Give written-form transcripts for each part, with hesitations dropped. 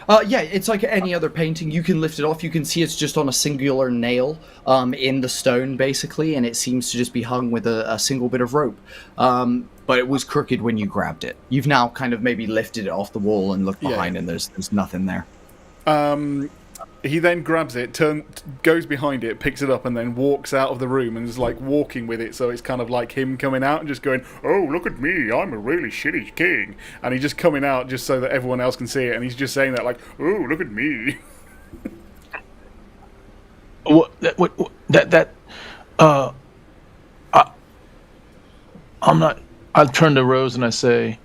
Yeah, it's like any other painting. You can lift it off. You can see it's just on a singular nail in the stone, basically, and it seems to just be hung with a single bit of rope. But it was crooked when you grabbed it. You've now kind of maybe lifted it off the wall and looked behind, and there's nothing there. He then grabs it, goes behind it, picks it up, and then walks out of the room and is like walking with it. So it's kind of like him coming out and just going, "Oh, look at me! I'm a really shitty king." And he's just coming out just so that everyone else can see it, and he's just saying that like, "Oh, look at me." I'm not. I turn to Rose and I say,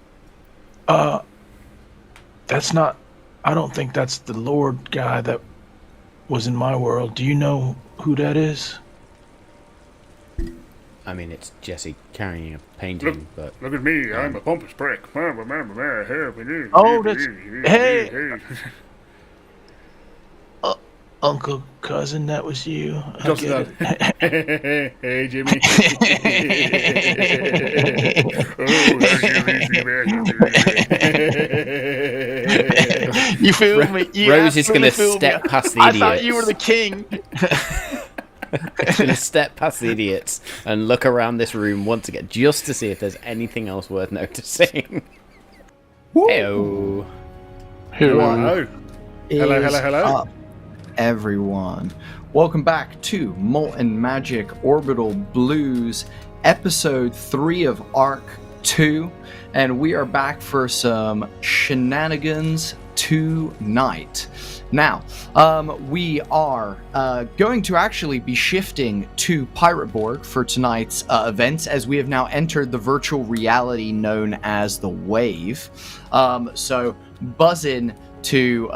that's not. I don't think that's the Lord guy that was in my world. Do you know who that is? I mean, it's Jesse carrying a painting, but... Look at me, I'm a pompous prick. Oh, that's... Hey! Uncle Cousin, that was you. I get it. Hey, Jimmy. You feel me? You Rose is going to step past the idiots. I thought you were the king. He's going to step past the idiots and look around this room once again, just to see if there's anything else worth noticing. Heyo. Hello. Hello. Up, everyone. Welcome back to Malt and Magic Orbital Blues, Episode 3 of Arc 2. And we are back for some shenanigans tonight. Now, we are going to actually be shifting to PirateBorg for tonight's events, as we have now entered the virtual reality known as the Wave. So, buzzing to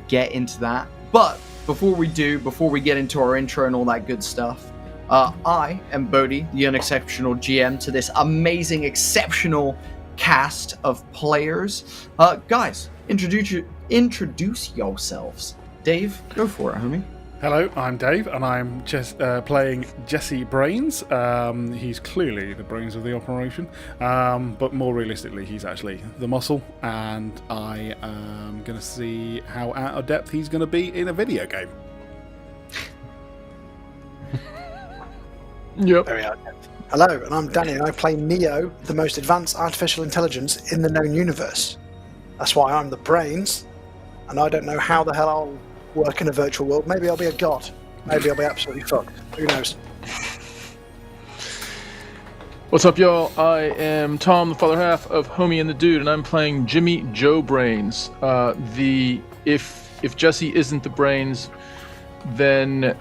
get into that. But before we get into our intro and all that good stuff, I am Bodhi, the unexceptional GM to this amazing, exceptional cast of players. Guys, introduce yourselves. Dave, go for it, homie. Hello, I'm Dave, and I'm just playing Jesse Brains. He's clearly the brains of the operation, but more realistically, he's actually the muscle, and I am going to see how out of depth he's going to be in a video game. Yep. Very out of depth. Hello, and I'm Danny, and I play Neo, the most advanced artificial intelligence in the known universe. That's why I'm the brains, and I don't know how the hell I'll work in a virtual world. Maybe I'll be a god. Maybe I'll be absolutely fucked. Who knows? What's up, y'all? I am Tom, the father half of Homie and the Dude, and I'm playing Jimmy Joe Brains. If Jesse isn't the brains, then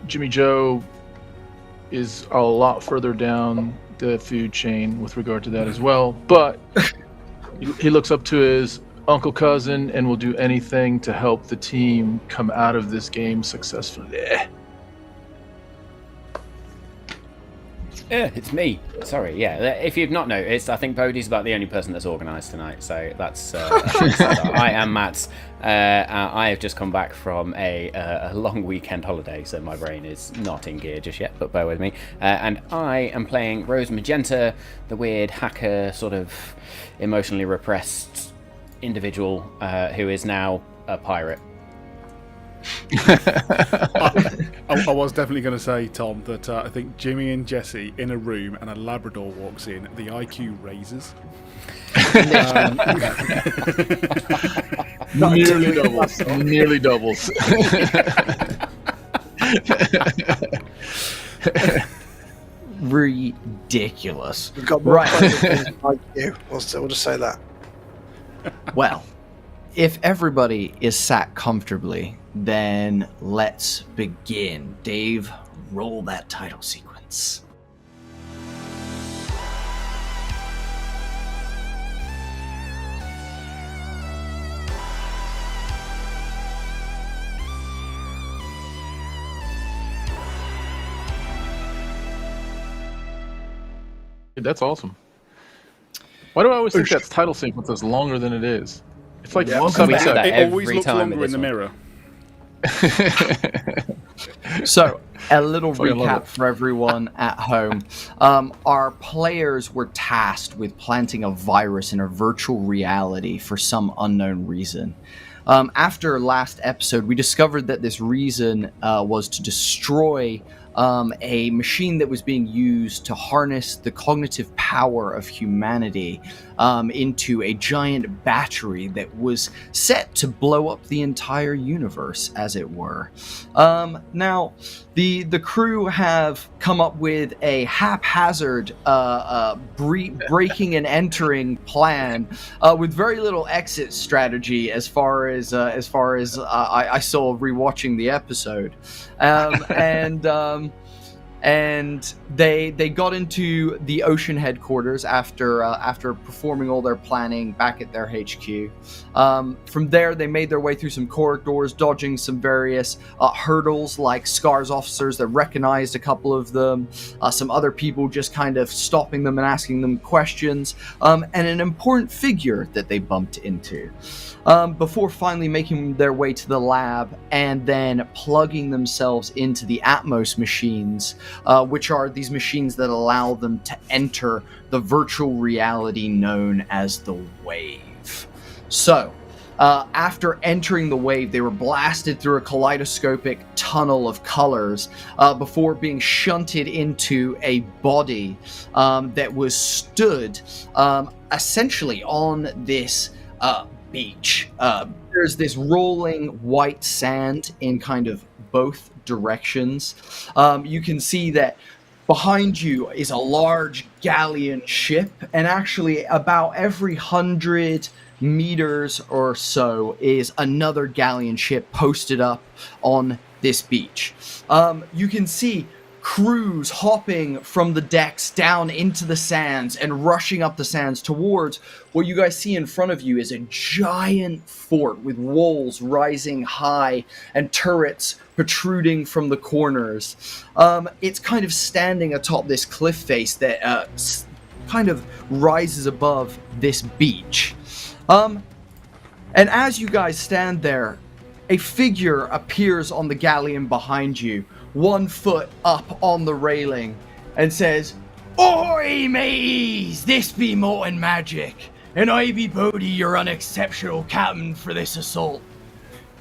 Jimmy Joe is a lot further down the food chain with regard to that as well. But he looks up to his Uncle Cousin and will do anything to help the team come out of this game successfully. It's me. Sorry, yeah. If you've not noticed, I think Bodhi's about the only person that's organised tonight, so that's I am Matt. I have just come back from a long weekend holiday, so my brain is not in gear just yet, but bear with me. And I am playing Rose Magenta, the weird hacker, sort of emotionally repressed individual who is now a pirate. I was definitely going to say, Tom, that I think Jimmy and Jesse in a room and a Labrador walks in, the IQ raises. Nearly doubles. Ridiculous. We've got more players like you. We'll just say that. Well, if everybody is sat comfortably, then let's begin. Dave, roll that title sequence. That's awesome. Why do I always think that title sequence is longer than it is? It's like one we do second. that It always every looks time longer in the one. mirror. So, a little Fucking love recap it. for everyone at home. Our players were tasked with planting a virus in a virtual reality for some unknown reason. After last episode, we discovered that this reason was to destroy a machine that was being used to harness the cognitive power of humanity into a giant battery that was set to blow up the entire universe, as it were. Now, the crew have come up with a haphazard breaking and entering plan with very little exit strategy, as far as I saw rewatching the episode, and they got into the Ocean headquarters after performing all their planning back at their HQ. From there, they made their way through some corridors, dodging some various hurdles, like Scar's officers that recognized a couple of them, some other people just kind of stopping them and asking them questions, and an important figure that they bumped into. Before finally making their way to the lab and then plugging themselves into the Atmos machines, which are these machines that allow them to enter the virtual reality known as the Wave. So, after entering the Wave, they were blasted through a kaleidoscopic tunnel of colors before being shunted into a body that was stood essentially on this beach. There's this rolling white sand in kind of both directions. You can see that behind you is a large galleon ship, and actually about every 100 meters or so is another galleon ship posted up on this beach. You can see crews hopping from the decks down into the sands and rushing up the sands towards what you guys see in front of you is a giant fort with walls rising high and turrets protruding from the corners. It's kind of standing atop this cliff face that kind of rises above this beach. And as you guys stand there, a figure appears on the galleon behind you, 1 foot up on the railing, and says, "Oi, mateys! This be Malt and Magic, and I be Bodhi, your unexceptional captain for this assault.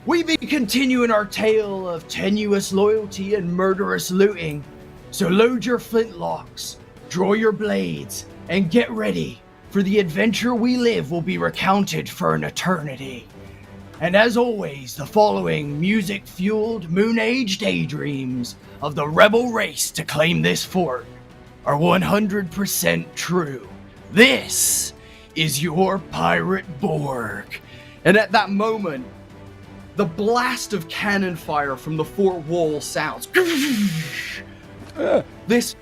We be continuing our tale of tenuous loyalty and murderous looting, so load your flintlocks, draw your blades, and get ready, for the adventure we live will be recounted for an eternity. And as always, the following music-fueled moon-age daydreams of the rebel race to claim this fort are 100% true. This is your PirateBorg." And at that moment, the blast of cannon fire from the fort wall sounds. This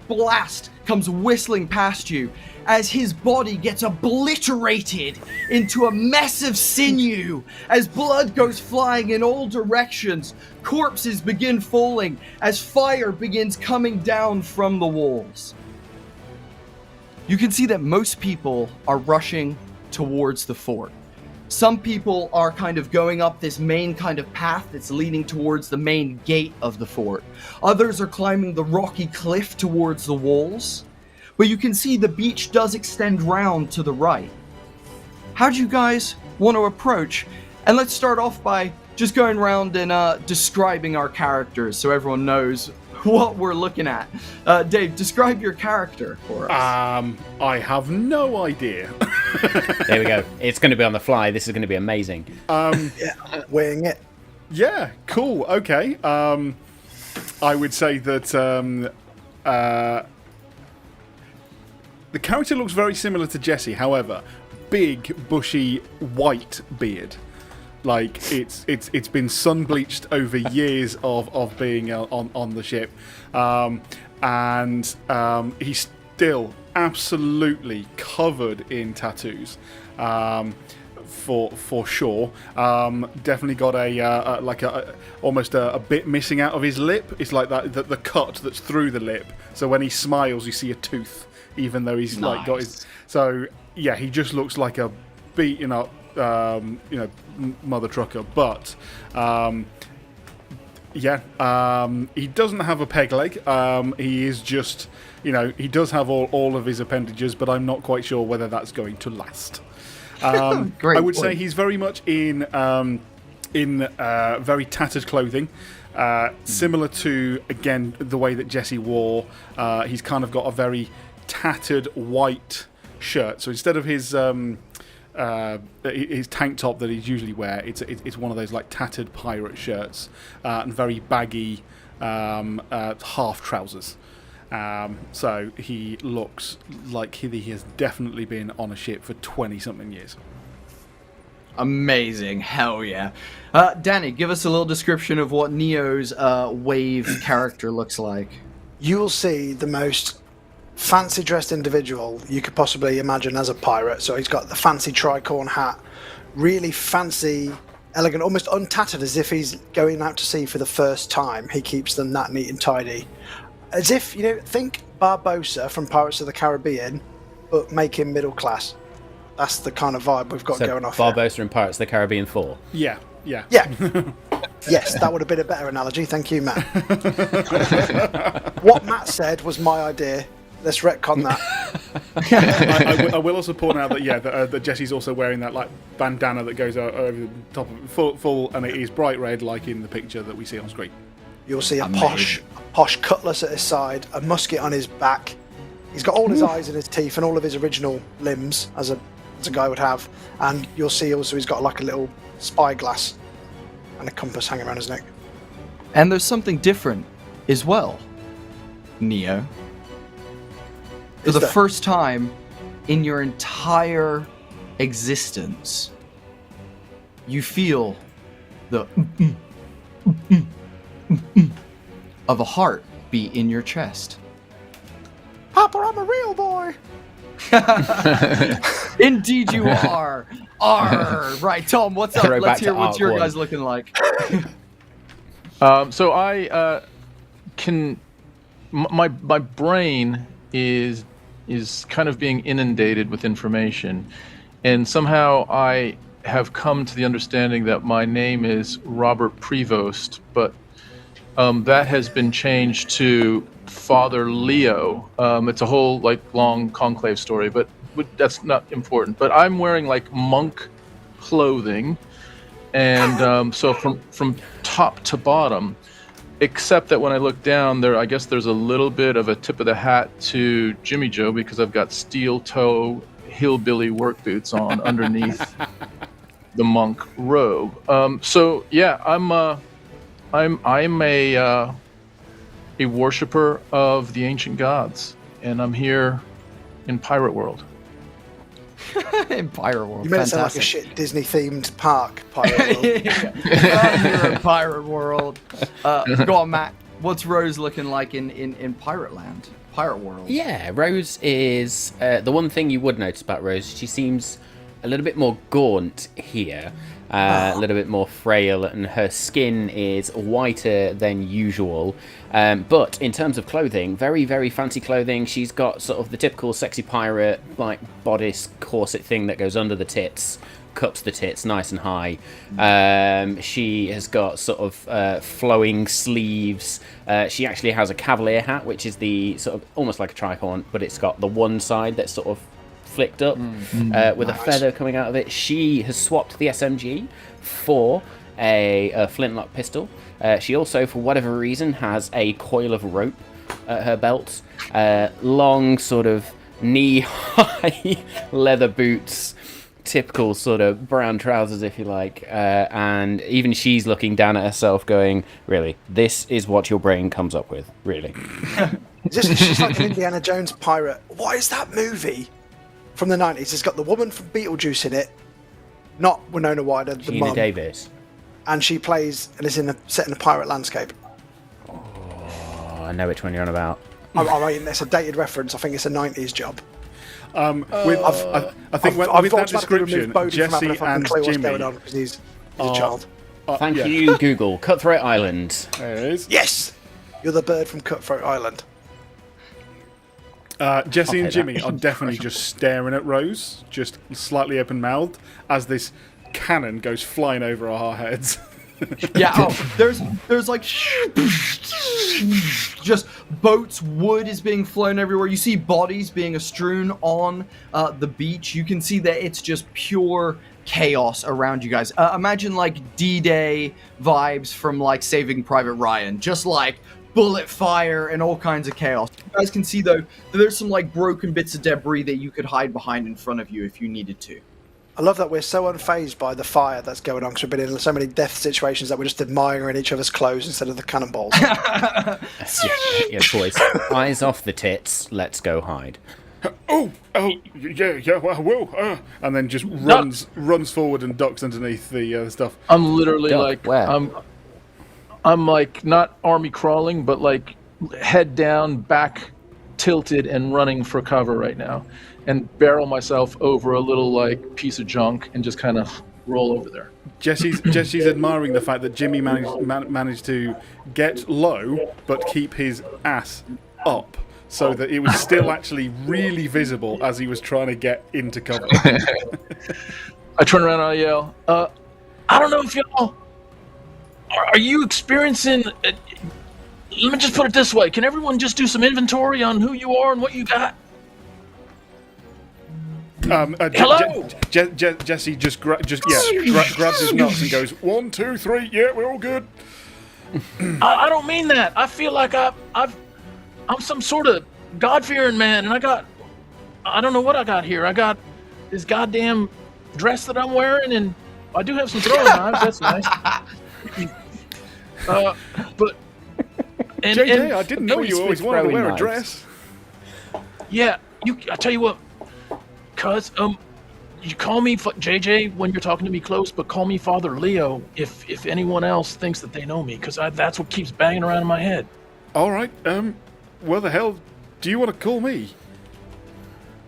blast comes whistling past you as his body gets obliterated into a mess of sinew, as blood goes flying in all directions, corpses begin falling as fire begins coming down from the walls. You can see that most people are rushing towards the fort. Some people are kind of going up this main kind of path that's leading towards the main gate of the fort. Others are climbing the rocky cliff towards the walls. But you can see the beach does extend round to the right. How do you guys want to approach? And let's start off by just going around and describing our characters so everyone knows what we're looking at. Dave, describe your character for us. I have no idea. There we go. It's going to be on the fly. This is going to be amazing. Yeah, weighing it. Yeah, cool. Okay. I would say that the character looks very similar to Jesse. However, big, bushy, white beard. Like it's been sun bleached over years of being on the ship, and he's still absolutely covered in tattoos, for sure. Definitely got a almost a bit missing out of his lip. It's like the cut that's through the lip. So when he smiles, you see a tooth, even though he's like got his. So yeah, he just looks like a beaten up. Mother trucker, but he doesn't have a peg leg. He is just, he does have all of his appendages, but I'm not quite sure whether that's going to last. Great I would say point. he's very much in very tattered clothing. Similar to, again, the way that Jesse wore. He's kind of got a very tattered white shirt. So instead of his tank top that he'd usually wear, it's one of those like tattered pirate shirts and very baggy half trousers. So he looks like he has definitely been on a ship for 20-something years. Amazing. Hell yeah. Danny, give us a little description of what Neo's wave character looks like. You will see the most fancy dressed individual you could possibly imagine as a pirate. So he's got the fancy tricorn hat, really fancy, elegant, almost untattered, as if he's going out to sea for the first time. He keeps them that neat and tidy. As if, think Barbossa from Pirates of the Caribbean, but make him middle class. That's the kind of vibe we've got going off Barbossa in Pirates of the Caribbean 4. Yeah. Yeah. Yes, that would have been a better analogy. Thank you, Matt. What Matt said was my idea. Let's retcon that. I will also point out that that Jesse's also wearing that like bandana that goes over the top of it, full, and it is bright red, like in the picture that we see on screen. You'll see a posh cutlass at his side, a musket on his back. He's got all his eyes and his teeth and all of his original limbs, as a guy would have. And you'll see also he's got like a little spyglass and a compass hanging around his neck. And there's something different as well, Neo. For the first time in your entire existence, you feel the of a heart beat in your chest. Papa, I'm a real boy! Indeed you are! Arr! Right, Tom, what's up? Throw back Let's hear to what Arc your 1. guys looking like. So I can... My brain is kind of being inundated with information, and somehow I have come to the understanding that my name is Robert Prevost, but that has been changed to Father Leo. It's a whole long conclave story, but that's not important. But I'm wearing monk clothing, and so from top to bottom, except that when I look down there, I guess there's a little bit of a tip of the hat to Jimmy Joe, because I've got steel toe hillbilly work boots on underneath the monk robe. So yeah, I'm a worshipper of the ancient gods, and I'm here in Pirate World. In Pirate World. You made it sound like a Fantastic. shit Disney-themed park, Pirate World. You're in Pirate World. Go on, Matt. What's Rose looking like in Pirate Land? Pirate World. Yeah, Rose is... the one thing you would notice about Rose, she seems a little bit more gaunt here. A little bit more frail, and her skin is whiter than usual. But in terms of clothing, very, very fancy clothing. She's got sort of the typical sexy pirate, bodice corset thing that goes under the tits, cups the tits nice and high. She has got sort of flowing sleeves. She actually has a cavalier hat, which is the sort of almost like a tricorn, but it's got the one side that's sort of flicked up with a feather coming out of it. She has swapped the SMG for a flintlock pistol. She also, for whatever reason, has a coil of rope at her belt. Long sort of knee-high leather boots, typical sort of brown trousers, if you like. And even she's looking down at herself going, really, this is what your brain comes up with, really. She's like an Indiana Jones pirate. What is that movie from the 90s? It's got the woman from Beetlejuice in it, not Winona Ryder, the Gina mum. Davis. And she plays and is set in a pirate landscape. Oh, I know which one you're on about. I mean, it's a dated reference. I think it's a 90s job. I think with that description, Jesse and Jimmy going on because he's a child. Thank you, Google. Cutthroat Island. There it is. Yes, you're the bird from Cutthroat Island. Jesse and Jimmy are definitely just staring at Rose, just slightly open-mouthed, as this cannon goes flying over our heads. Yeah, there's just boats, wood is being flown everywhere. You see bodies being strewn on the beach. You can see that it's just pure chaos around you guys. Imagine like D-Day vibes from like Saving Private Ryan, just like bullet fire and all kinds of chaos. You guys can see though that there's some like broken bits of debris that you could hide behind in front of you if you needed to. I love that we're so unfazed by the fire that's going on because we've been in so many death situations that we're just admiring each other's clothes instead of the cannonballs. Yeah, boys. Eyes off the tits. Let's go hide. Oh, yeah, well, I will. And then just runs forward and ducks underneath the stuff. I'm literally Duck, like, where? I'm like not army crawling, but like head down, back tilted, and running for cover right now, and barrel myself over a little like piece of junk and just kind of roll over there. Jesse's admiring the fact that Jimmy managed to get low but keep his ass up, so that it was still actually really visible as he was trying to get into cover. I turn around and I yell, I don't know if y'all are you experiencing. Let me just put it this way: can everyone just do some inventory on who you are and what you got? Hello. Jesse just grabs his nuts and goes 1, 2, 3. Yeah, we're all good. I don't mean that. I feel like I'm some sort of God-fearing man, and I don't know what I got here. I got this goddamn dress that I'm wearing, and I do have some throwing knives. That's nice. But JJ, I didn't know you always wanted to wear knives. a dress. Yeah, I tell you what, cuz you call me JJ when you're talking to me close, but call me Father Leo if anyone else thinks that they know me, because that's what keeps banging around in my head. All right. What the hell do you want to call me?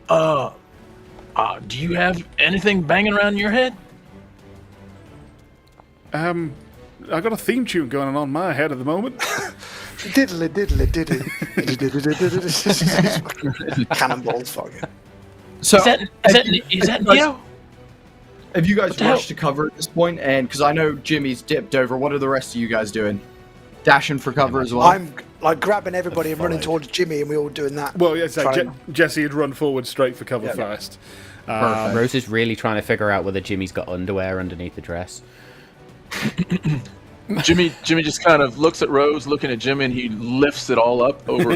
Do you have anything banging around in your head? I got a theme tune going on my head at the moment. Diddly diddly diddly. Cannonballs fucking. So Is that Neo? have you guys the hell? rushed to cover at this point? And because I know Jimmy's dipped over, what are the rest of you guys doing? Dashing for cover as well? I'm like grabbing everybody and running towards Jimmy, and we all doing that. Well, yeah, so Trying- Jesse had run forward straight for cover first. Perfect. Rose is really trying to figure out whether Jimmy's got underwear underneath the dress. Jimmy just kind of looks at Rose, looking at Jimmy, and he lifts it all up over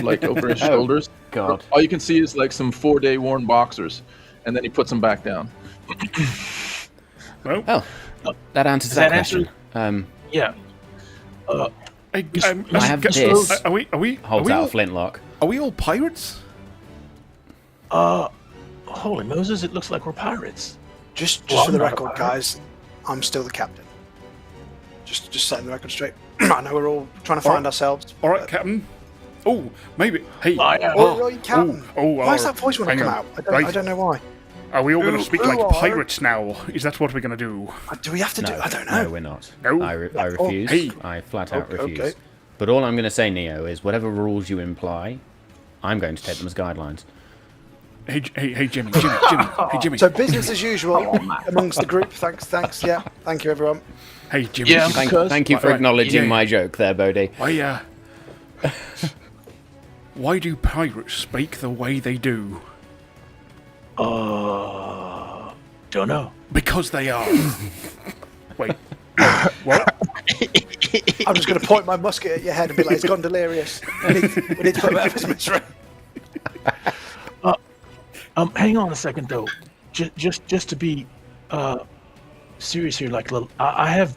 his shoulders. God. All you can see is like some 4-day worn boxers, and then he puts them back down. Well, Oh, that answers Does that that answer- question. Yeah. hey, I have this. Are we Holds all, out a flintlock. Are we all pirates? Holy Moses, it looks like we're pirates. Just Well, for the I'm not a record, pirate. guys, I'm still the captain. Just setting the record straight. I know we're all trying to find ourselves. All right, but- Captain. Oh, maybe. Hey. I am. Oh, you captain. Why is all that voice want to hang come on. out? Right. I don't know why. Are we all going to Who- speak who like are- pirates now? Is that what we're going to do? Do we have to do? I don't No, know. we're not. No. I refuse. Hey. I flat out Okay, refuse. okay. But all I'm going to say, Neo, is whatever rules you imply, I'm going to take them as guidelines. Hey, Jimmy. Hey, Jimmy. So business as usual amongst the group. Thanks. Yeah, thank you everyone. Hey, Jimmy. Yeah. Thank you for Right, acknowledging yeah. my joke there, Bodhi. Why do pirates speak the way they do? Don't know. Because they are. Wait. What? I'm just going to point my musket at your head and be like, "It's gone delirious. We need to put him out of his misery." Hang on a second though. Just to be serious here, like I've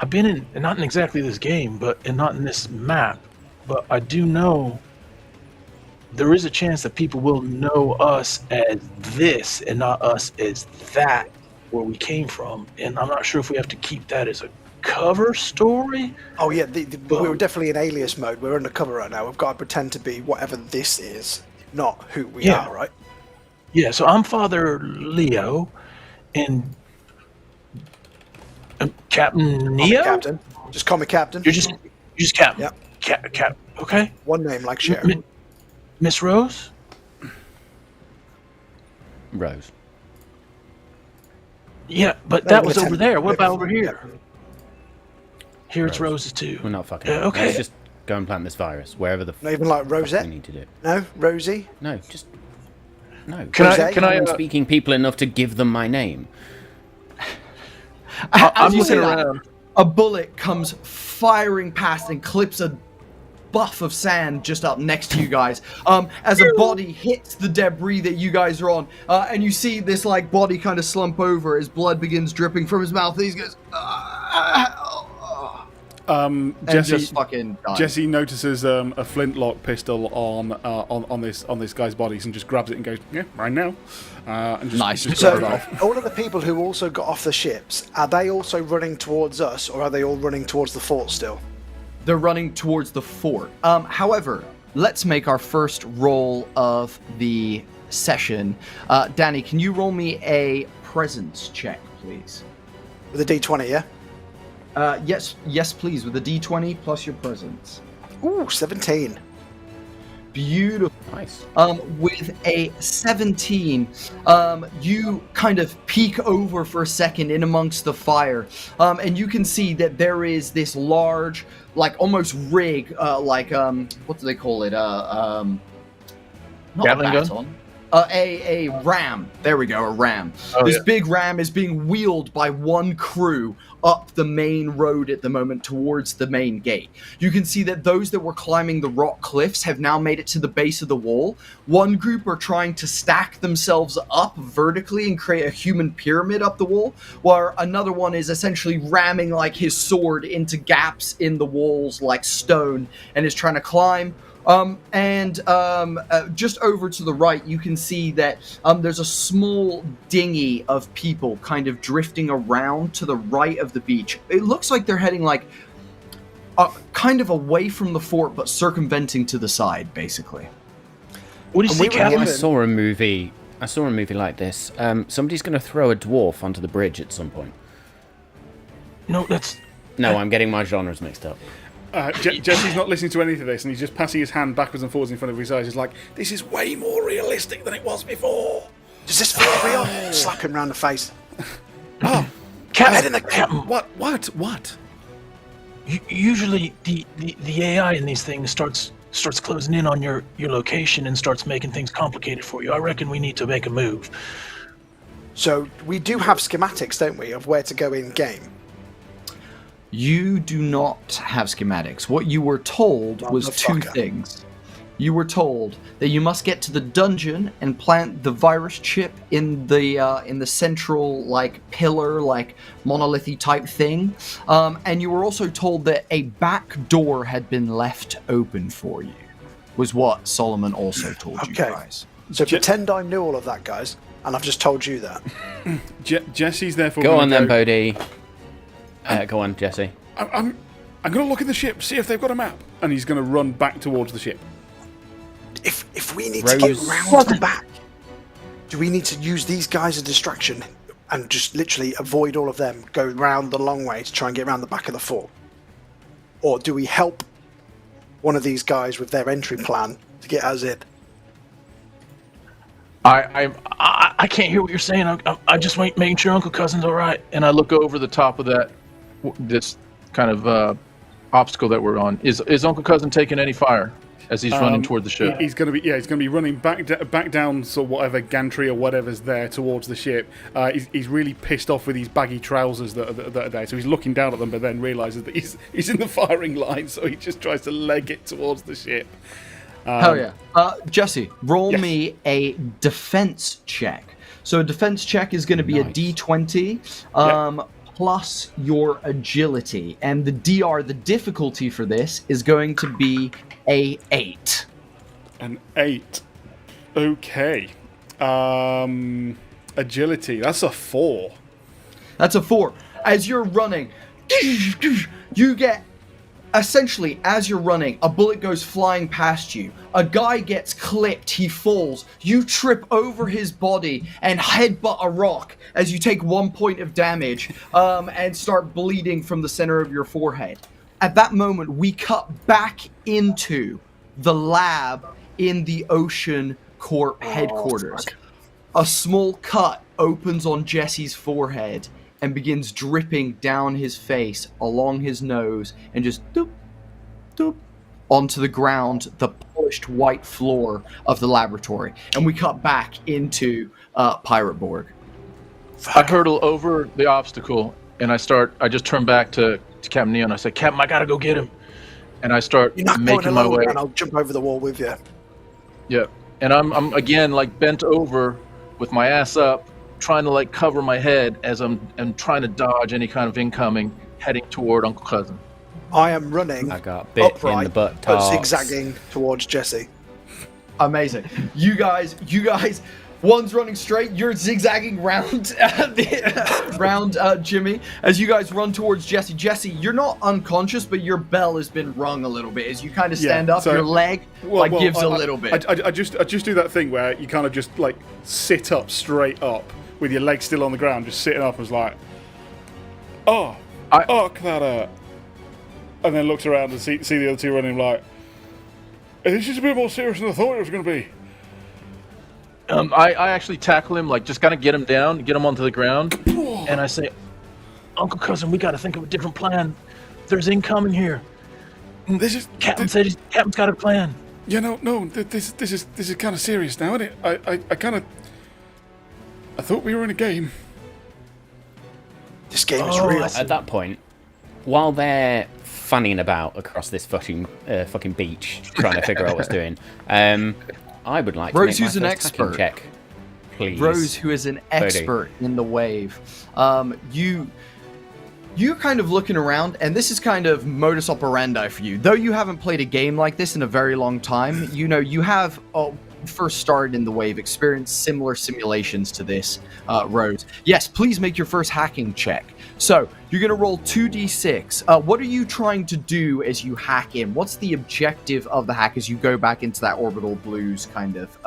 been in, not in exactly this game, and not in this map, but I do know there is a chance that people will know us as this and not us as that, where we came from, and I'm not sure if we have to keep that as a cover story. Oh yeah, we were definitely in alias mode. We're undercover right now. We've got to pretend to be whatever this is, not who we Yeah. are, right? Yeah, so I'm Father Leo, and Captain Neo. Captain. Just call me Captain. You're just Captain. Yep. Cap. Okay. One name like Sharon. Miss Rose. Rose. Yeah, but No, that was over Lieutenant. there. What about over here? Yeah. Here it's Roses too. We're not fucking. Okay. Let's just go and plant this virus wherever the Not even like fuck Rosette? we need to do it. No? Rosie? No, just no. Can Jose? I? Speaking people enough to give them my name. As I'm you say looking that, around. a bullet comes firing past and clips a buff of sand just up next to you guys. As a body hits the debris that you guys are on, and you see this like body kind of slump over as blood begins dripping from his mouth. And he goes, and Jesse, just fucking dies. Jesse notices a flintlock pistol on this guy's bodies and just grabs it and goes, yeah, right now. And just, Nice. Just So, grabs it off. all of the people who also got off the ships, are they also running towards us, or are they all running towards the fort still? They're running towards the fort. However, let's make our first roll of the session. Danny, can you roll me a presence check, please? With a D20, yeah? Yes, please, with a d20 plus your presence. Ooh, 17. Beautiful. Nice. With a 17, you kind of peek over for a second in amongst the fire, and you can see that there is this large, like almost rig, what do they call it? Not Gatling a gun? baton. A ram. There we go, a ram. Oh, This yeah. big ram is being wheeled by one crew up the main road at the moment towards the main gate. You can see that those that were climbing the rock cliffs have now made it to the base of the wall. One group are trying to stack themselves up vertically and create a human pyramid up the wall, while another one is essentially ramming like his sword into gaps in the walls like stone and is trying to climb. Just over to the right, you can see that there's a small dinghy of people kind of drifting around to the right of the beach. It looks like they're heading like kind of away from the fort, but circumventing to the side, basically. What do you And see, we were Captain? I given- saw a movie. I saw a movie like this. Somebody's going to throw a dwarf onto the bridge at some point. No, that's. No, I'm getting my genres mixed up. Jesse's not listening to any of this, and he's just passing his hand backwards and forwards in front of his eyes. He's like, this is way more realistic than it was before. Does this feel real? Slap him round the face. Oh, Head in the Captain. what? Usually, the AI in these things starts closing in on your location and starts making things complicated for you. I reckon we need to make a move. So, we do have schematics, don't we, of where to go in game? You do not have schematics. What you were told was two Motherfucker. things. You were told that you must get to the dungeon and plant the virus chip in the central like pillar, like monolithy type thing. And you were also told that a back door had been left open for you. Was what Solomon also told you Okay. guys. So, pretend I knew all of that, guys, and I've just told you that. Jesse's therefore. Go gonna on then, Bodhi. Go on, Jesse. I'm going to look in the ship, see if they've got a map, and he's going to run back towards the ship. If we need to get Rose- round the back, do we need to use these guys as a distraction and just literally avoid all of them, go round the long way to try and get around the back of the fort? Or do we help one of these guys with their entry plan to get us in? I can't hear what you're saying. I just making sure Uncle Cousin's all right. And I look over the top of this kind of obstacle that we're on. Is Uncle Cousin taking any fire as he's running toward the ship? He's going to be running back down, so whatever gantry or whatever's there towards the ship. He's really pissed off with these baggy trousers that are there. So he's looking down at them, but then realizes that he's in the firing line. So he just tries to leg it towards the ship. Hell yeah. Jesse, roll Yes. me a defense check. So a defense check is going to be Nice. a d20 plus your agility. And the DR, the difficulty for this, is going to be a 8. An 8. Okay. Agility. That's a 4. That's a 4. As you're running, you get... Essentially, as you're running, a bullet goes flying past you. A guy gets clipped, he falls. You trip over his body and headbutt a rock as you take 1 point of damage and start bleeding from the center of your forehead. At that moment, we cut back into the lab in the Ocean Corp headquarters. A small cut opens on Jesse's forehead and begins dripping down his face, along his nose, and just doop, doop, onto the ground, the polished white floor of the laboratory. And we cut back into PirateBorg. I hurdle over the obstacle, and I just turn back to Captain Neo, and I say, Captain, I gotta go get him. And I start You're not making going my alone, way. and I'll jump over the wall with you. Yeah. And I'm again, like, bent over with my ass up, trying to, like, cover my head as I'm trying to dodge any kind of incoming, heading toward Uncle Cousin. I am running I got bit upright, in the butt. but zigzagging towards Jesse. Amazing. You guys, one's running straight, you're zigzagging round Jimmy. As you guys run towards Jesse. Jesse, you're not unconscious, but your bell has been rung a little bit. As you kind of stand up, so- your leg gives a little bit. I just do that thing where you kind of just like sit up straight up with your legs still on the ground, just sitting up and was like, that and then looks around and see the other two running like, this is a bit more serious than I thought it was going to be. I actually tackle him, like, just gotta get him down, get him onto the ground, and I say, Uncle Cousin, we gotta think of a different plan. There's incoming here. Captain's got a plan. Yeah, no, this is kind of serious now, isn't it? I thought we were in a game. This game is real. At that point, while they're fanning about across this fucking beach, trying to figure out what's doing, I would like Rose, to make who's an my first hacking expert. check, please. Rose, who is an expert in the wave. You're kind of looking around, and this is kind of modus operandi for you. Though you haven't played a game like this in a very long time, you have first started in the wave, experienced similar simulations to this, Rose. Yes, please make your first hacking check. So, you're going to roll 2d6. What are you trying to do as you hack in? What's the objective of the hack as you go back into that Orbital Blues kind of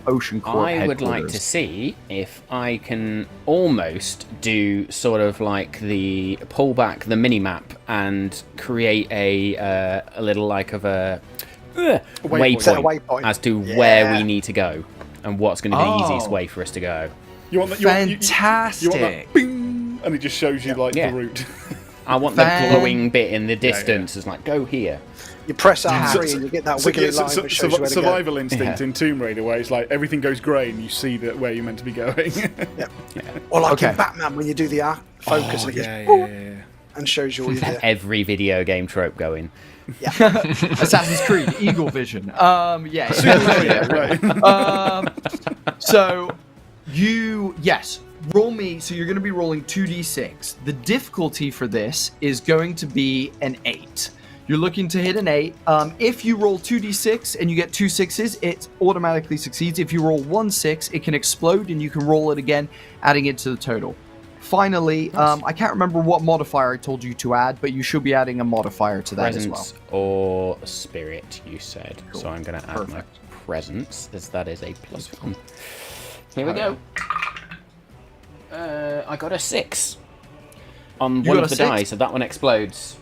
Ocean Corp I would like to see if I can almost do sort of like pull back the mini-map and create a little like of a waypoint as to where we need to go and what's going to be the easiest way for us to go. You want that? Fantastic. You want that? Bing, and it just shows you like the route. I want the glowing bit in the distance. It's like, go here. You press R3 and you get that wiggly line which shows you where to go. Survival instinct in Tomb Raider, where it's like everything goes grey and you see where you're meant to be going. Or like in Batman when you do the arc focus and it goes and shows you all your Every video game trope going. Assassin's Creed, Eagle Vision. So roll me. So you're going to be rolling 2d6. The difficulty for this is going to be an 8. You're looking to hit an 8. If you roll 2d6 and you get 2 6s, it automatically succeeds. If you roll 1 6, it can explode and you can roll it again, adding it to the total. Finally, I can't remember what modifier I told you to add, but you should be adding a modifier to that as well. Presence or spirit, you said. Cool. So I'm going to add my presence, as that is a +1. Here we go. I got a 6 on one of the die, so that one explodes.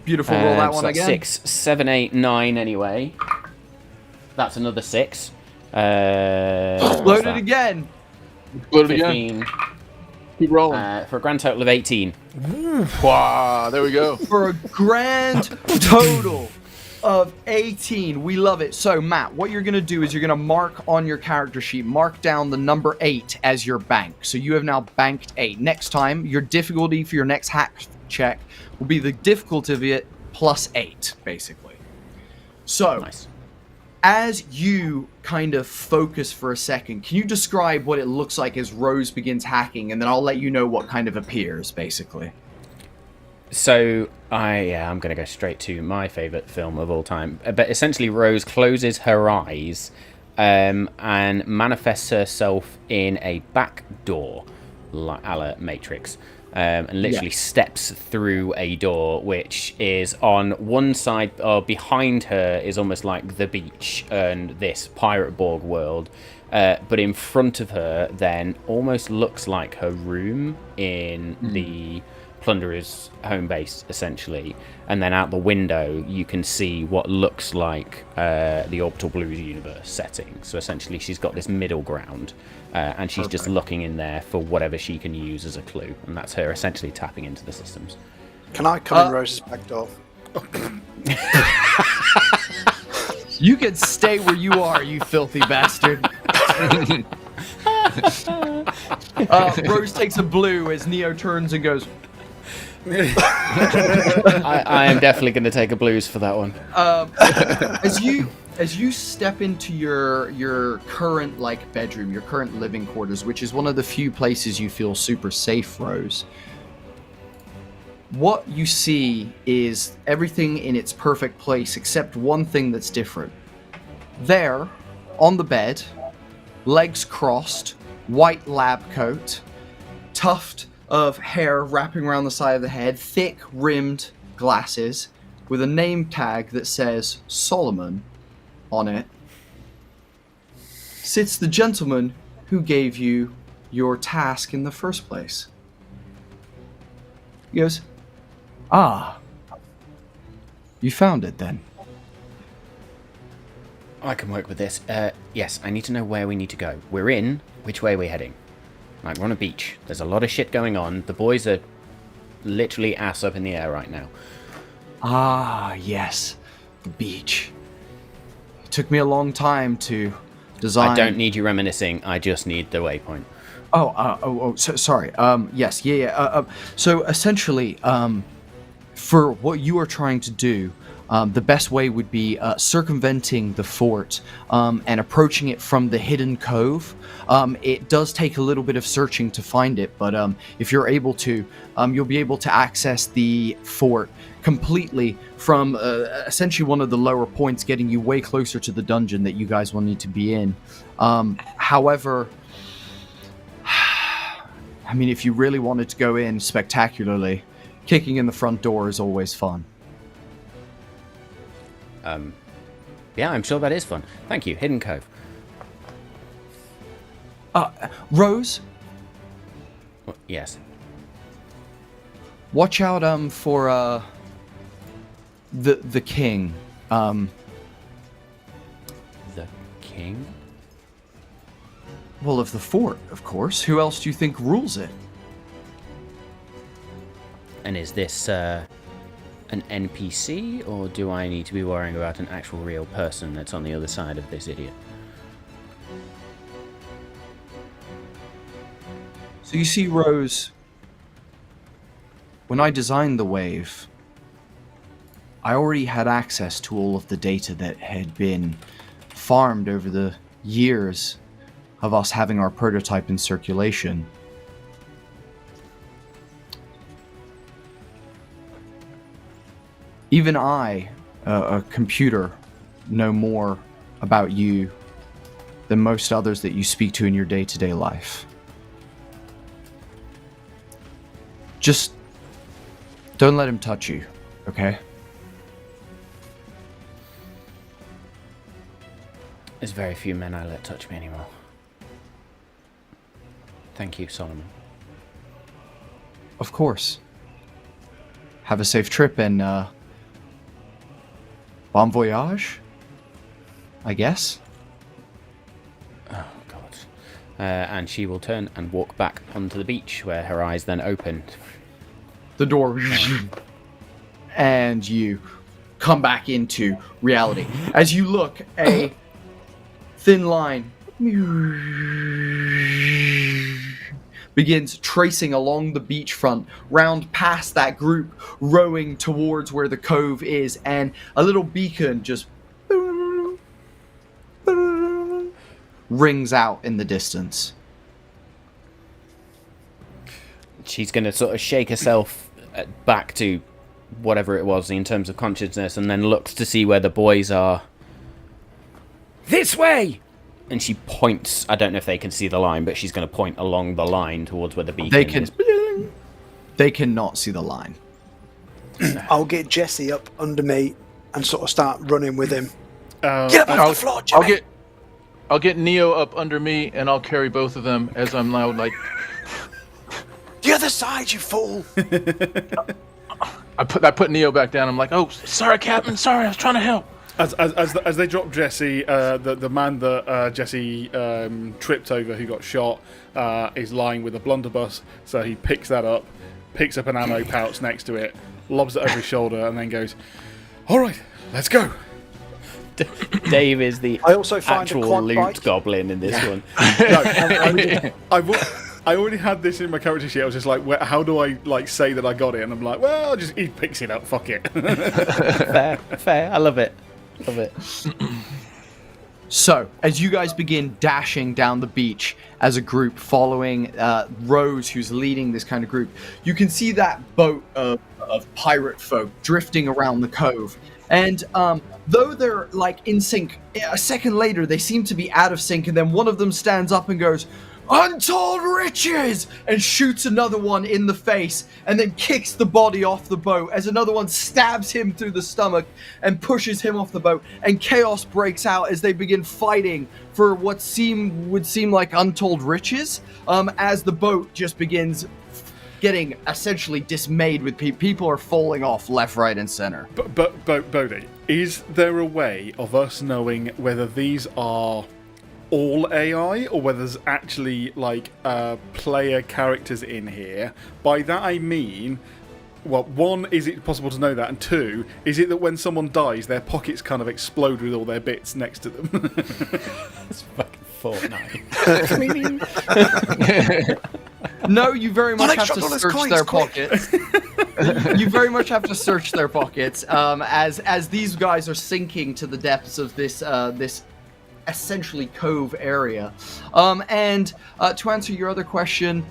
Beautiful. Roll that one again. 6, 7, 8, 9 anyway. That's another 6. Explode it again. Explode it 15. again. Keep rolling. For a grand total of 18. Wow, there we go. For a grand total of 18. We love it. So, Matt, what you're going to do is you're going to mark on your character sheet, mark down the number 8 as your bank. So you have now banked 8. Next time, your difficulty for your next hack check will be the difficulty of it +8, basically. So, Nice. As you kind of focus for a second, can you describe what it looks like as Rose begins hacking, and then I'll let you know what kind of appears, basically. So, I'm going to go straight to my favourite film of all time. But essentially, Rose closes her eyes and manifests herself in a back door, a la Matrix. And literally steps through a door, which is on one side, or behind her is almost like the beach and this PirateBorg world. But in front of her then almost looks like her room in the Plunderer's home base, essentially. And then out the window, you can see what looks like the Orbital Blues universe setting. So essentially, she's got this middle ground. And she's just looking in there for whatever she can use as a clue. And that's her essentially tapping into the systems. Can I come in Rose's back door? You can stay where you are, you filthy bastard. Rose takes a blue as Neo turns and goes. I am definitely going to take a blues for that one. As you step into your current bedroom, your current living quarters, which is one of the few places you feel super safe, Rose. What you see is everything in its perfect place except one thing that's different. There, on the bed, legs crossed, white lab coat, tuft of hair wrapping around the side of the head, thick rimmed glasses with a name tag that says Solomon on it, sits the gentleman who gave you your task in the first place. He goes, you found it then. I can work with this. Yes, I need to know where we need to go. We're in. Which way are we heading? Like, we're on a beach. There's a lot of shit going on. The boys are literally ass up in the air right now. Yes. The beach. It took me a long time to design... I don't need you reminiscing. I just need the waypoint. Sorry. Yes, yeah. So essentially, for what you are trying to do, the best way would be circumventing the fort and approaching it from the hidden cove. It does take a little bit of searching to find it, but if you're able to, you'll be able to access the fort completely from essentially one of the lower points, getting you way closer to the dungeon that you guys will need to be in. However, I mean, if you really wanted to go in spectacularly, kicking in the front door is always fun. Yeah, I'm sure that is fun. Thank you. Hidden Cove. Rose? Yes. Watch out for the king. The king? Well, of the fort, of course. Who else do you think rules it? And is this an NPC, or do I need to be worrying about an actual real person that's on the other side of this idiot? So you see, Rose, when I designed the wave, I already had access to all of the data that had been farmed over the years of us having our prototype in circulation. Even I, a computer, know more about you than most others that you speak to in your day-to-day life. Just don't let him touch you, okay? There's very few men I let touch me anymore. Thank you, Solomon. Of course. Have a safe trip and, bon voyage? I guess? Oh, God. And she will turn and walk back onto the beach, where her eyes then open. The door... and you come back into reality. As you look, a thin line begins tracing along the beachfront, round past that group, rowing towards where the cove is, and a little beacon just rings out in the distance. She's going to sort of shake herself back to whatever it was in terms of consciousness, and then looks to see where the boys are. This way! And she points. I don't know if they can see the line, but she's going to point along the line towards where the beacon is. They cannot see the line. I'll get Jesse up under me and sort of start running with him. Get up off the floor, Jimmy! I'll get Neo up under me, and I'll carry both of them as I'm now like... The other side, you fool! I put Neo back down. I'm like, oh, sorry, Captain. Sorry, I was trying to help. As they drop Jesse, the man that Jesse tripped over, who got shot, is lying with a blunderbuss. So he picks that up, picks up an ammo pouch next to it, lobs it over his shoulder, and then goes, "All right, let's go." Dave is the I also find a actual quad loot bike. goblin in this one. I already had this in my character sheet. I was just like, how do I like say that I got it? And I'm like, well, he picks it up. Fuck it. Fair. I love it. Love it. So, as you guys begin dashing down the beach as a group, following Rose, who's leading this kind of group, you can see that boat of pirate folk drifting around the cove. And though they're like in sync, a second later they seem to be out of sync, and then one of them stands up and goes, "Untold riches!" and shoots another one in the face, and then kicks the body off the boat as another one stabs him through the stomach and pushes him off the boat, and chaos breaks out as they begin fighting for what would seem like untold riches, as the boat just begins getting essentially dismayed with people are falling off left, right, and center. But Bodhi, is there a way of us knowing whether these are all AI or whether there's actually like player characters in here? By that I mean, well, one, is it possible to know that? And two, is it that when someone dies, their pockets kind of explode with all their bits next to them? It's fucking Fortnite. No, you very much have to search their pockets. You very much have to search their pockets as these guys are sinking to the depths of this essentially cove area. And to answer your other question,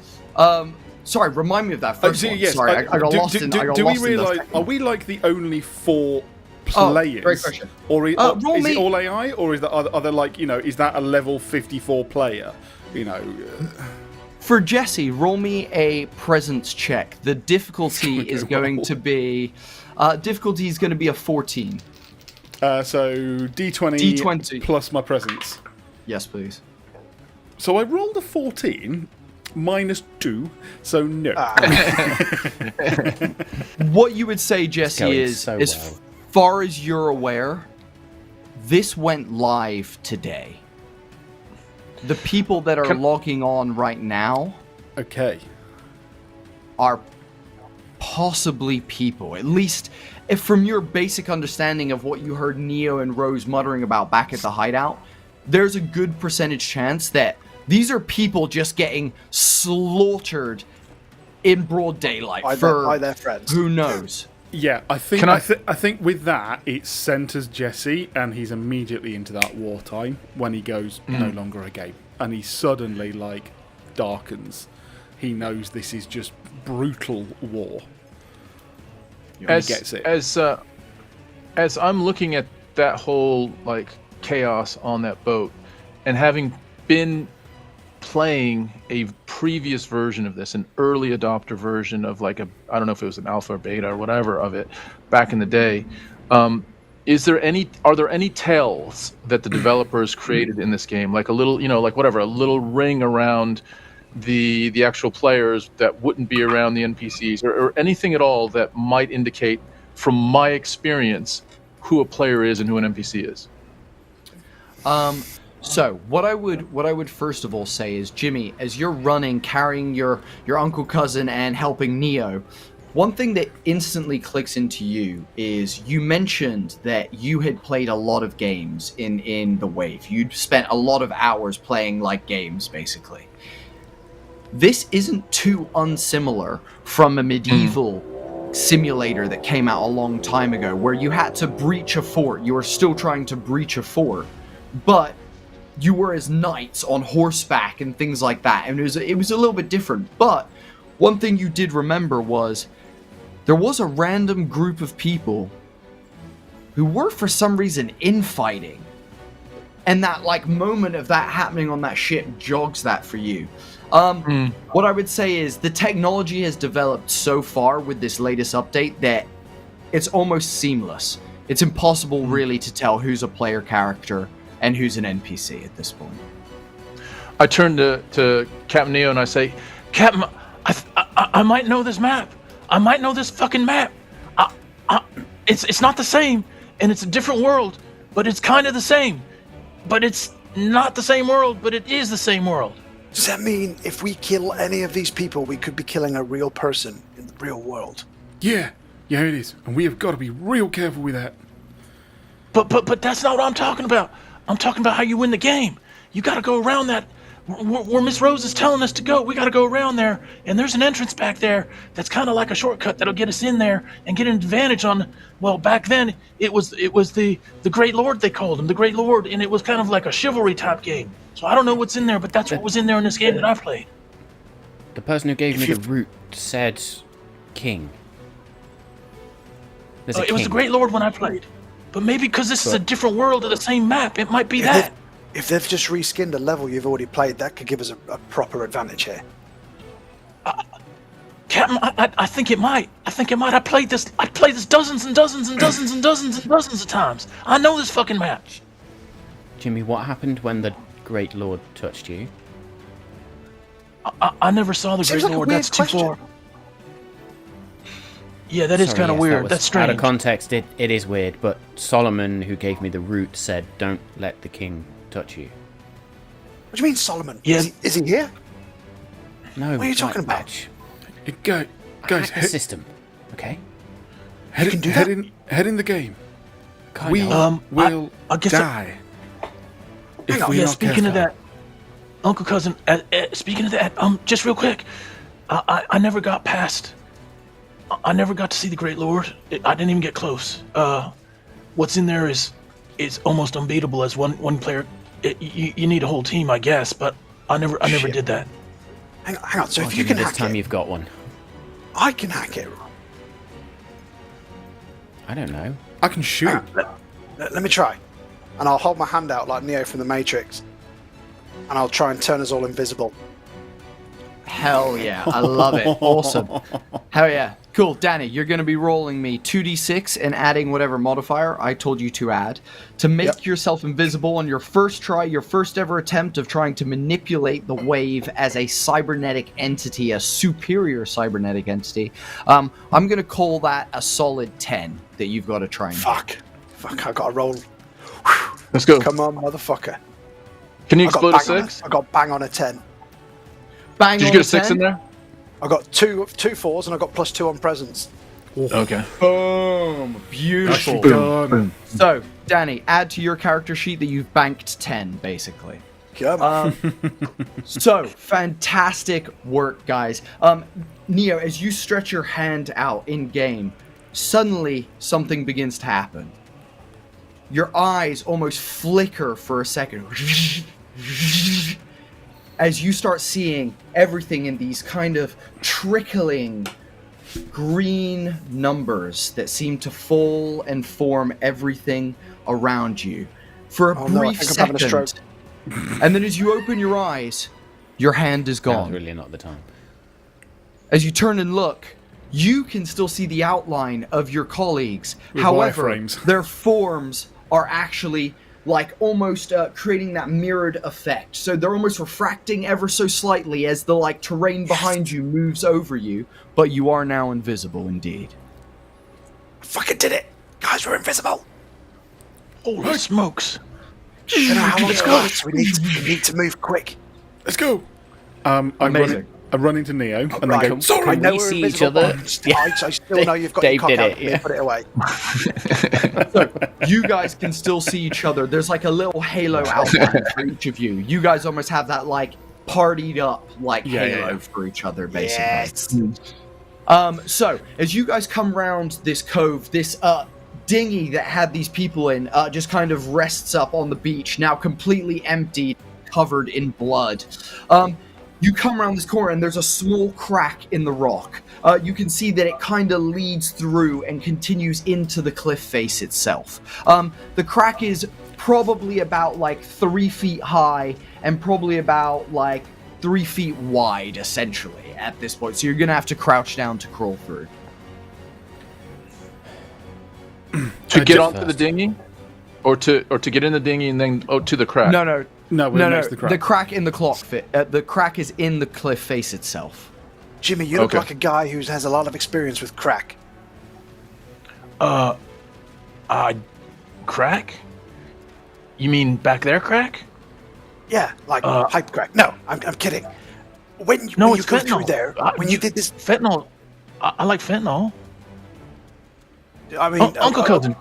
sorry, remind me of that first one. Yes, sorry, I got lost in. Do we realise? Are we like the only 4 players? Great question. Or is it all AI, or is that are there like is that a level 54 player? For Jesse, roll me a presence check. The difficulty is going to be a 14. So D20 plus my presence. Yes, please. So I rolled a 14 minus 2, so no. What you would say, Jesse, is so as well. far as you're aware, this went live today. The people that are logging on right now Okay. are possibly people. At least, if from your basic understanding of what you heard Neo and Rose muttering about back at the hideout, there's a good percentage chance that these are people just getting slaughtered in broad daylight by their friends. Who knows? Yeah, I think I think with that it centers Jesse, and he's immediately into that wartime when he goes no longer a game, and he suddenly like darkens. He knows this is just brutal war. He gets it. As I'm looking at that whole like chaos on that boat, and having been playing a previous version of this, an early adopter version of like I don't know if it was an alpha or beta or whatever of it back in the day, are there any tells that the developers created in this game, like a little, a little ring around the actual players that wouldn't be around the NPCs, or anything at all that might indicate, from my experience, who a player is and who an NPC is? So what I would first of all say is, Jimmy, as you're running, carrying your uncle, cousin, and helping Neo, one thing that instantly clicks into you is you mentioned that you had played a lot of games in the Wave. You'd spent a lot of hours playing like games, basically. This isn't too unsimilar from a medieval simulator that came out a long time ago, where you had to breach a fort. You were still trying to breach a fort, but you were as knights on horseback and things like that, and it was a little bit different. But one thing you did remember was there was a random group of people who were for some reason infighting, and that like moment of that happening on that ship jogs that for you. What I would say is the technology has developed so far with this latest update that it's almost seamless. It's impossible really to tell who's a player character and who's an NPC at this point. I turn to Captain Neo and I say, Captain, I might know this map. I might know this fucking map. It's not the same, and it's a different world, but it's kind of the same. But it's not the same world, but it is the same world. Does that mean if we kill any of these people, we could be killing a real person in the real world? Yeah, it is, and we have got to be real careful with that. But that's not what I'm talking about. I'm talking about how you win the game. You got to go around that where Miss Rose is telling us to go. We got to go around there, and there's an entrance back there that's kind of like a shortcut that'll get us in there and get an advantage on. Well, back then it was the Great Lord, they called him the Great Lord, and it was kind of like a chivalry type game. So I don't know what's in there, but that's what was in there in this game that I played. The person who gave me the route said king. There's a It was king. the Great Lord when I played, but maybe because this is a different world of the same map, it might be that. If they've just reskinned a level you've already played, that could give us a proper advantage here. Captain, I think it might. I played this dozens and dozens and dozens and dozens and dozens of times. I know this fucking map. Jimmy, what happened when the Great Lord touched you? I never saw the Seems Great like a Lord. weird That's too question. far. Yeah, that is Sorry, kind of yes, weird. that was That's strange. Out of context, it is weird, but Solomon, who gave me the route, said, don't let the king touch you. What do you mean, Solomon? Yeah. Is he here? No, What are you talking about? bitch. Guys, Hack the system, okay? head can do in the game. Kind We of. will I guess die. If we're Yeah, not speaking of careful. that, Uncle Cousin, speaking of that, just real quick, I never got past. I never got to see the Great Lord. I didn't even get close. What's in there is almost unbeatable as one player. You need a whole team, I guess, but I never Shit. did that. Hang on. So Well, if you Jimmy, can this hack time it, you've got one. I can hack it. I don't know. I can shoot. Hang on, let me try. And I'll hold my hand out like Neo from the Matrix. And I'll try and turn us all invisible. Hell yeah, I love it. Awesome. Hell yeah. Cool, Danny, you're going to be rolling me 2d6 and adding whatever modifier I told you to add to make yourself invisible on your first try, your first ever attempt of trying to manipulate the wave as a cybernetic entity, a superior cybernetic entity. I'm going to call that a solid 10 that you've got to try and Fuck, I gotta roll. Let's go. Come on, motherfucker. Can you I got explode a bang on 6? I got bang on a 10. bang. Did you on get a the 6 10. in there? I got two 4s and I got +2 on presence. Okay. Boom. Beautiful. Nicely done. So, Danny, add to your character sheet that you've banked 10, basically. Come on. So, fantastic work, guys. Neo, as you stretch your hand out in-game, suddenly something begins to happen. Your eyes almost flicker for a second. As you start seeing everything in these kind of trickling green numbers that seem to fall and form everything around you. For a Oh no, I brief think I'm having a second, stroke. and then as you open your eyes, your hand is Now's gone. really not the time. As you turn and look, you can still see the outline of your colleagues. With However, wireframes. their forms are actually like almost creating that mirrored effect. So they're almost refracting ever so slightly as the like terrain behind you moves over you, but you are now invisible indeed. Fucking did it. Guys, we're invisible. Holy smokes. I don't know how long Let's it go. lasts. We need to move quick. Let's go. Amazing. I run into Neo and then Right. go, I sorry. know we're we see each invisible, other. but Yeah. I still know you've got Dave your cock did out. it, Let me yeah. Put it away. You guys can still see each other. There's like a little halo outline for each of you. You guys almost have that like partied up like halo for each other, basically. Yes. So as you guys come round this cove, this dinghy that had these people in just kind of rests up on the beach, now completely empty, covered in blood. You come around this corner and there's a small crack in the rock. You can see that it kind of leads through and continues into the cliff face itself. The crack is probably about like 3 feet high and probably about like 3 feet wide, essentially, at this point. So you're gonna have to crouch down to crawl through. To get just onto the dinghy? Or to get in the dinghy and then to the crack? No, we're next to the crack. The crack in the clock fit. The crack is in the cliff face itself. Jimmy, you look Okay. like a guy who has a lot of experience with crack. Crack? You mean back there, crack? Yeah, like pipe crack. No, I'm kidding. When you No, it's go fentanyl. through there, when you did this, Fentanyl. I like fentanyl. I mean, Uncle Cousin,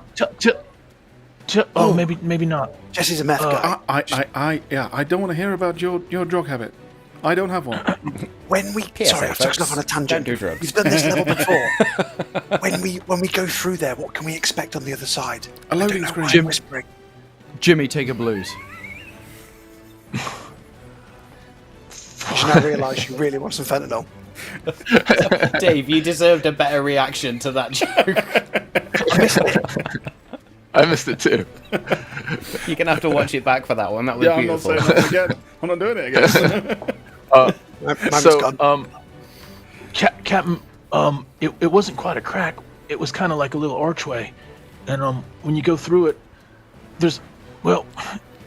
maybe not. Jesse's a meth guy. I don't want to hear about your drug habit. I don't have one. When we sorry, I've touched off on a tangent. Don't do drugs. We've done this level before. when we go through there, what can we expect on the other side? A loading screen. Jim, whispering. Jimmy, take a blues. You should now realise you really want some fentanyl. Dave, you deserved a better reaction to that joke. I missed it. I missed it too. You're gonna have to watch it back for that one. That was Yeah, beautiful. I'm not saying that again. I'm not doing it again. Captain, it wasn't quite a crack. It was kind of like a little archway, and when you go through it,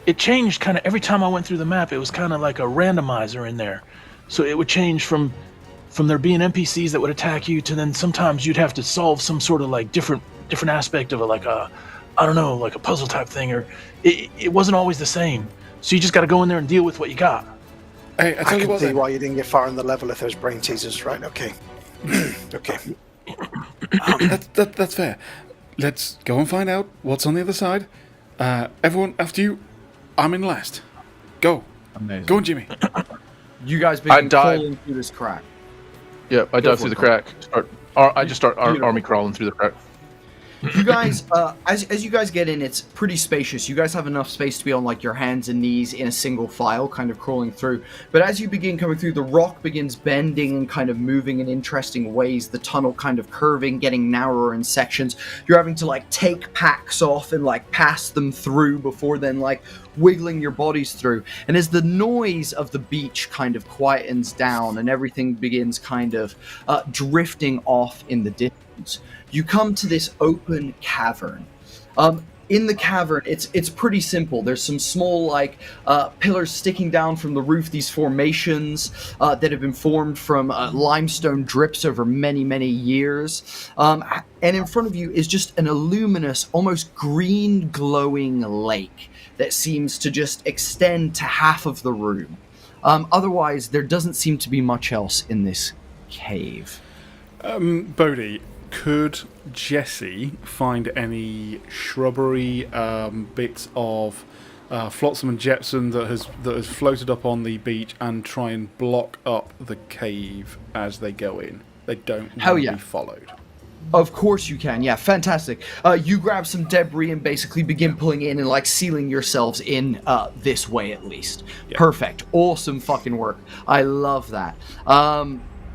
it changed kind of every time I went through the map. It was kind of like a randomizer in there, so it would change from there being NPCs that would attack you to then sometimes you'd have to solve some sort of like different aspect of it, like a puzzle type thing, or it wasn't always the same. So you just got to go in there and deal with what you got. Hey, I tell you can what. see Then. why you didn't get far on the level if there's brain teasers, right? Okay. Okay. That's fair. Let's go and find out what's on the other side. Everyone, after you. I'm in last. Go. Amazing. Go on, Jimmy. You guys I begin died. pulling through this crack. Yep, I dive through the crack. I just start army crawling through the crack. You guys, as you guys get in, it's pretty spacious. You guys have enough space to be on like your hands and knees in a single file, kind of crawling through. But as you begin coming through, the rock begins bending and kind of moving in interesting ways. The tunnel kind of curving, getting narrower in sections. You're having to like take packs off and like pass them through before then like wiggling your bodies through. And as the noise of the beach kind of quietens down and everything begins kind of drifting off in the distance, you come to this open cavern. In the cavern, it's pretty simple. There's some small like pillars sticking down from the roof, these formations that have been formed from limestone drips over many, many years. And in front of you is just an illuminous, almost green glowing lake that seems to just extend to half of the room. Otherwise, there doesn't seem to be much else in this cave. Bodhi, could Jesse find any shrubbery, bits of flotsam and jetsam that has floated up on the beach and try and block up the cave as they go in? They don't want to be followed. Of course you can, yeah, fantastic. You grab some debris and basically begin pulling in and like sealing yourselves in this way at least. Yeah. Perfect, awesome fucking work. I love that.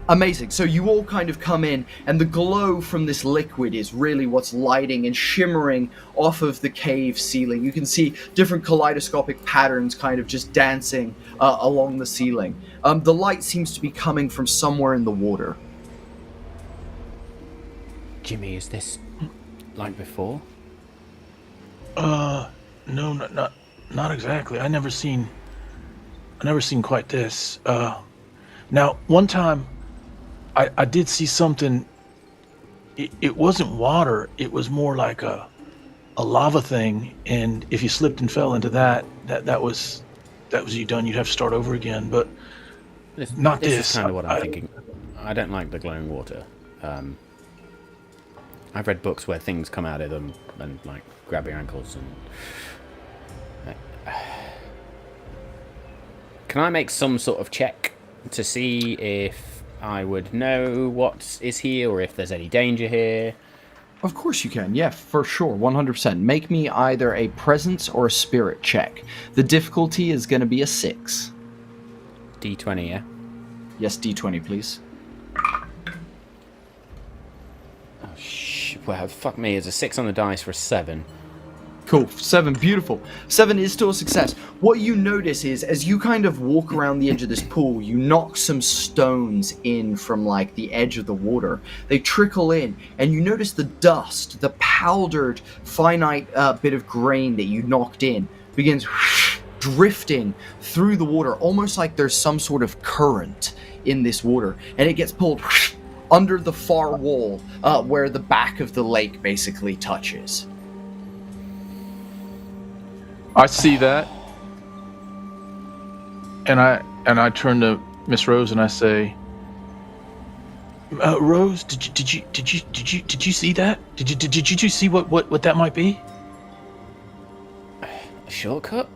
Amazing. So you all kind of come in, and the glow from this liquid is really what's lighting and shimmering off of the cave ceiling. You can see different kaleidoscopic patterns kind of just dancing along the ceiling. The light seems to be coming from somewhere in the water. Jimmy, is this like before? No, not exactly. I never seen quite this. Now, one time, I did see something. It wasn't water. It was more like a lava thing. And if you slipped and fell into that was you done. You'd have to start over again. But this is kind of what I'm thinking. I don't like the glowing water. I've read books where things come out of them and like grab your ankles and. Can I make some sort of check to see if I would know what is here or if there's any danger here? Of course you can, yeah, for sure, 100%. Make me either a presence or a spirit check. The difficulty is going to be a 6. D20, yeah? Yes, D20, please. Oh, well, fuck me, it's a 6 on the dice for a 7. Cool, 7, beautiful. 7 is still a success. What you notice is, as you kind of walk around the edge of this pool, you knock some stones in from like the edge of the water. They trickle in, and you notice the dust, the powdered, finite bit of grain that you knocked in, begins drifting through the water, almost like there's some sort of current in this water, and it gets pulled under the far wall where the back of the lake basically touches. I see that, and I turn to Miss Rose and I say, Rose, did you see that? Did you see what that might be? a shortcut,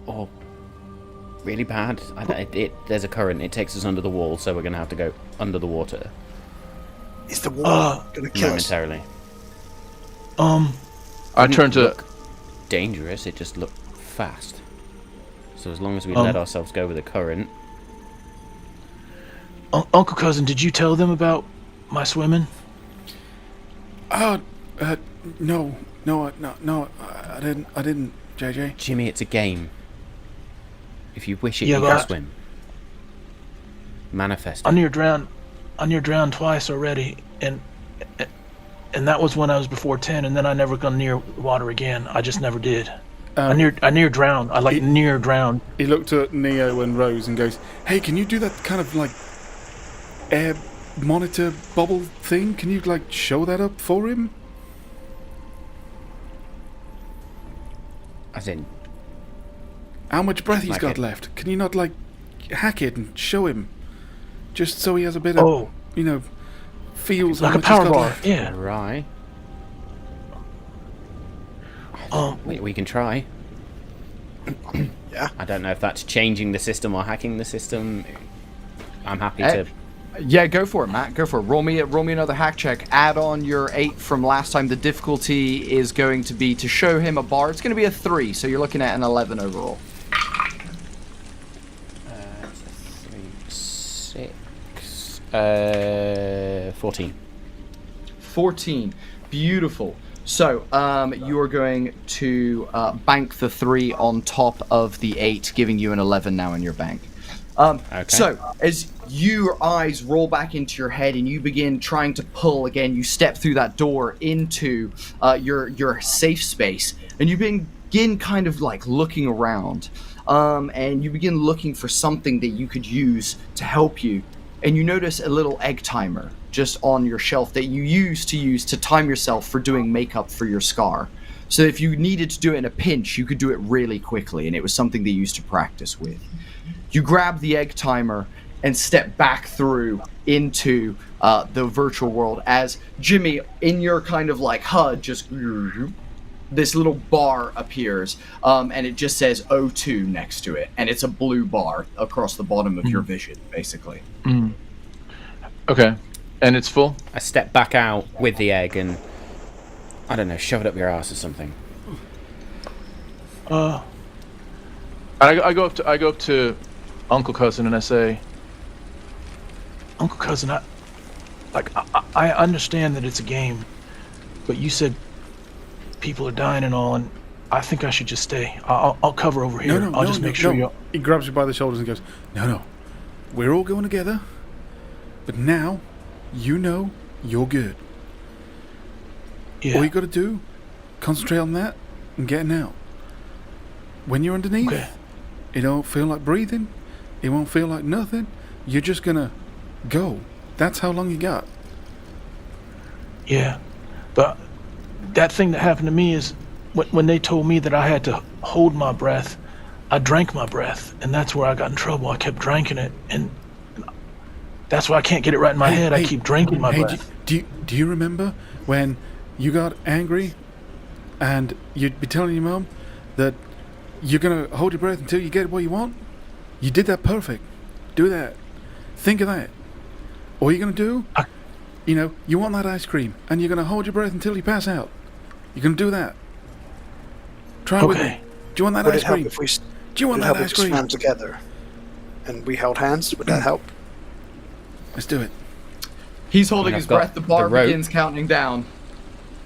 or really bad. There's a current. It takes us under the wall, so we're gonna have to go under the water Is the water going to kill us? momentarily. I turn to. Look dangerous. It just looked fast. So as long as we let ourselves go with the current. Uncle Cousin, did you tell them about my swimming? No, I didn't, JJ. Jimmy, it's a game. If you wish it, Yeah, you can but- swim. Manifest I it. near drowned twice already, and that was when I was before 10, and then I never got near water again. I just never did. I near drowned. I near drowned. He looked at Neo and Rose and goes, "Hey, can you do that kind of like air monitor bubble thing? Can you like show that up for him?" As in, How much breath he's Like got it. left? Can you not like hack it and show him, just so he has a bit of feels Like how a much he's power got bar. left? Yeah. right. Um, We can try. Yeah. I don't know if that's changing the system or hacking the system. I'm happy to. Yeah, go for it, Matt. Go for it. Roll me another hack check. Add on your 8 from last time. The difficulty is going to be to show him a bar. It's going to be a 3, so you're looking at an 11 overall. 3, 6, 14. 14. Beautiful. So, you are going to bank the 3 on top of the 8, giving you an 11 now in your bank. Okay. So, as your eyes roll back into your head and you begin trying to pull again, you step through that door into your safe space, and you begin kind of like looking around, and you begin looking for something that you could use to help you, and you notice a little egg timer just on your shelf that you use to time yourself for doing makeup for your scar. So if you needed to do it in a pinch, you could do it really quickly, and it was something they used to practice with. You grab the egg timer and step back through into the virtual world as Jimmy, in your kind of like HUD, just this little bar appears, and it just says O2 next to it, and it's a blue bar across the bottom of your vision, basically. Okay. And it's full? I step back out with the egg and, I don't know, shove it up your ass or something. I go up to Uncle Cousin and I say, Uncle Cousin, I understand that it's a game, but you said people are dying and all, and I think I should just stay. I'll cover over here. I'll just make sure you. He grabs you by the shoulders and goes, "No, we're all going together, but now you know you're good. Yeah. All you got to do, concentrate on that and getting out. When you're underneath, Okay. it don't feel like breathing. It won't feel like nothing. You're just gonna go. That's how long you got." Yeah, but that thing that happened to me is when they told me that I had to hold my breath, I drank my breath, and that's where I got in trouble. I kept drinking it, and that's why I can't get it right in my head. I keep drinking my breath. Do you remember when you got angry and you'd be telling your mom that you're gonna hold your breath until you get what you want? You did that perfect. Do that. Think of that. All you're gonna do, you want that ice cream, and you're gonna hold your breath until you pass out. You're gonna do that. Try it with Okay. me. Do you want that Would ice it help cream? if we Do you want would it help that if ice we cream? swam together and we held hands? Would that help? Let's do it. He's holding I've his got breath. The bar the rope. begins counting down.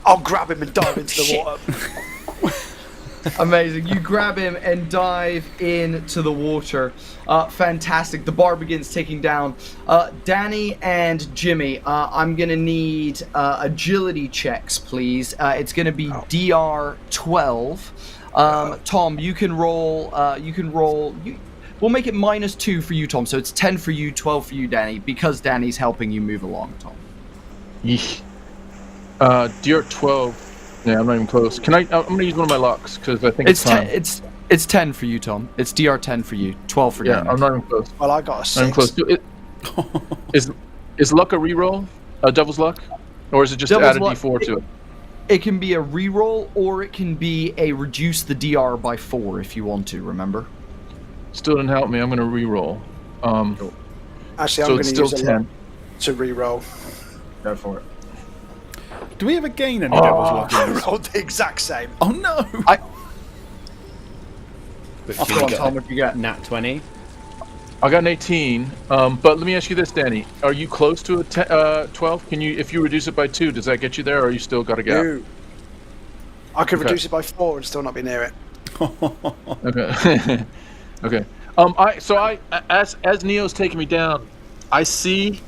I'll grab him and dive into the water. Amazing. You grab him and dive into the water. Fantastic. The bar begins ticking down. Danny and Jimmy, I'm going to need agility checks, please. It's going to be DR 12. Tom, you can roll. We'll make it -2 for you, Tom. So it's 10 for you, 12 for you, Danny, because Danny's helping you move along, Tom. Yeesh. DR 12. Yeah, I'm not even close. I'm gonna use one of my locks because I think it's time. It's 10 for you, Tom. It's DR 10 for you, 12 for Yeah, Danny. I'm not even close. Well, I got a I'm 6. close. Is luck a reroll? A devil's luck, or is it just Devil's add a luck- D4 to it? It can be a reroll, or it can be a reduce the DR by 4 if you want to, remember? Still didn't help me. I'm going to re-roll. Actually, so I'm it's going to still use 10. to re-roll. Go for it. Do we ever gain any devil's luck? I rolled the exact same. Oh no! But I'll Jimmy go on, got Tom, if you got. nat 20. I got an 18. But let me ask you this, Danny. Are you close to a 12? Can you, if you reduce it by 2, does that get you there, or you still got a gap? No. I could Okay. reduce it by 4 and still not be near it. Okay. Okay. As Neo's taking me down, I see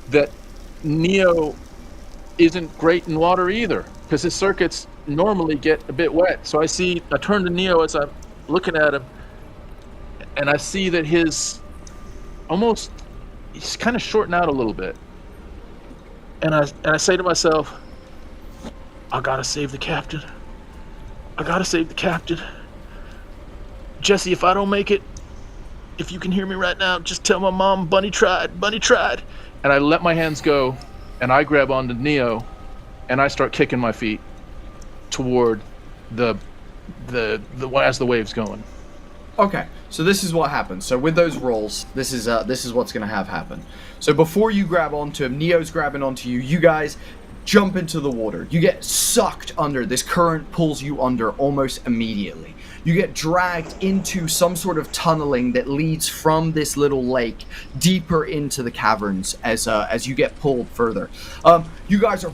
that Neo isn't great in water either, because his circuits normally get a bit wet. So I turn to Neo as I'm looking at him, and I see that he's kind of shorting out a little bit. And I say to myself, I gotta save the captain. I gotta save the captain. Jesse, if I don't make it, if you can hear me right now, just tell my mom Bunny tried. And I let my hands go, and I grab onto Neo, and I start kicking my feet toward the as the wave's going. Okay, so this is what happens. So with those rolls, this is what's going to have happen. So before you grab onto him, Neo's grabbing onto you. You guys jump into the water. You get sucked under. This current pulls you under almost immediately. You get dragged into some sort of tunneling that leads from this little lake deeper into the caverns as you get pulled further. You guys are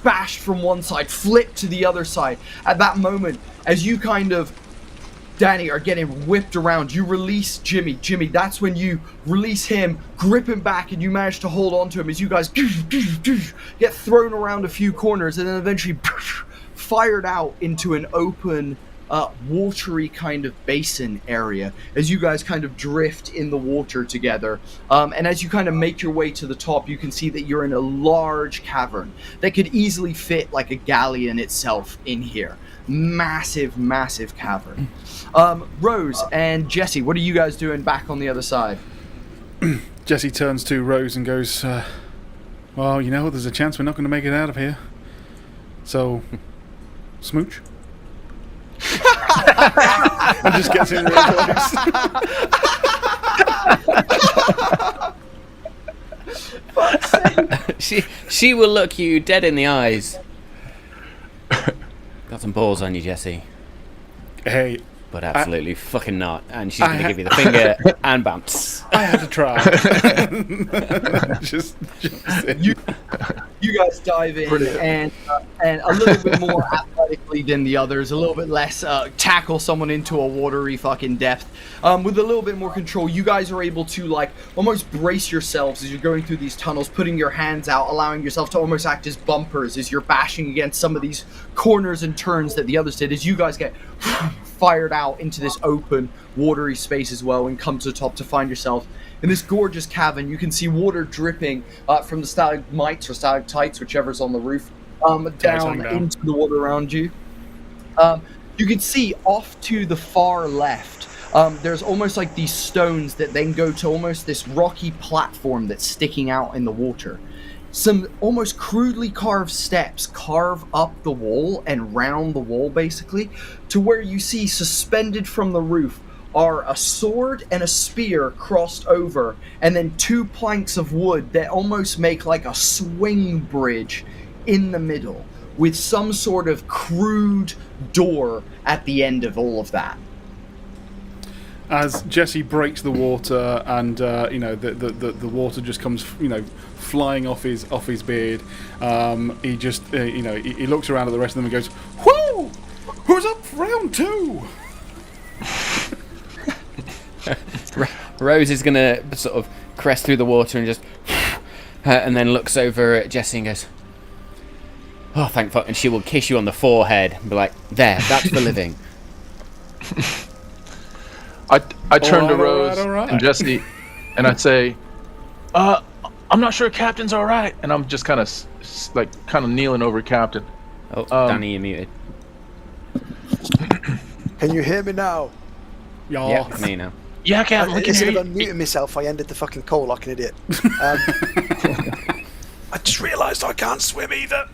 bashed from one side, flipped to the other side. At that moment, as you kind of, Danny, are getting whipped around, you release Jimmy. Jimmy, that's when you release him, grip him back, and you manage to hold on to him as you guys get thrown around a few corners and then eventually fired out into an open, watery kind of basin area as you guys kind of drift in the water together. And as you kind of make your way to the top, you can see that you're in a large cavern that could easily fit like a galleon itself in here. Massive, massive cavern. Rose and Jesse, what are you guys doing back on the other side? Jesse turns to Rose and goes, well, you know, there's a chance we're not going to make it out of here. So, smooch? And just gets in real close. She will look you dead in the eyes. Got some balls on you, Jesse. Hey, But absolutely fucking not. And she's going to give you the finger and bounce. I had to try. just You guys dive in and a little bit more athletically than the others, a little bit less tackle someone into a watery fucking depth. With a little bit more control, you guys are able to like almost brace yourselves as you're going through these tunnels, putting your hands out, allowing yourself to almost act as bumpers as you're bashing against some of these corners and turns that the others did, as you guys get fired out into this open, watery space as well, and come to the top to find yourself in this gorgeous cavern. You can see water dripping from the stalagmites or stalactites, whichever's on the roof, down into the water around you. You can see off to the far left, there's almost like these stones that then go to almost this rocky platform that's sticking out in the water. Some almost crudely carved steps carve up the wall and round the wall, basically, to where you see suspended from the roof are a sword and a spear crossed over, and then two planks of wood that almost make like a swing bridge in the middle, with some sort of crude door at the end of all of that. As Jesse breaks the water, and the water just comes, flying off his beard. He just, he looks around at the rest of them and goes, "Whoo! Who's up for round 2?" Rose is going to sort of crest through the water and just, and then looks over at Jesse and goes, "Oh, thank fuck!" And she will kiss you on the forehead and be like, "There, that's the living." I turn to Rose all right. and Jesse, and I say, "I'm not sure Captain's all right." And I'm just kind of kneeling over Captain. Oh, Danny, you're muted. Can you hear me now? Yeah, I can hear you now. Yeah, Captain, we can Instead hear of you. unmuting myself, I ended the fucking call like an idiot. I just realised I can't swim either.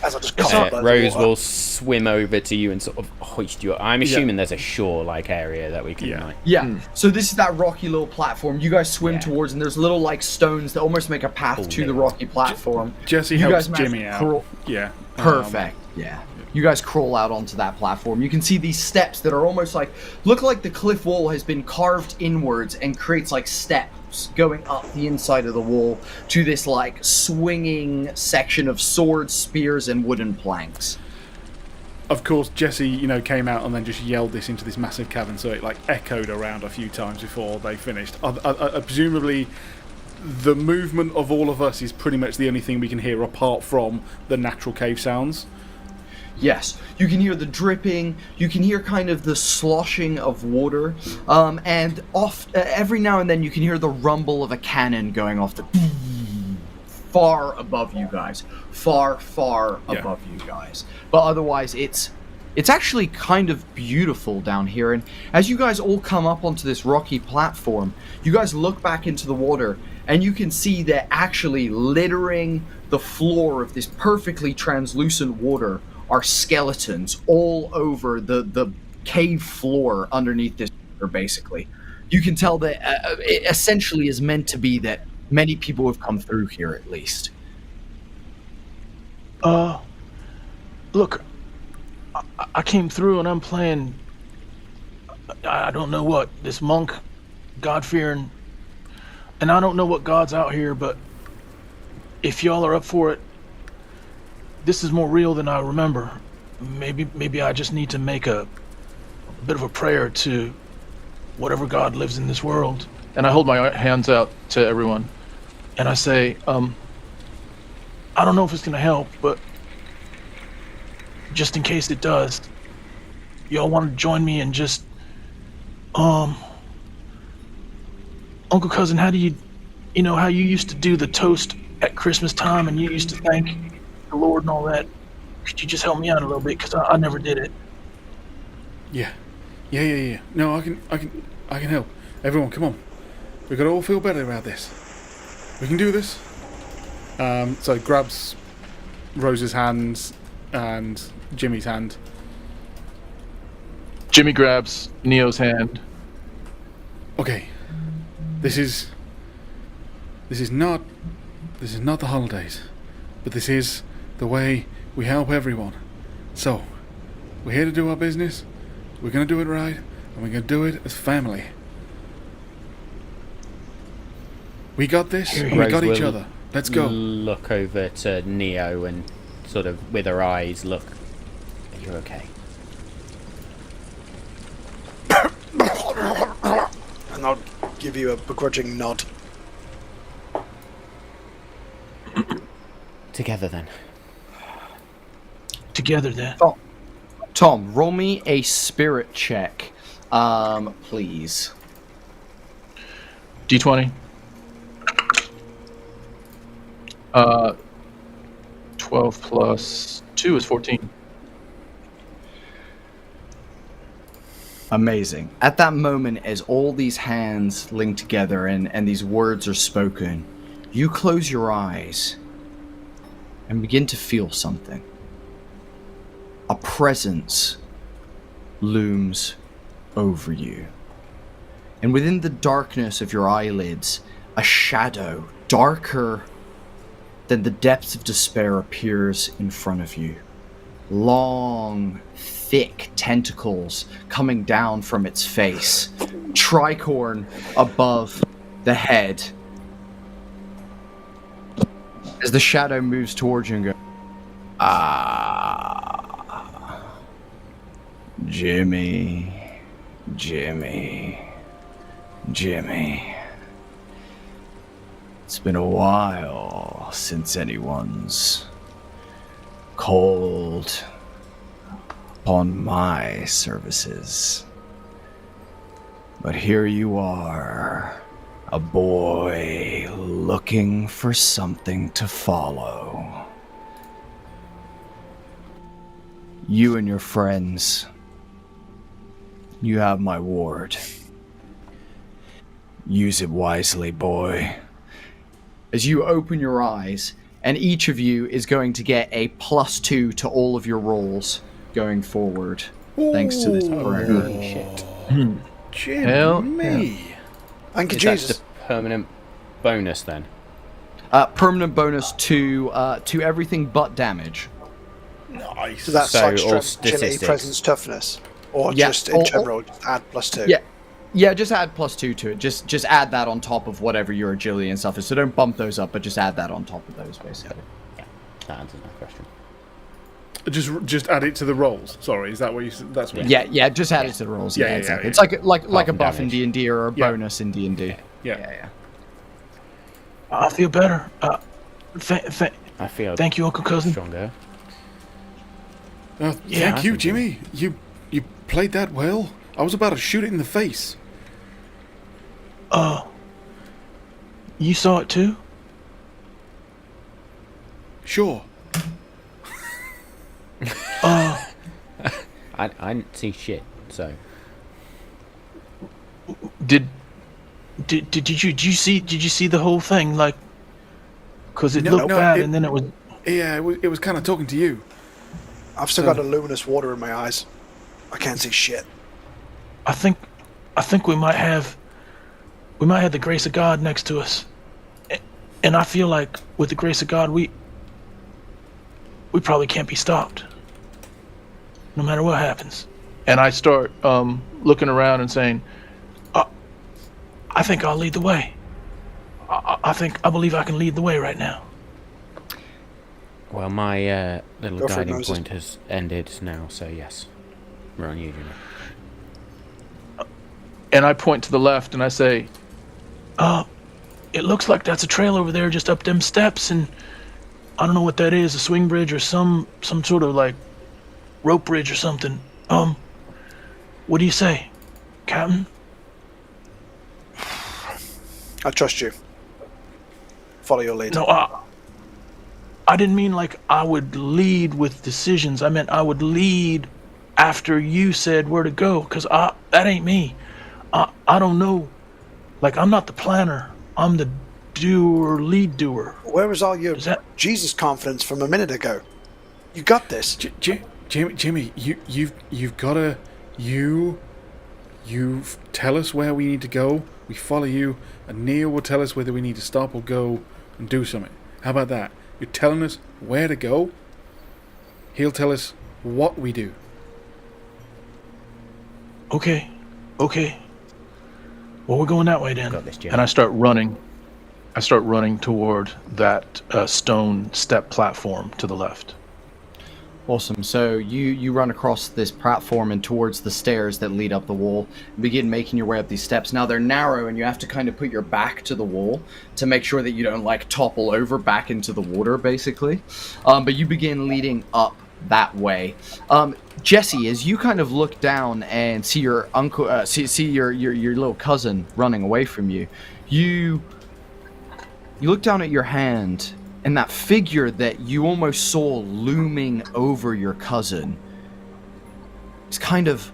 As I just cough up Rose water. will swim over to you and sort of hoist you up. I'm assuming there's a shore-like area that we can. Yeah. Like, Yeah. So this is that rocky little platform. You guys swim Yeah. towards, and there's little like stones that almost make a path to the rocky platform. Jesse You helps guys managed Jimmy to out. crawl- Yeah. Perfect. Yeah. You guys crawl out onto that platform. You can see these steps that are almost like look like the cliff wall has been carved inwards and creates like steps going up the inside of the wall to this like swinging section of swords, spears, and wooden planks. Of course, Jesse, came out and then just yelled this into this massive cavern, so it like echoed around a few times before they finished. Presumably, the movement of all of us is pretty much the only thing we can hear apart from the natural cave sounds. Yes, you can hear the dripping, you can hear kind of the sloshing of water, and every now and then you can hear the rumble of a cannon going off far above you guys. Far above you guys. But otherwise, it's actually kind of beautiful down here, and as you guys all come up onto this rocky platform, you guys look back into the water, and you can see that actually littering the floor of this perfectly translucent water are skeletons all over the cave floor underneath this water, basically. You can tell that it essentially is meant to be that many people have come through here at least. Look, I came through and I'm playing, I don't know what, this monk, God-fearing, and I don't know what God's out here, but if y'all are up for it, this is more real than I remember. Maybe I just need to make a bit of a prayer to whatever God lives in this world. And I hold my hands out to everyone. And I say, I don't know if it's gonna help, but just in case it does, y'all want to join me and just, Uncle Cousin, how do how you used to do the toast at Christmas time and you used to thank the Lord and all that? Could you just help me out a little bit? Because I never did it. Yeah. No, I can help. Everyone, come on. We gotta all feel better about this. We can do this. So he grabs Rose's hands and Jimmy's hand. Jimmy grabs Neo's hand. Okay. This is not the holidays, but this is the way we help everyone. So, we're here to do our business. We're gonna do it right, and we're gonna do it as family. We got this. Here, We got Rose each will other. Let's go. Look over to Neo and sort of with her eyes look. You're okay. And I'll give you a begrudging nod. Together then. Together then. Tom, roll me a spirit check, please. D20. 12 plus 2 is 14. Amazing. At that moment, as all these hands link together and these words are spoken, you close your eyes and begin to feel something. A presence looms over you. And within the darkness of your eyelids, a shadow, darker than the depths of despair, appears in front of you. Long, thick tentacles coming down from its face, tricorn above the head. As the shadow moves towards you and goes, Jimmy. It's been a while since anyone's called upon my services. But here you are, a boy looking for something to follow. You and your friends, you have my ward. Use it wisely, boy. As you open your eyes and each of you is going to get a +2 to all of your rolls going forward, thanks to this program. Holy shit. Hell Jimmy. Thank you, Is that Jesus. just a permanent bonus then? Permanent bonus to everything but damage. Nice. So that's So, like all strength, agility, statistics. presence, toughness, or Yeah, just in general, just add +2. Yeah, just add +2 to it. Just add that on top of whatever your agility and stuff is. So don't bump those up, but just add that on top of those, basically. Yeah, that answers my question. Just add it to the rolls. Sorry, is that what you said? That's what. Yeah, just add it to the rolls. Yeah, Yeah, exactly. yeah. It's like a from buff in damage. D&D or a Yeah. bonus in D&D. Yeah. I feel better. I feel Thank you, Uncle Cousin. stronger. Yeah, Thank you, Jimmy. You played that well. I was about to shoot it in the face. You saw it too? Sure. I didn't see shit, so Did you see the whole thing? Like, cause it No, looked no, bad, it- and then it was. Yeah, it was kind of talking to you. I've still got a luminous water in my eyes. I can't see shit. I think we might have the grace of God next to us, and I feel like with the grace of God, we probably can't be stopped, no matter what happens. And I start looking around and saying, I think I'll lead the way. I believe I can lead the way right now. well, my little Go for it, guiding Moses. point has ended now, so yes, we're on you, Jimmy. And I point to the left and I say, it looks like that's a trail over there just up them steps, and I don't know what that is, a swing bridge or some sort of like rope bridge or something. What do you say, Captain? I trust you. Follow your lead. No, I didn't mean like I would lead with decisions. I meant I would lead after you said where to go, because that ain't me. I don't know. Like, I'm not the planner. I'm the lead doer. Where was all your Is that- Jesus confidence from a minute ago? You got this. Jimmy, you've got to you tell us where we need to go. We follow you, and Neil will tell us whether we need to stop or go and do something. How about that? You're telling us where to go. He'll tell us what we do. Okay. Well, we're going that way then. Got this, Jimmy. And I start running. Toward that stone step platform to the left. Awesome. So you run across this platform and towards the stairs that lead up the wall. And begin making your way up these steps. Now they're narrow, and you have to kind of put your back to the wall to make sure that you don't like topple over back into the water, basically. But you begin leading up that way. Jesse, as you kind of look down and see your uncle, see your little cousin running away from you, you look down at your hand, and that figure that you almost saw looming over your cousin is kind of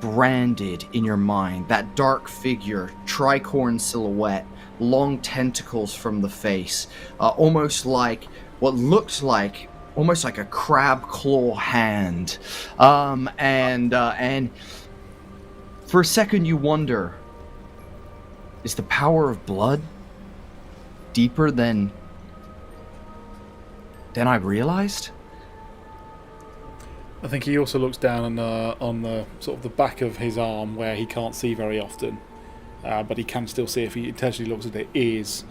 branded in your mind. That dark figure, tricorn silhouette, long tentacles from the face, almost like what looks like almost like a crab claw hand. And for a second you wonder, is the power of blood deeper than I realized? I think he also looks down on the sort of the back of his arm where he can't see very often, but he can still see if he intentionally looks at it. Is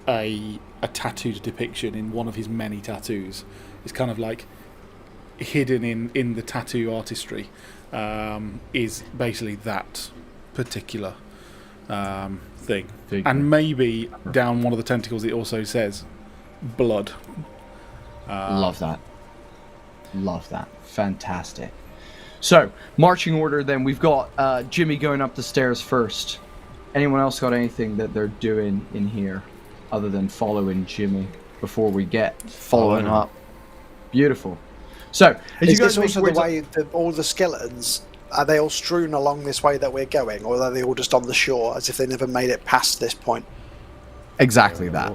a tattooed depiction in one of his many tattoos. It's kind of like hidden in the tattoo artistry. Is basically that particular thing, Figure. and maybe down one of the tentacles it also says blood. Love that. Fantastic. So, marching order then, we've got Jimmy going up the stairs first. Anyone else got anything that they're doing in here other than following Jimmy before we get following up? Beautiful. So, as Is you guys this make also your the way way that all the skeletons, are they all strewn along this way that we're going, or are they all just on the shore as if they never made it past this point? exactly that.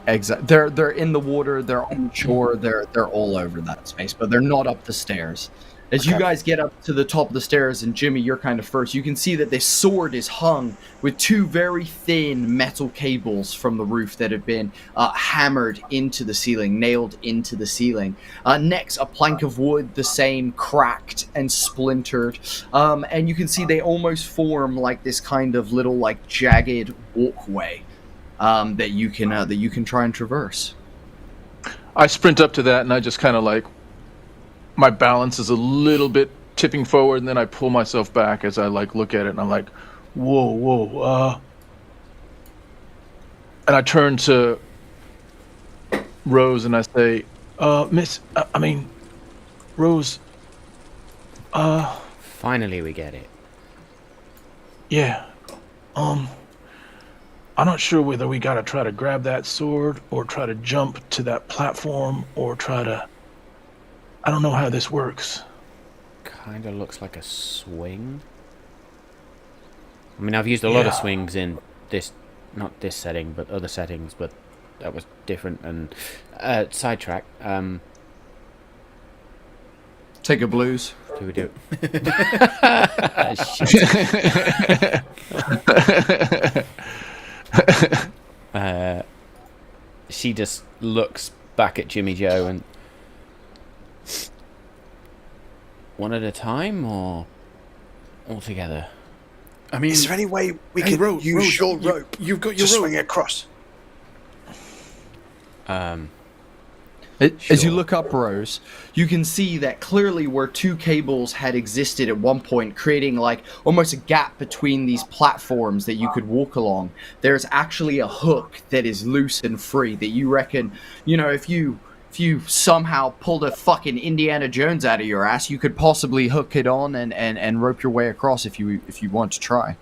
Exactly. They're in the water. They're on shore. They're all over that space, but they're not up the stairs. As you guys get up to the top of the stairs, and Jimmy, you're kind of first, you can see that this sword is hung with two very thin metal cables from the roof that have been hammered into the ceiling, nailed into the ceiling. Next, a plank of wood, the same, cracked and splintered. And you can see they almost form like this kind of little like jagged walkway that you can try and traverse. I sprint up to that, and I just kind of like, my balance is a little bit tipping forward, and then I pull myself back as I like look at it, and I'm like, whoa. And I turn to Rose and I say, Rose, Finally we get it. Yeah. I'm not sure whether we gotta try to grab that sword or try to jump to that platform or try to... I don't know how this works. Kind of looks like a swing. I mean, I've used a lot of swings in this, not this setting, but other settings, but that was different. And sidetrack. Take a blues. Do we do? She just looks back at Jimmy Joe and... One at a time, or all together? I mean, is there any way we can use your rope you've got to your rope. swing it across? As you look up, Rose, you can see that clearly where two cables had existed at one point, creating like almost a gap between these platforms that you could walk along, there's actually a hook that is loose and free that you reckon, if you somehow pulled a fucking Indiana Jones out of your ass, you could possibly hook it on and rope your way across if you want to try.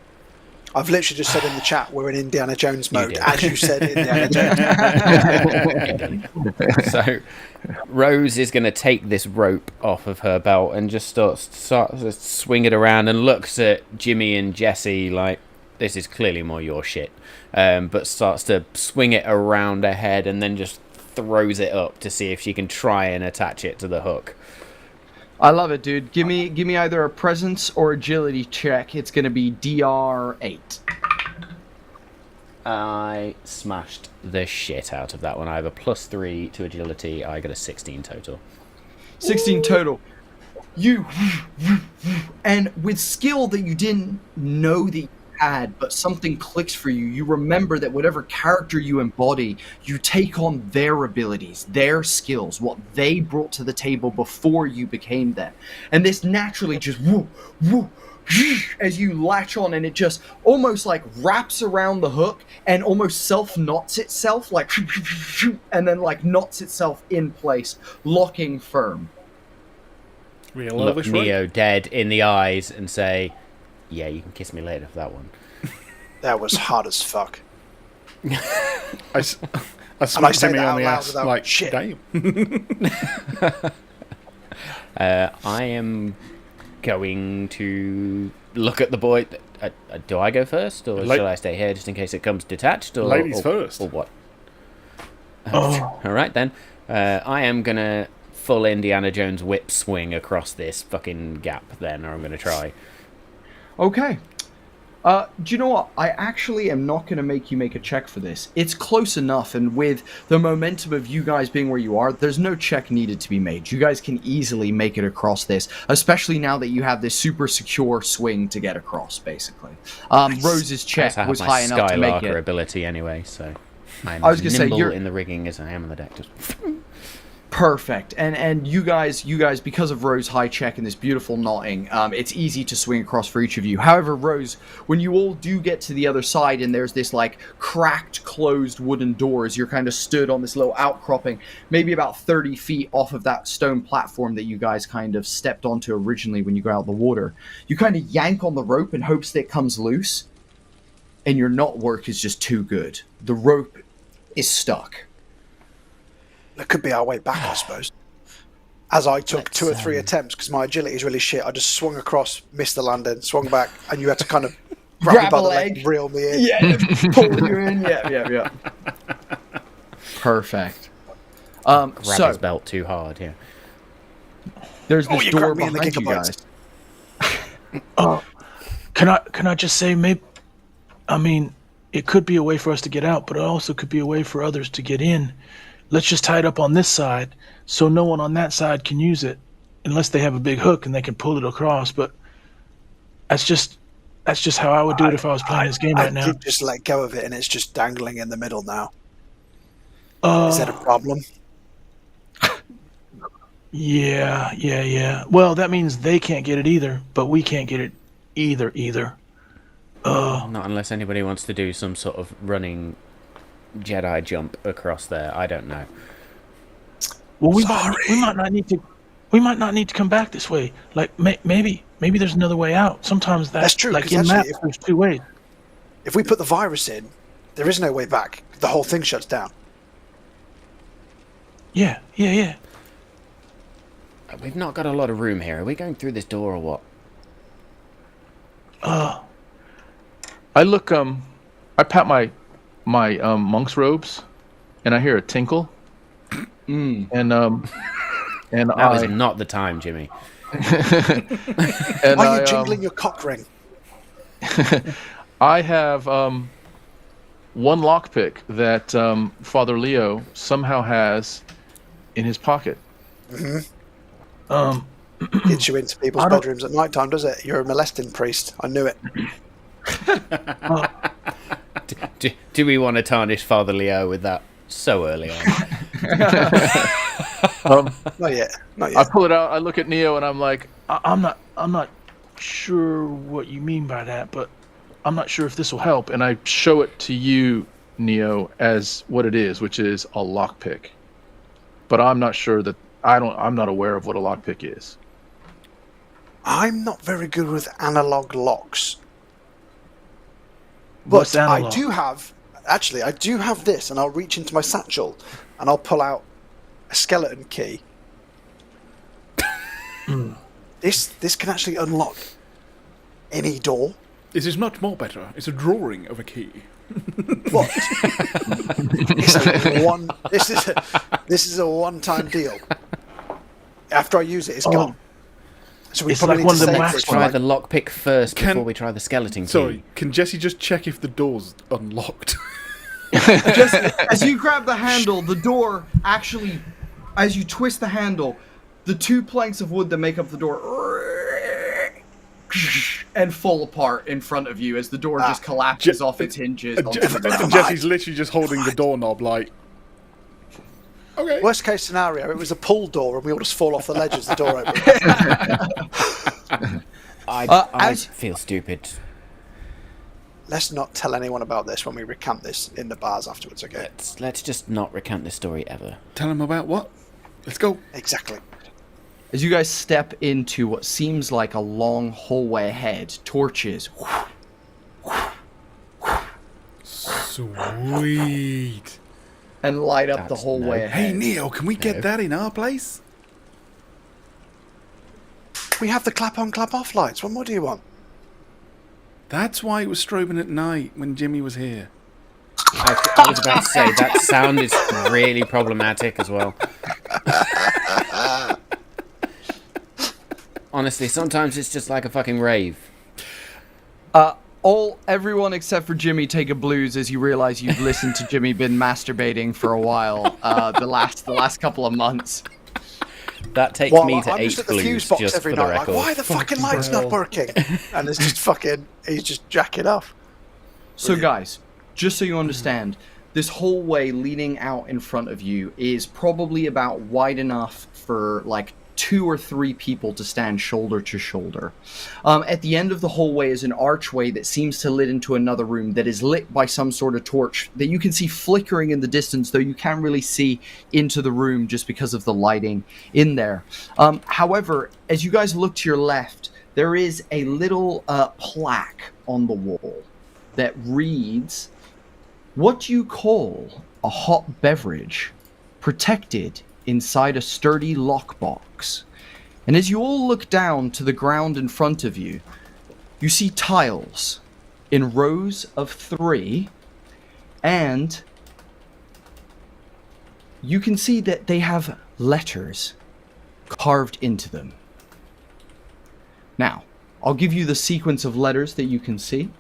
I've literally just said in the chat we're in Indiana Jones mode, as you said Indiana Jones. So Rose is going to take this rope off of her belt and just starts to swing it around and looks at Jimmy and Jesse like, this is clearly more your shit. But starts to swing it around her head and then just throws it up to see if she can try and attach it to the hook. I love it, dude. Give me either a presence or agility check. It's gonna be DR8. I smashed the shit out of that one. I have a +3 to agility. I got a 16 total. 16 total. And with skill that you didn't know that you had, but something clicks for you. You remember that whatever character you embody, you take on their abilities, their skills, what they brought to the table before you became them. And this naturally just as you latch on, and it just almost like wraps around the hook and almost self-knots itself, like, and then like knots itself in place, locking firm. Look Neo dead in the eyes and say, yeah, you can kiss me later for that one. That was hard as fuck. I smacked Jimmy on the ass like, shit. Damn. I am going to look at the boy. Do I go first, or shall I stay here just in case it comes detached? Or, Ladies first. Or what? All right, then. I am going to full Indiana Jones whip swing across this fucking gap, then, or I'm going to try. Okay. Do you know what? I actually am not going to make you make a check for this. It's close enough, and with the momentum of you guys being where you are, there's no check needed to be made. You guys can easily make it across this, especially now that you have this super secure swing to get across, basically. Rose's check was high enough to make it. Skylarker ability anyway, so I'm I was gonna nimble say, you're in the rigging as I am on the deck. Just... Perfect. And you guys, because of Rose's high check and this beautiful knotting, it's easy to swing across for each of you. However, Rose, when you all do get to the other side and there's this like cracked, closed wooden doors, you're kind of stood on this little outcropping, maybe about 30 feet off of that stone platform that you guys kind of stepped onto originally when you got out of the water. You kind of yank on the rope in hopes that it comes loose, and your knot work is just too good. The rope is stuck. That could be our way back, I suppose. As I took 2 or 3 attempts, because my agility is really shit, I just swung across, missed the landing, swung back, and you had to kind of grab me by the leg, reel me in. Yeah, pull you in. Yeah. Perfect. Grab So his belt too hard, yeah. there's this you door grabbed me in the behind you gigabytes. guys. Can I just say, maybe, I mean, it could be a way for us to get out, but it also could be a way for others to get in. Let's just tie it up on this side, so no one on that side can use it, unless they have a big hook and they can pull it across. But that's just how I would do it if I was playing this game right now. I did just let go of it, and it's just dangling in the middle now. Uh, Is that a problem? Yeah. Well, that means they can't get it either, but we can't get it either. Not unless anybody wants to do some sort of running Jedi jump across there. I don't know. Well, we might not need to. We might not need to come back this way. Like maybe there's another way out. Sometimes That's true, Like 'cause in actually, maps, there's two ways. If we put the virus in, there is no way back. The whole thing shuts down. Yeah. We've not got a lot of room here. Are we going through this door or what? I look. I pat my monk's robes, and I hear a tinkle. And Now is not the time, Jimmy. and Why are you jingling your cock ring? I have one lockpick that Father Leo somehow has in his pocket. Gets you into people's bedrooms at night time, does it? You're a molesting priest. I knew it. Do we want to tarnish Father Leo with that so early on? Not yet. I pull it out. I look at Neo, and I'm like, I'm not sure what you mean by that, but I'm not sure if this will help. And I show it to you, Neo, as what it is, which is a lockpick. But I'm not sure that I'm not aware of what a lockpick is. I'm not very good with analog locks. What's But analog? I do have this, and I'll reach into my satchel, and I'll pull out a skeleton key. This can actually unlock any door. This is much more better. It's a drawing of a key. What? This is a one-time deal. After I use it, it's gone. So we It's probably like need one to of them save wax this. Try the lockpick first Can- before we try the skeleton key. Sorry, can Jesse just check if the door's unlocked? Just as you grab the handle, the door actually, as you twist the handle, the two planks of wood that make up the door and fall apart in front of you as the door just collapses off its hinges. Jesse's literally just holding the doorknob like... Okay. Worst case scenario, it was a pull door and we all just fall off the ledge as the door opens. I feel stupid. Let's not tell anyone about this when we recant this in the bars afterwards, okay? Let's just not recount this story ever. Tell him about what? Let's go. Exactly. As you guys step into what seems like a long hallway ahead, torches Sweet. and light up the That's hallway no- ahead. Hey, Neo, can we get that in our place? We have the clap-on, clap-off lights. What more do you want? That's why it was strobing at night when Jimmy was here. I was about to say, that sound is really problematic as well. Honestly, sometimes it's just like a fucking rave. Everyone except for Jimmy take a blues as you realize you've listened to Jimmy been masturbating for a while, the last couple of months. That takes Well, me to I'm 8 just at the blues, fuse box just every for the night, like, record. why are the fucking lights not working? And it's just fucking, he's just jacking off. So guys, just so you understand, this hallway leading out in front of you is probably about wide enough for like 2 or 3 people to stand shoulder to shoulder. At the end of the hallway is an archway that seems to lead into another room that is lit by some sort of torch that you can see flickering in the distance, though you can't really see into the room just because of the lighting in there. However, as you guys look to your left, there is a little plaque on the wall that reads, "What do you call a hot beverage protected inside a sturdy lockbox?" And as you all look down to the ground in front of you, you see tiles in rows of 3 and you can see that they have letters carved into them. Now, I'll give you the sequence of letters that you can see.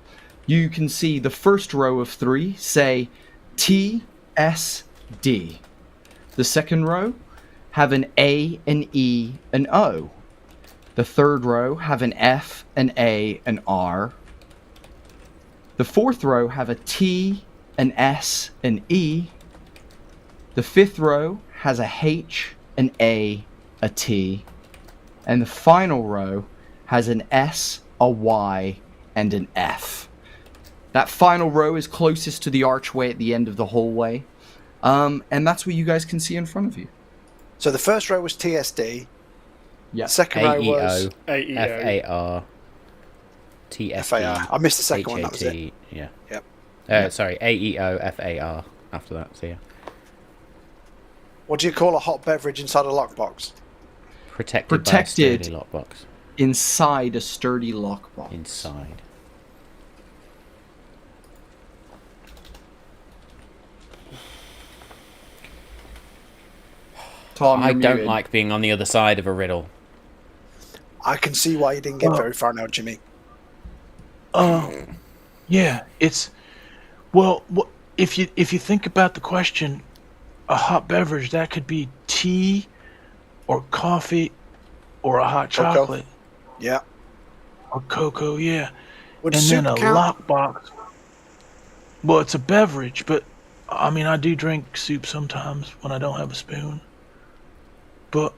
You can see the first row of 3 say T, S, D. The second row have an A, an E, an O. The third row have an F, an A, an R. The fourth row have a T, an S, an E. The fifth row has a H, an A, a T. And the final row has an S, a Y, and an F. That final row is closest to the archway at the end of the hallway. And that's what you guys can see in front of you. So the first row was TSD. Yeah. Second row was AEO. FAR. TSD. FAR. I missed the second one, that was it. Yeah. Yep. Sorry, AEO, FAR after that, so yeah. What do you call a hot beverage inside a lockbox? Protected by a sturdy lockbox. Inside a sturdy lockbox. Inside. Tom, I you're don't muted. like being on the other side of a riddle. I can see why you didn't get very far now, Jimmy. Yeah, it's well. If you think about the question, a hot beverage that could be tea, or coffee, or a hot Cocoa. chocolate, Yeah. or cocoa. Yeah, Would and soup then a count? lockbox. Well, it's a beverage, but I mean, I do drink soup sometimes when I don't have a spoon. But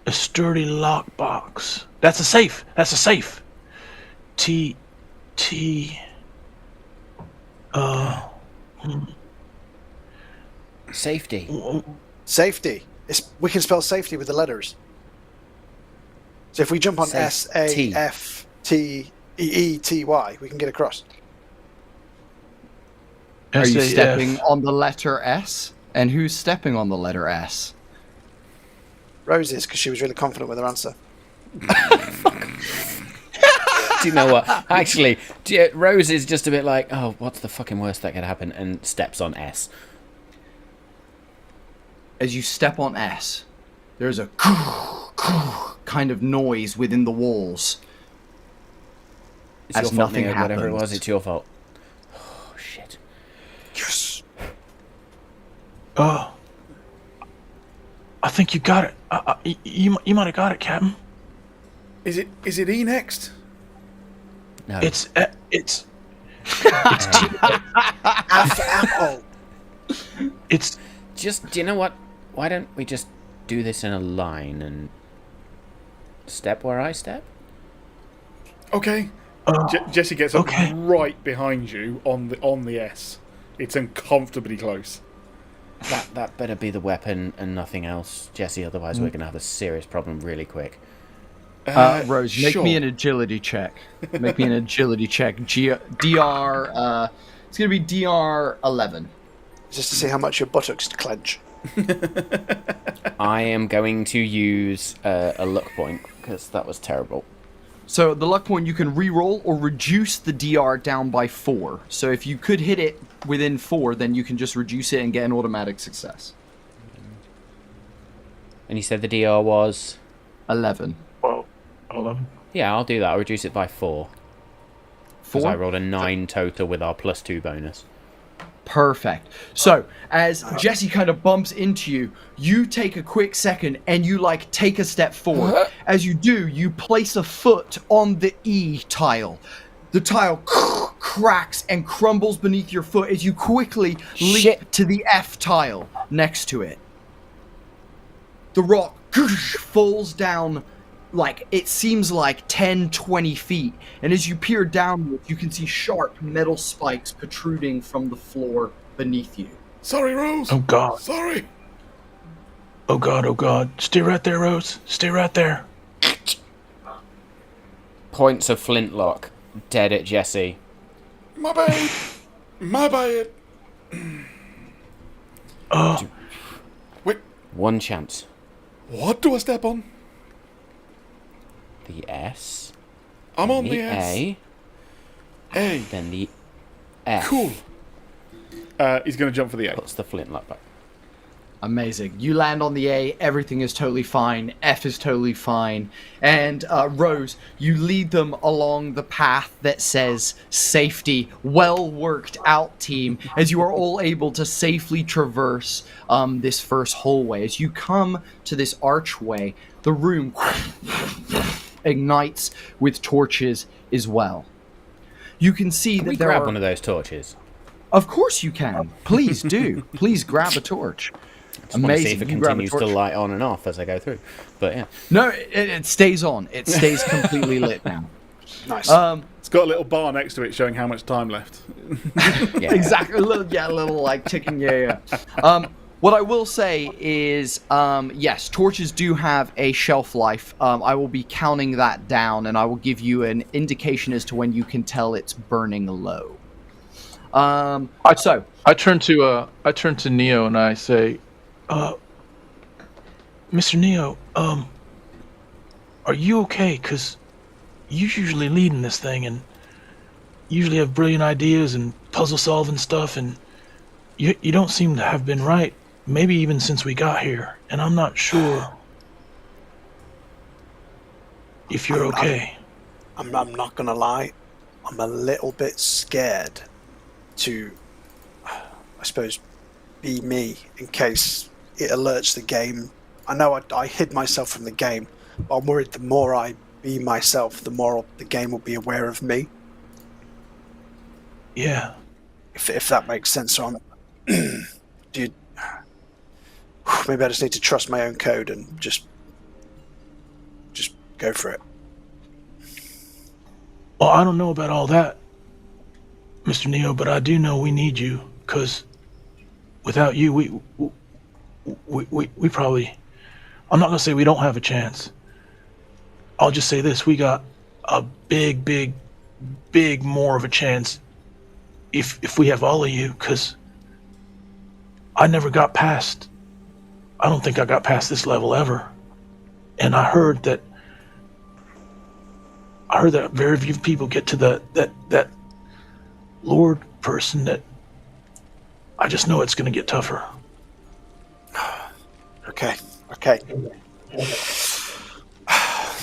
a sturdy lockbox. That's a safe. That's a safe. T. Safety. Safety. We can spell safety with the letters. So if we jump on Safety. SAFTEETY, we can get across. Are you SAF. stepping on the letter S? And who's stepping on the letter S? Roses, because she was really confident with her answer. Do you know what? Actually, Rose is just a bit like, oh, what's the fucking worst that could happen? And steps on S. As you step on S, there's a kind of noise within the walls. It's As your fault, nothing Neo, whatever it happens. was, it's your fault. Oh, shit. Yes. I think you got it. You might have got it, Captain. Is it E next? No. It's Apple. it's Just, do you know what? Why don't we just do this in a line and step where I step? Okay. Jesse gets up okay. right behind you on the S. It's uncomfortably close. That better be the weapon and nothing else, Jesse. Otherwise, we're going to have a serious problem really quick. Rose, make sure. me an agility check. Make me an agility check. DR, it's going to be DR 11. Just to see how much your buttocks clench. I am going to use a luck point because that was terrible. So the luck point, you can re-roll or reduce the DR down by 4. So if you could hit it within 4, then you can just reduce it and get an automatic success. And you said the DR was? 11. well, hold on. Yeah, I'll do that. I'll reduce it by 4. 4? Because I rolled a 9 total with our +2 bonus. Perfect. So, as Jesse kind of bumps into you, you take a quick second and you take a step forward. As you do, you place a foot on the E tile. The tile cracks and crumbles beneath your foot as you quickly leap to the F tile next to it. The rock falls down it seems like 10, 20 feet. And as you peer downward, you can see sharp metal spikes protruding from the floor beneath you. Sorry, Rose. Oh God. Sorry. Oh God. Oh God. Stay right there, Rose. Stay right there. Points of flintlock. Dead at Jesse. My bad. My bad. Wait, One chance. what do I step on? The S. I'm on The the S. A. A. Then the F. Cool. He's going to jump for the A. Puts the flintlock back. Amazing. You land on the A, everything is totally fine, F is totally fine, and Rose, you lead them along the path that says safety. Well worked out, team, as you are all able to safely traverse this first hallway. As you come to this archway, the room ignites with torches as well. You can see Can that we there grab are... one of those torches? Of course you can. Please do. Please grab a torch. Just want to see if it continues to light on and off as I go through. But yeah. No, it stays on. It stays completely lit now. Nice. It's got a little bar next to it showing how much time left. Yeah. Exactly. A little like ticking. Yeah. What I will say is, yes, torches do have a shelf life. I will be counting that down, and I will give you an indication as to when you can tell it's burning low. I turn to Neo and I say, Mr. Neo, are you okay? 'Cause you usually lead in this thing and usually have brilliant ideas and puzzle solving stuff, and you don't seem to have been right, maybe even since we got here, and I'm not sure if you're okay. I'm not gonna lie, I'm a little bit scared to, I suppose, be me in case it alerts the game. I know I hid myself from the game, but I'm worried the more I be myself, the more the game will be aware of me. Yeah. If that makes sense. So maybe I just need to trust my own code and just go for it. Well, I don't know about all that, Mr. Neo, but I do know we need you, 'cause without you, we probably... I'm not gonna say we don't have a chance. I'll just say this, we got a big more of a chance if we have all of you, 'cause I don't think I got past this level ever. And I heard that very few people get to that Lord person. That I just know it's gonna get tougher. Okay.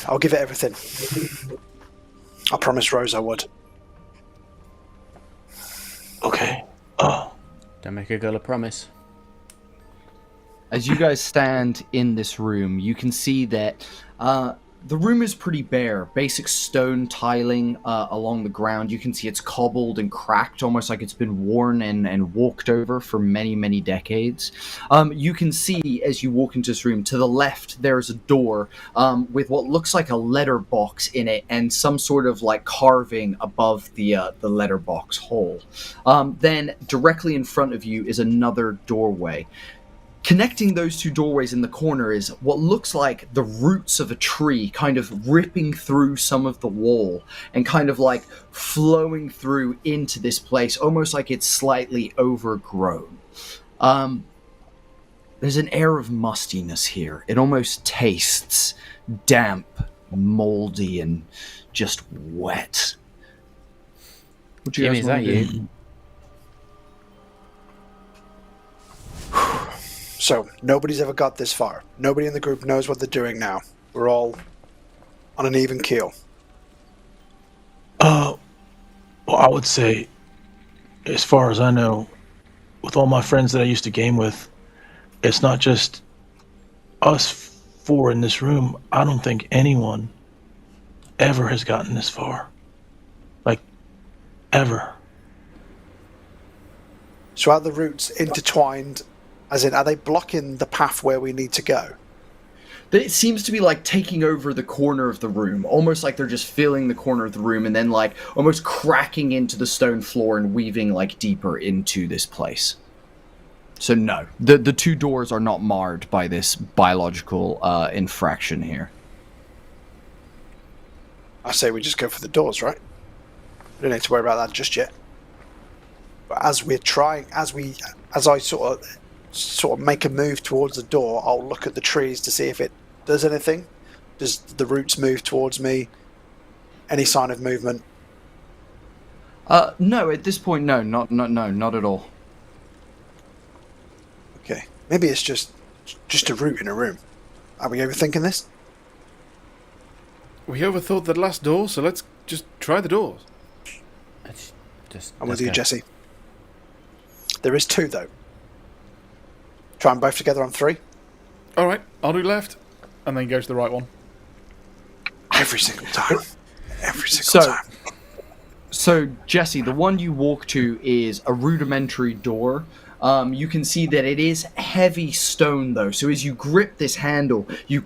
I'll give it everything. I promised Rose I would. Okay. Don't make a girl a promise. As you guys stand in this room, you can see that the room is pretty bare. Basic stone tiling along the ground. You can see it's cobbled and cracked, almost like it's been worn and walked over for many decades. You can see, as you walk into this room, to the left there's a door with what looks like a letterbox in it and some sort of like carving above the letterbox hole. Then directly in front of you is another doorway. Connecting those two doorways in the corner is what looks like the roots of a tree kind of ripping through some of the wall and kind of like flowing through into this place, almost like it's slightly overgrown. There's an air of mustiness here. It almost tastes damp, moldy, and just wet. What you Jimmy, guys is that wanna do? you? So nobody's ever got this far. Nobody in the group knows what they're doing now. We're all on an even keel. Well, I would say, as far as I know, with all my friends that I used to game with, it's not just us four in this room. I don't think anyone ever has gotten this far. Like, ever. So are the roots intertwined? As in, are they blocking the path where we need to go? It seems to be like taking over the corner of the room, almost like they're just filling the corner of the room and then like almost cracking into the stone floor and weaving like deeper into this place. So no, the two doors are not marred by this biological infraction here. I say we just go for the doors, right? We don't need to worry about that just yet. But as I sort of make a move towards the door, I'll look at the trees to see if it does anything. Does the roots move towards me? Any sign of movement? No, at this point, no, not at all. Okay. Maybe it's just a route in a room. Are we overthinking this? We overthought the last door, so let's just try the doors. I'm with you, Jesse. There is 2, though. Try them both together on 3. All right, I'll do left, and then go to the right one. Every single time. Every single time. So, Jesse, the one you walk to is a rudimentary door. You can see that it is heavy stone, though. So as you grip this handle, you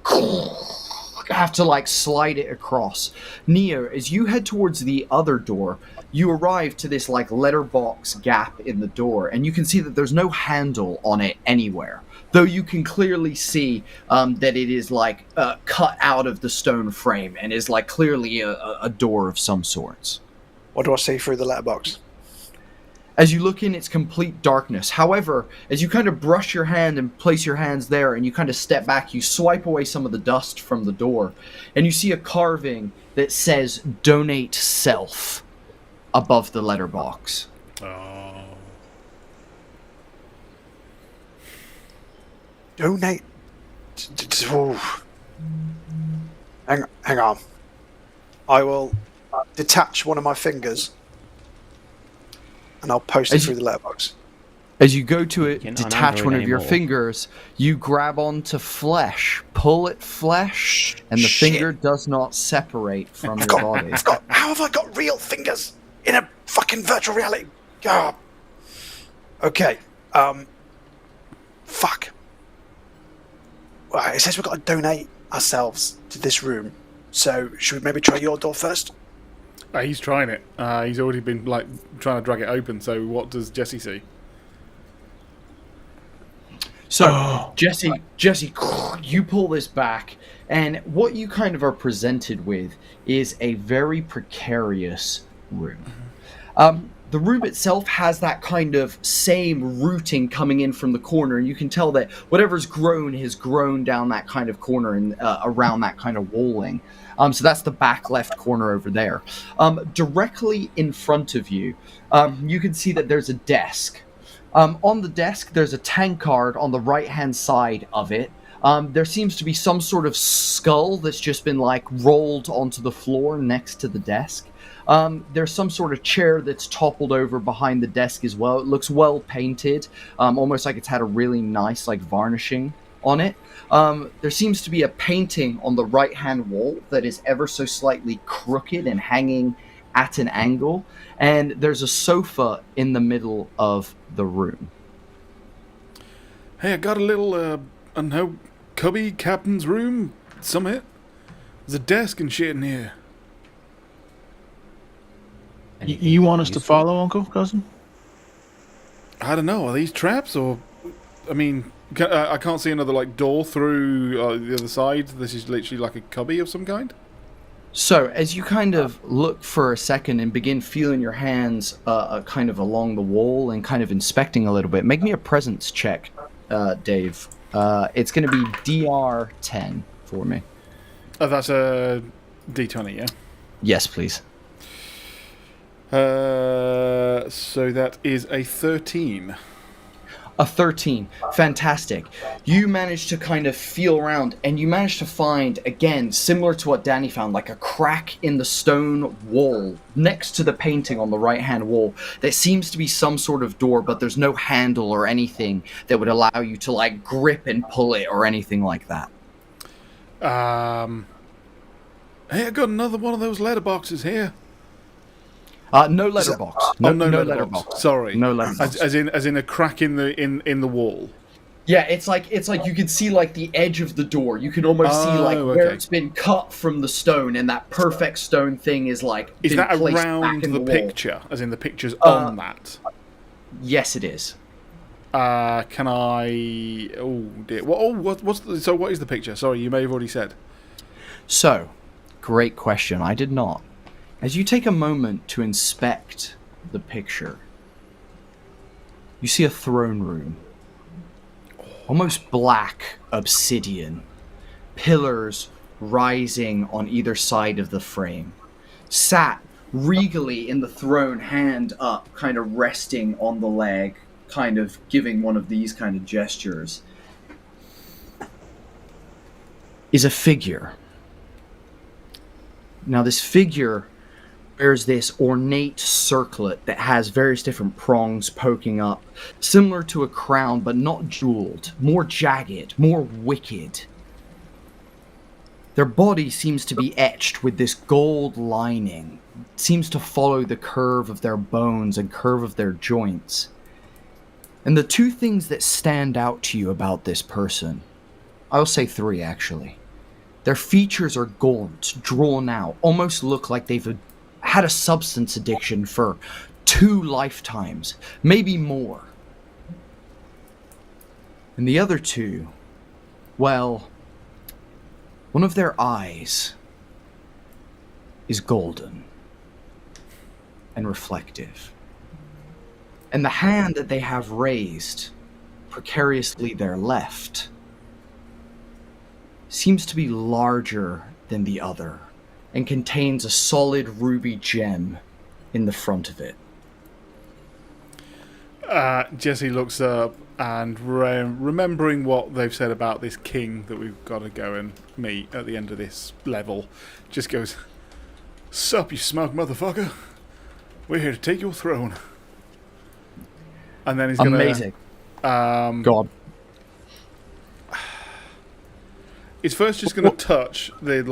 have to, like, slide it across. Neo, as you head towards the other door, you arrive to this, like, letterbox gap in the door, and you can see that there's no handle on it anywhere. Though you can clearly see that it is, like, cut out of the stone frame and is, like, clearly a door of some sorts. What do I see through the letterbox? As you look in, it's complete darkness. However, as you kind of brush your hand and place your hands there and you kind of step back, you swipe away some of the dust from the door, and you see a carving that says, "Donate Self," above the letterbox. Oh. Donate. Hang on. I will detach one of my fingers and I'll post it through the letterbox. As you go to it, You're not detach one of your anymore. fingers, you grab onto flesh, pull at flesh, and the Shit. finger does not separate from your body. How have I got real fingers in a fucking virtual reality? God. Okay. Fuck. Well, it says we've got to donate ourselves to this room. So should we maybe try your door first? He's trying it. He's already been like trying to drag it open. So what does Jesse see? So, Jesse, you pull this back, and what you kind of are presented with is a very precarious room. The room itself has that kind of same rooting coming in from the corner, and you can tell that whatever's grown has grown down that kind of corner and around that kind of walling. So that's the back left corner over there. Directly in front of you, you can see that there's a desk. On the desk, there's a tankard on the right-hand side of it. There seems to be some sort of skull that's just been, like, rolled onto the floor next to the desk. There's some sort of chair that's toppled over behind the desk as well. It looks well painted, almost like it's had a really nice, like, varnishing on it. There seems to be a painting on the right-hand wall that is ever so slightly crooked and hanging at an angle, and there's a sofa in the middle of the room. Hey, I got a little, cubby captain's room, summit. There's a desk and shit in here. You want us to follow, Uncle Cousin? I don't know. Are these traps or? I mean, I can't see another like door through the other side. This is literally like a cubby of some kind. So, as you kind of look for a second and begin feeling your hands kind of along the wall and kind of inspecting a little bit, make me a presence check, Dave. It's going to be DR 10 for me. Oh, that's a D20, yeah? Yes, please. So that is a 13. A 13. Fantastic. You managed to kind of feel around, and you managed to find, again, similar to what Danny found, like a crack in the stone wall next to the painting on the right-hand wall that seems to be some sort of door, but there's no handle or anything that would allow you to, like, grip and pull it or anything like that. Hey, I got another one of those letterboxes here. No letterbox. No letterbox. Sorry, No letterbox. As in a crack in the wall. Yeah, it's like you can see like the edge of the door. You can almost see like where okay. it's been cut from the stone, and that perfect stone thing is like. Is been that placed around back in the wall. picture? As in the picture's on that? Yes, it is. Can I? Oh dear. What is the picture? Sorry, you may have already said. So, great question. I did not. As you take a moment to inspect the picture, you see a throne room. Almost black obsidian. Pillars rising on either side of the frame. Sat regally in the throne, hand up, kind of resting on the leg, kind of giving one of these kind of gestures, is a figure. Now, this figure wears this ornate circlet that has various different prongs poking up, similar to a crown, but not jeweled, more jagged, more wicked. Their body seems to be etched with this gold lining. It seems to follow the curve of their bones and curve of their joints. And the two things that stand out to you about this person, I'll say three actually. Their features are gaunt, drawn out, almost look like they've had a substance addiction for 2 lifetimes, maybe more. And the other two, well, one of their eyes is golden and reflective. And the hand that they have raised, precariously their left, seems to be larger than the other and contains a solid ruby gem in the front of it. Jesse looks up and remembering what they've said about this king that we've got to go and meet at the end of this level, just goes, "Sup, you smug motherfucker. We're here to take your throne." And then he's going to... Amazing. God. He's first just going to touch the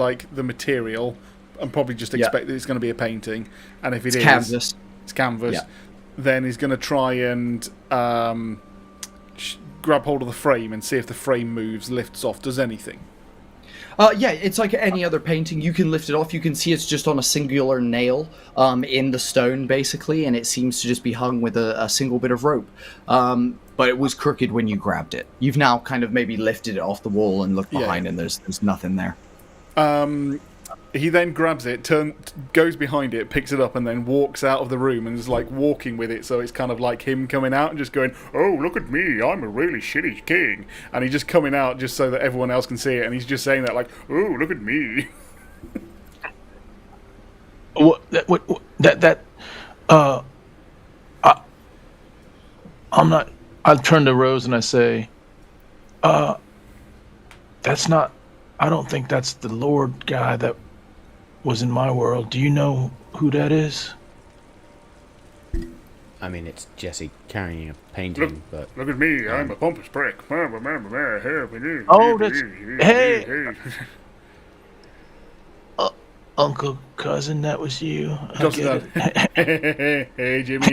material and probably just expect that it's going to be a painting. And if it's canvas. It's canvas. Yeah. Then he's going to try and grab hold of the frame and see if the frame moves, lifts off, does anything. Yeah, it's like any other painting. You can lift it off. You can see it's just on a singular nail in the stone, basically, and it seems to just be hung with a single bit of rope. But it was crooked when you grabbed it. You've now kind of maybe lifted it off the wall and looked behind, and there's nothing there. He then grabs it, goes behind it, picks it up, and then walks out of the room and is like walking with it. So it's kind of like him coming out and just going, "Oh, look at me! I'm a really shitty king." And he's just coming out just so that everyone else can see it, and he's just saying that like, "Oh, look at me." I'm not. I turn to Rose and I say, "That's not. I don't think that's the Lord guy that was in my world. Do you know who that is?" I mean, it's Jesse carrying a painting, but... Look at me, I'm a pompous prick. Oh, that's... Hey! Uncle, cousin, that was you. I get it. Hey, Jimmy.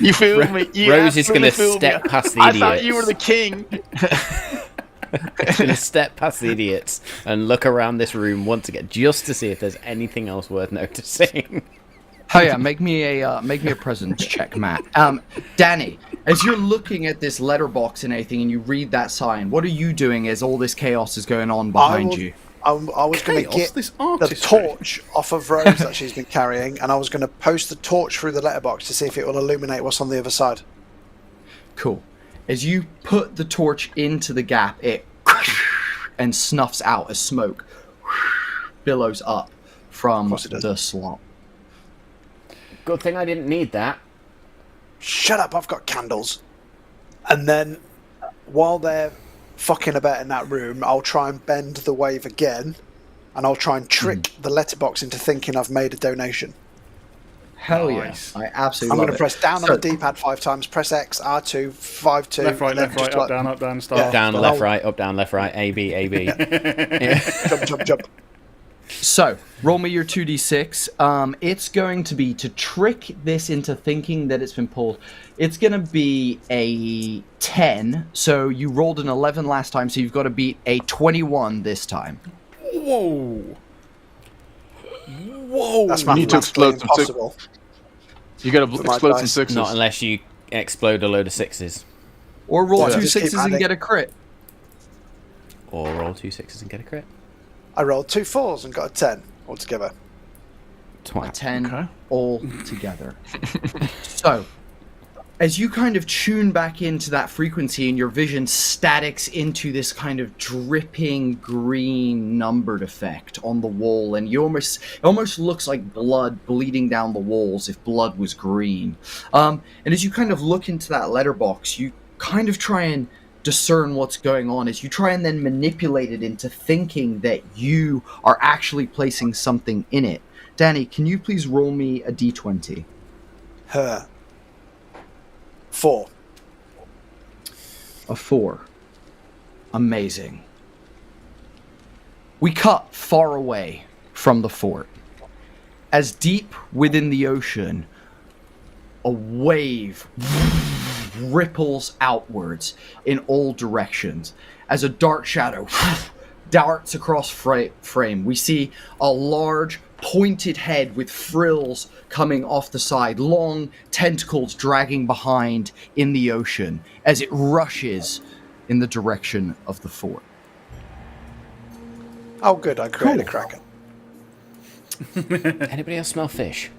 You feel me? You Rose is going to step past the idiots. I thought you were the king. He's going to step past the idiots and look around this room once again, just to see if there's anything else worth noticing. Oh yeah, make me a presence check, Matt. Danny, as you're looking at this letterbox and everything, and you read that sign, what are you doing as all this chaos is going on behind you? I was going to get the torch off of Rose that she's been carrying, and I was going to post the torch through the letterbox to see if it will illuminate what's on the other side. Cool. As you put the torch into the gap, it and snuffs out as smoke billows up from the slump. Good thing I didn't need that. Shut up, I've got candles. And then, while they're fucking about in that room, I'll try and bend the wave again, and I'll try and trick the letterbox into thinking I've made a donation. Hell Nice. yeah. I absolutely I'm love going to press down on the D-pad 5 times, press X, R2, 5, 2... Left, right, up, down, start. Up, down, left, right, up, down, left, right, A, B, A, B. Jump. So, roll me your 2d6. It's going to be, to trick this into thinking that it's been pulled, it's going to be a 10. So you rolled an 11 last time, so you've got to beat a 21 this time. Whoa. That's You need to explode some impossible. You got to For my explode some dice. sixes. Not unless you explode a load of sixes. Or roll Yeah, two just keep sixes and adding. get a crit. Or roll 2 6s and get a crit. I rolled 2 4s and got a 10 altogether. A 10 Okay. all together. So, as you kind of tune back into that frequency and your vision statics into this kind of dripping green numbered effect on the wall, and it almost looks like blood bleeding down the walls if blood was green. And as you kind of look into that letterbox, you kind of try and discern what's going on as you try and then manipulate it into thinking that you are actually placing something in it. Danny, can you please roll me a d20? 4. A 4. Amazing. We cut far away from the fort. As deep within the ocean, a wave ripples outwards in all directions as a dark shadow darts across frame. We see a large pointed head with frills coming off the side, long tentacles dragging behind in the ocean as it rushes in the direction of the fort. Oh, good, I created a kraken. Anybody else smell fish?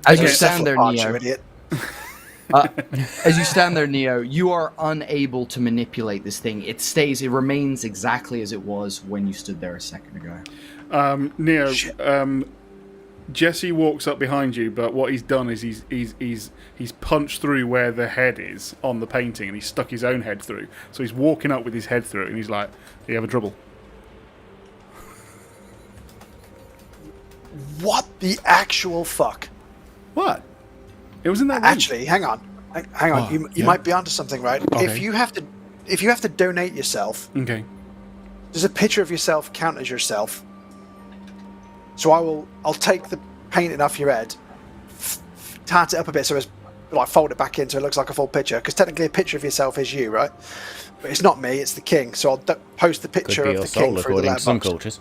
As you stand there, Archer, Neo, idiot. as you stand there, Neo, you are unable to manipulate this thing. It remains exactly as it was when you stood there a second ago. Neo, Jesse walks up behind you, but what he's done is he's punched through where the head is on the painting, and he's stuck his own head through. So he's walking up with his head through, and he's like, "Are you having trouble?" What the actual fuck? What? It was in that room. Actually, hang on. Hang on. Oh, you yeah. might be onto something, right? Okay. If you have to donate yourself, Okay. does a picture of yourself count as yourself? So I'll take the painting off your head, tart it up a bit so it's like fold it back in so it looks like a full picture. Because technically a picture of yourself is you, right? But it's not me, it's the king. So I'll post the picture Could be of your the king soul, through the according to some letterbox. cultures.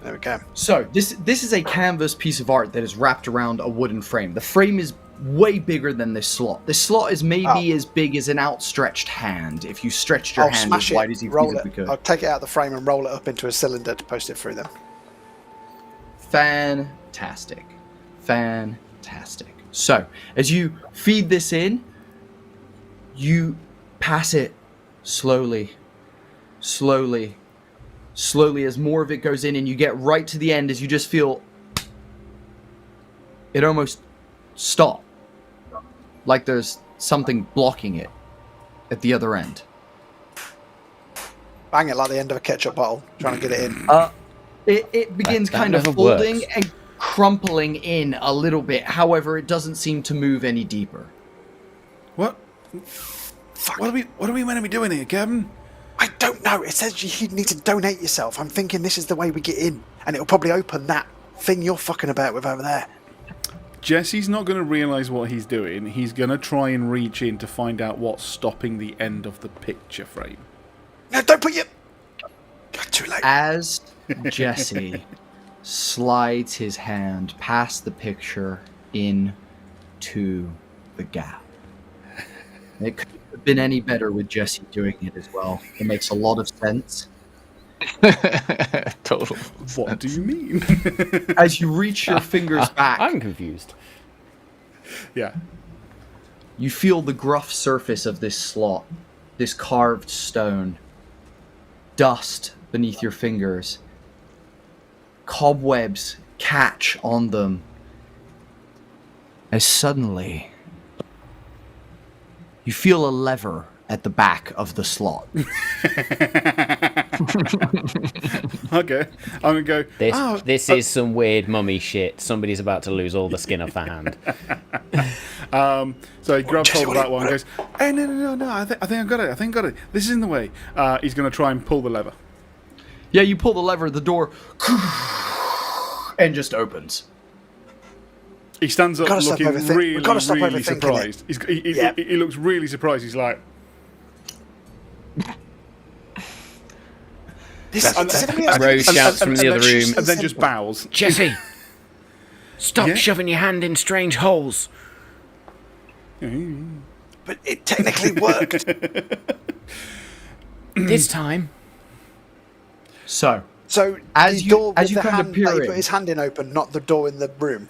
There we go. So this is a canvas piece of art that is wrapped around a wooden frame. The frame is way bigger than this slot. This slot is maybe as big as an outstretched hand. If you stretched your I'll hand smash as wide it, as you roll feasibly could. I'll take it out of the frame and roll it up into a cylinder to post it through them. Fantastic. Fantastic. So, as you feed this in, you pass it slowly, slowly, slowly as more of it goes in, and you get right to the end as you just feel it almost stop. Like there's something blocking it at the other end. Bang it like the end of a ketchup bottle, trying to get it in. It begins That kind of never folding works. and crumpling in a little bit. However, it doesn't seem to move any deeper. What? Fuck. What are we meant to be doing here, Kevin? I don't know. It says you need to donate yourself. I'm thinking this is the way we get in, and it'll probably open that thing you're fucking about with over there. Jesse's not going to realise what he's doing. He's going to try and reach in to find out what's stopping the end of the picture frame. No, don't put your... God, too late. As Jesse slides his hand past the picture into the gap. It couldn't have been any better with Jesse doing it as well. It makes a lot of sense. Total. What do you mean? As you reach your fingers back, I'm confused. Yeah. you feel the gruff surface of this slot, this carved stone, dust beneath your fingers. Cobwebs catch on them as suddenly you feel a lever at the back of the slot. Okay. I'm going to go... This is some weird mummy shit. Somebody's about to lose all the skin off their hand. So he grabs hold of that one and goes, "Hey, no, I think I got it. This is in the way." He's going to try and pull the lever. Yeah, you pull the lever, the door and just opens. He stands up Gotta stop looking overthink- really, we've gotta stop really overthinking it. surprised. He looks really surprised. He's like... Does anybody else- Rose shouts from the other room. And then just bows. Jesse, stop Yeah? shoving your hand in strange holes. But it technically worked. This time. So, So As the you- door as with you the kind of hand peer that he in. put his hand in open, not the door in the room.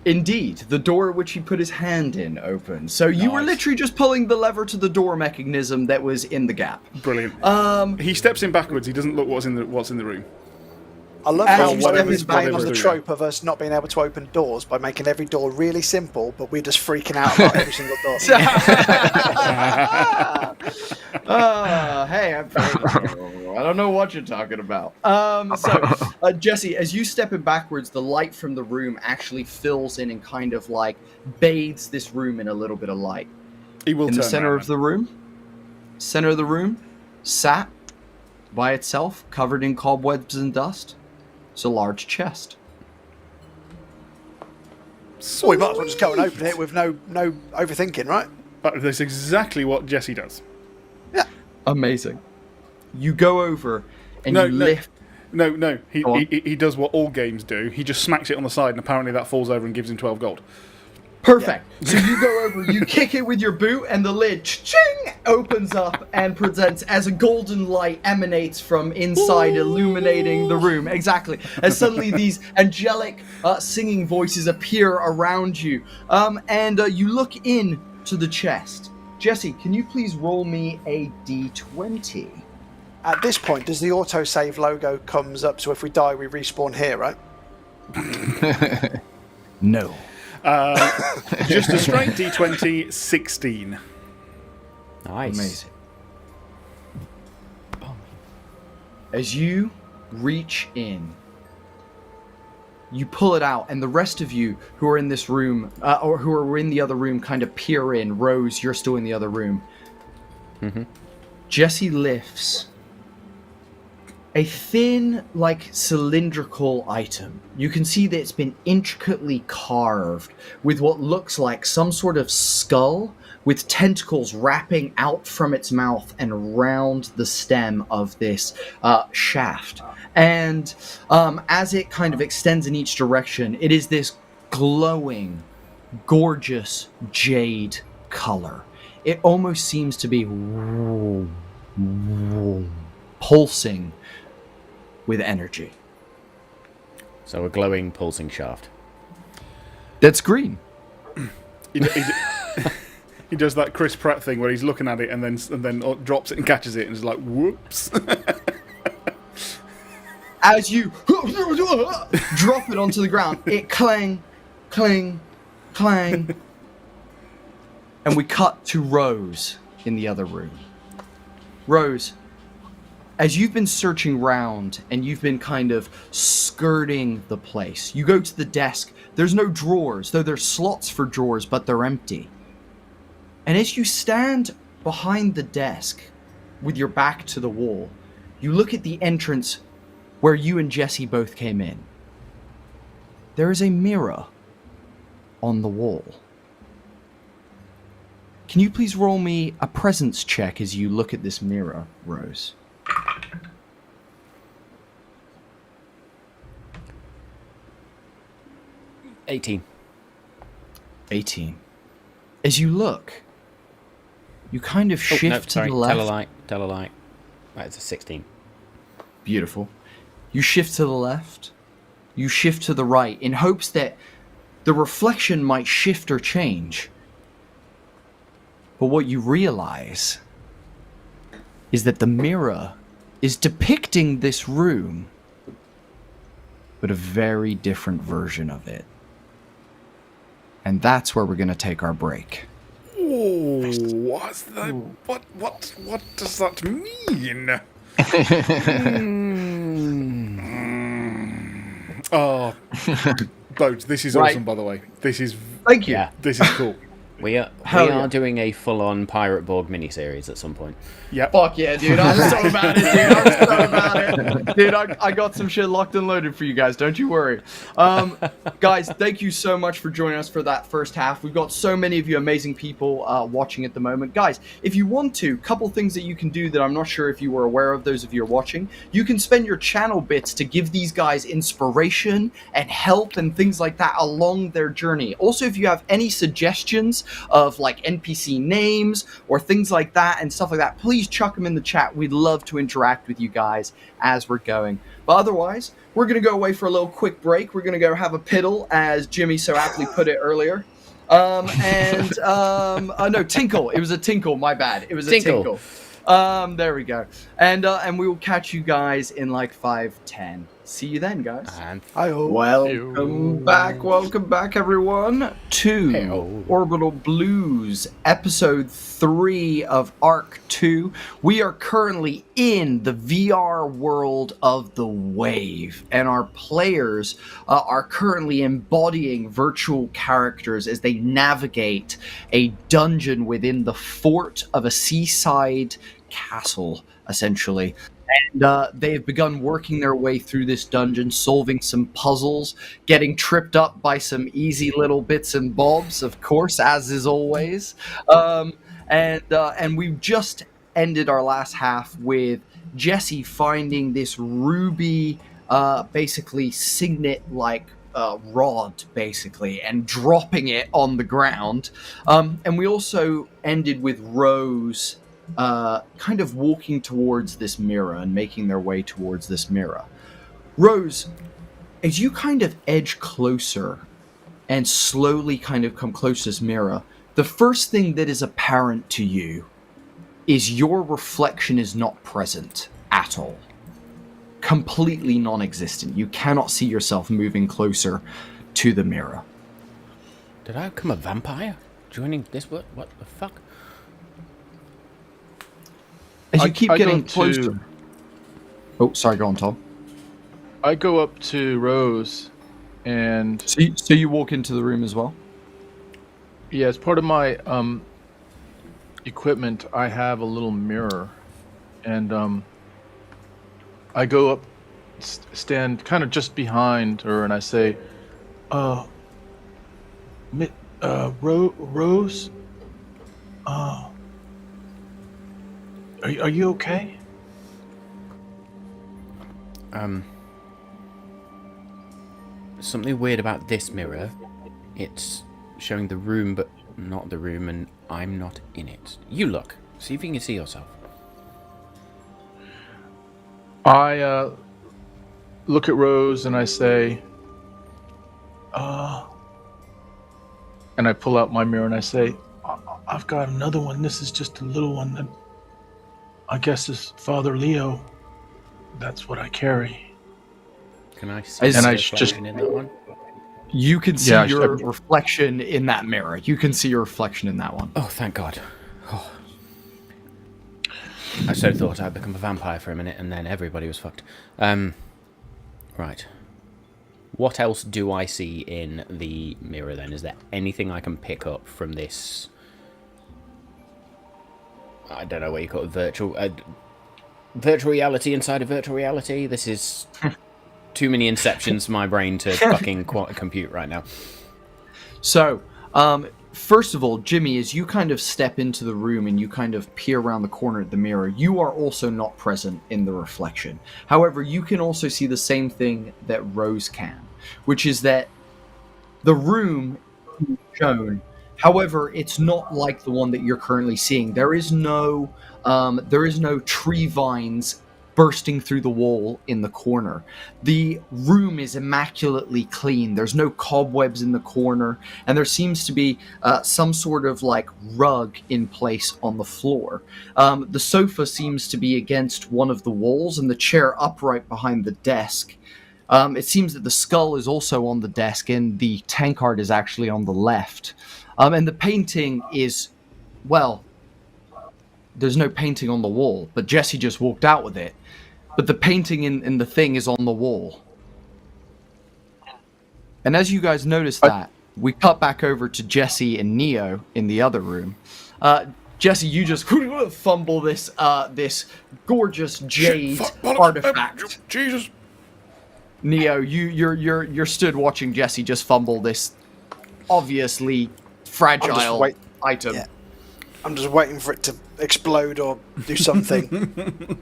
Indeed, the door which he put his hand in opens. So you were Nice. literally just pulling the lever to the door mechanism that was in the gap. Brilliant. He steps in backwards. He doesn't look what's in the room. I love As how you one step of us in playing on whatever's the doing trope of us not being able to open doors by making every door really simple, but we're just freaking out about every single door. Hey, I don't know what you're talking about. Jesse, as you step in backwards, the light from the room actually fills in and kind of like bathes this room in a little bit of light. He will In the turn center around of the room, sat by itself, covered in cobwebs and dust, is a large chest. Well, we might as well just go and open it with no overthinking, right? That's exactly what Jesse does. Yeah. Amazing. You go over and you lift. No. Go on. He does what all games do. He just smacks it on the side, and apparently that falls over and gives him 12 gold. Perfect. So you go over, you kick it with your boot, and the lid ching opens up and presents as a golden light emanates from inside, illuminating the room. Exactly. As suddenly these angelic singing voices appear around you, and you look in to the chest. Jesse, can you please roll me a d20? At this point, does the autosave logo comes up, so if we die, we respawn here, right? No. Just a straight D20, 16. Nice. Amazing. As you reach in, you pull it out, and the rest of you who are in this room, or who are in the other room, kind of peer in. Rose, you're still in the other room. Mm-hmm. Jesse lifts a thin, like, cylindrical item. You can see that it's been intricately carved with what looks like some sort of skull with tentacles wrapping out from its mouth and around the stem of this shaft. And as it kind of extends in each direction, it is this glowing, gorgeous jade color. It almost seems to be pulsing with energy. So a glowing, pulsing shaft. That's green. He does that Chris Pratt thing where he's looking at it and then drops it and catches it and is like, whoops. As you drop it onto the ground, it clang, clang, clang. And we cut to Rose in the other room. Rose, as you've been searching round and you've been kind of skirting the place, you go to the desk. There's no drawers, though there's slots for drawers, but they're empty. And as you stand behind the desk with your back to the wall, you look at the entrance where you and Jesse both came in. There is a mirror on the wall. Can you please roll me a presence check as you look at this mirror, Rose? $18. 18. As you look, you kind of shift to the left. Tell a light. That's a 16. Beautiful. You shift to the left. You shift to the right in hopes that the reflection might shift or change. But what you realize is that the mirror is depicting this room, but a very different version of it. And that's where we're going to take our break. What's that? What does that mean? Oh, Bodes, this is awesome, by the way. This is... Thank you. Yeah. This is cool. We are yeah. doing a full-on PirateBorg miniseries at some point. Yep. Fuck yeah, dude. I'm so about it, dude. I'm so about it. Dude, I got some shit locked and loaded for you guys. Don't you worry. Guys, thank you so much for joining us for that first half. We've got so many of you amazing people watching at the moment. Guys, if you want to, couple things that you can do that I'm not sure if you were aware of, those of you who are watching. You can spend your channel bits to give these guys inspiration and help and things like that along their journey. Also, if you have any suggestions suggestions of like NPC names or things like that and stuff like that, please chuck them in the chat. We'd love to interact with you guys as we're going. But otherwise, we're going to go away for a little quick break. We're going to go have a piddle, as Jimmy so aptly put it earlier. No, tinkle. It was a tinkle. My bad. It was a tinkle. There we go. And we will catch you guys in like 5-10. See you then, guys. Welcome back, everyone, to Orbital Blues, episode 3 of Arc 2. We are currently in the VR world of the Wave, and our players are currently embodying virtual characters as they navigate a dungeon within the fort of a seaside castle, essentially. And they have begun working their way through this dungeon, solving some puzzles, getting tripped up by some easy little bits and bobs, of course, as is always. And we've just ended our last half with Jesse finding this ruby, basically signet-like rod, basically, and dropping it on the ground. And we also ended with Rose kind of walking towards this mirror and making their way towards this mirror. Rose, as you kind of edge closer and slowly kind of come close to this mirror, the first thing that is apparent to you is your reflection is not present at all. Completely non-existent. You cannot see yourself moving closer to the mirror. Did I become a vampire? Joining this? What the fuck? As you keep getting closer... Oh, sorry, go on, Tom. I go up to Rose, and... So you walk into the room as well? Yeah, as part of my equipment, I have a little mirror, and I go up, stand kind of just behind her, and I say, Rose? Are you okay? Something weird about this mirror. It's showing the room, but not the room, and I'm not in it. You look. See if you can see yourself. I look at Rose and I say, and I pull out my mirror and I say, I've got another one. This is just a little one that I guess is Father Leo. That's what I carry. Can I see the reflection in that one? You can see your reflection in that mirror. You can see your reflection in that one. Oh, thank God. Oh. I so thought I'd become a vampire for a minute, and then everybody was fucked. Right. What else do I see in the mirror, then? Is there anything I can pick up from this... I don't know what you call it, virtual reality inside of virtual reality? This is too many inceptions for my brain to fucking compute right now. So, first of all, Jimmy, as you kind of step into the room and you kind of peer around the corner at the mirror, you are also not present in the reflection. However, you can also see the same thing that Rose can, which is that the room is shown. However, it's not like the one that you're currently seeing. There is no tree vines bursting through the wall in the corner. The room is immaculately clean. There's no cobwebs in the corner, and there seems to be some sort of like rug in place on the floor. The sofa seems to be against one of the walls, and the chair upright behind the desk. It seems that the skull is also on the desk, and the tankard is actually on the left. And the painting is, well, there's no painting on the wall, but Jesse just walked out with it. But the painting in the thing is on the wall. And as you guys notice that, we cut back over to Jesse and Neo in the other room. Jesse, you just fumble this gorgeous jade artifact. Jesus. Neo, you're stood watching Jesse just fumble this obviously fragile item. Yeah. I'm just waiting for it to explode or do something.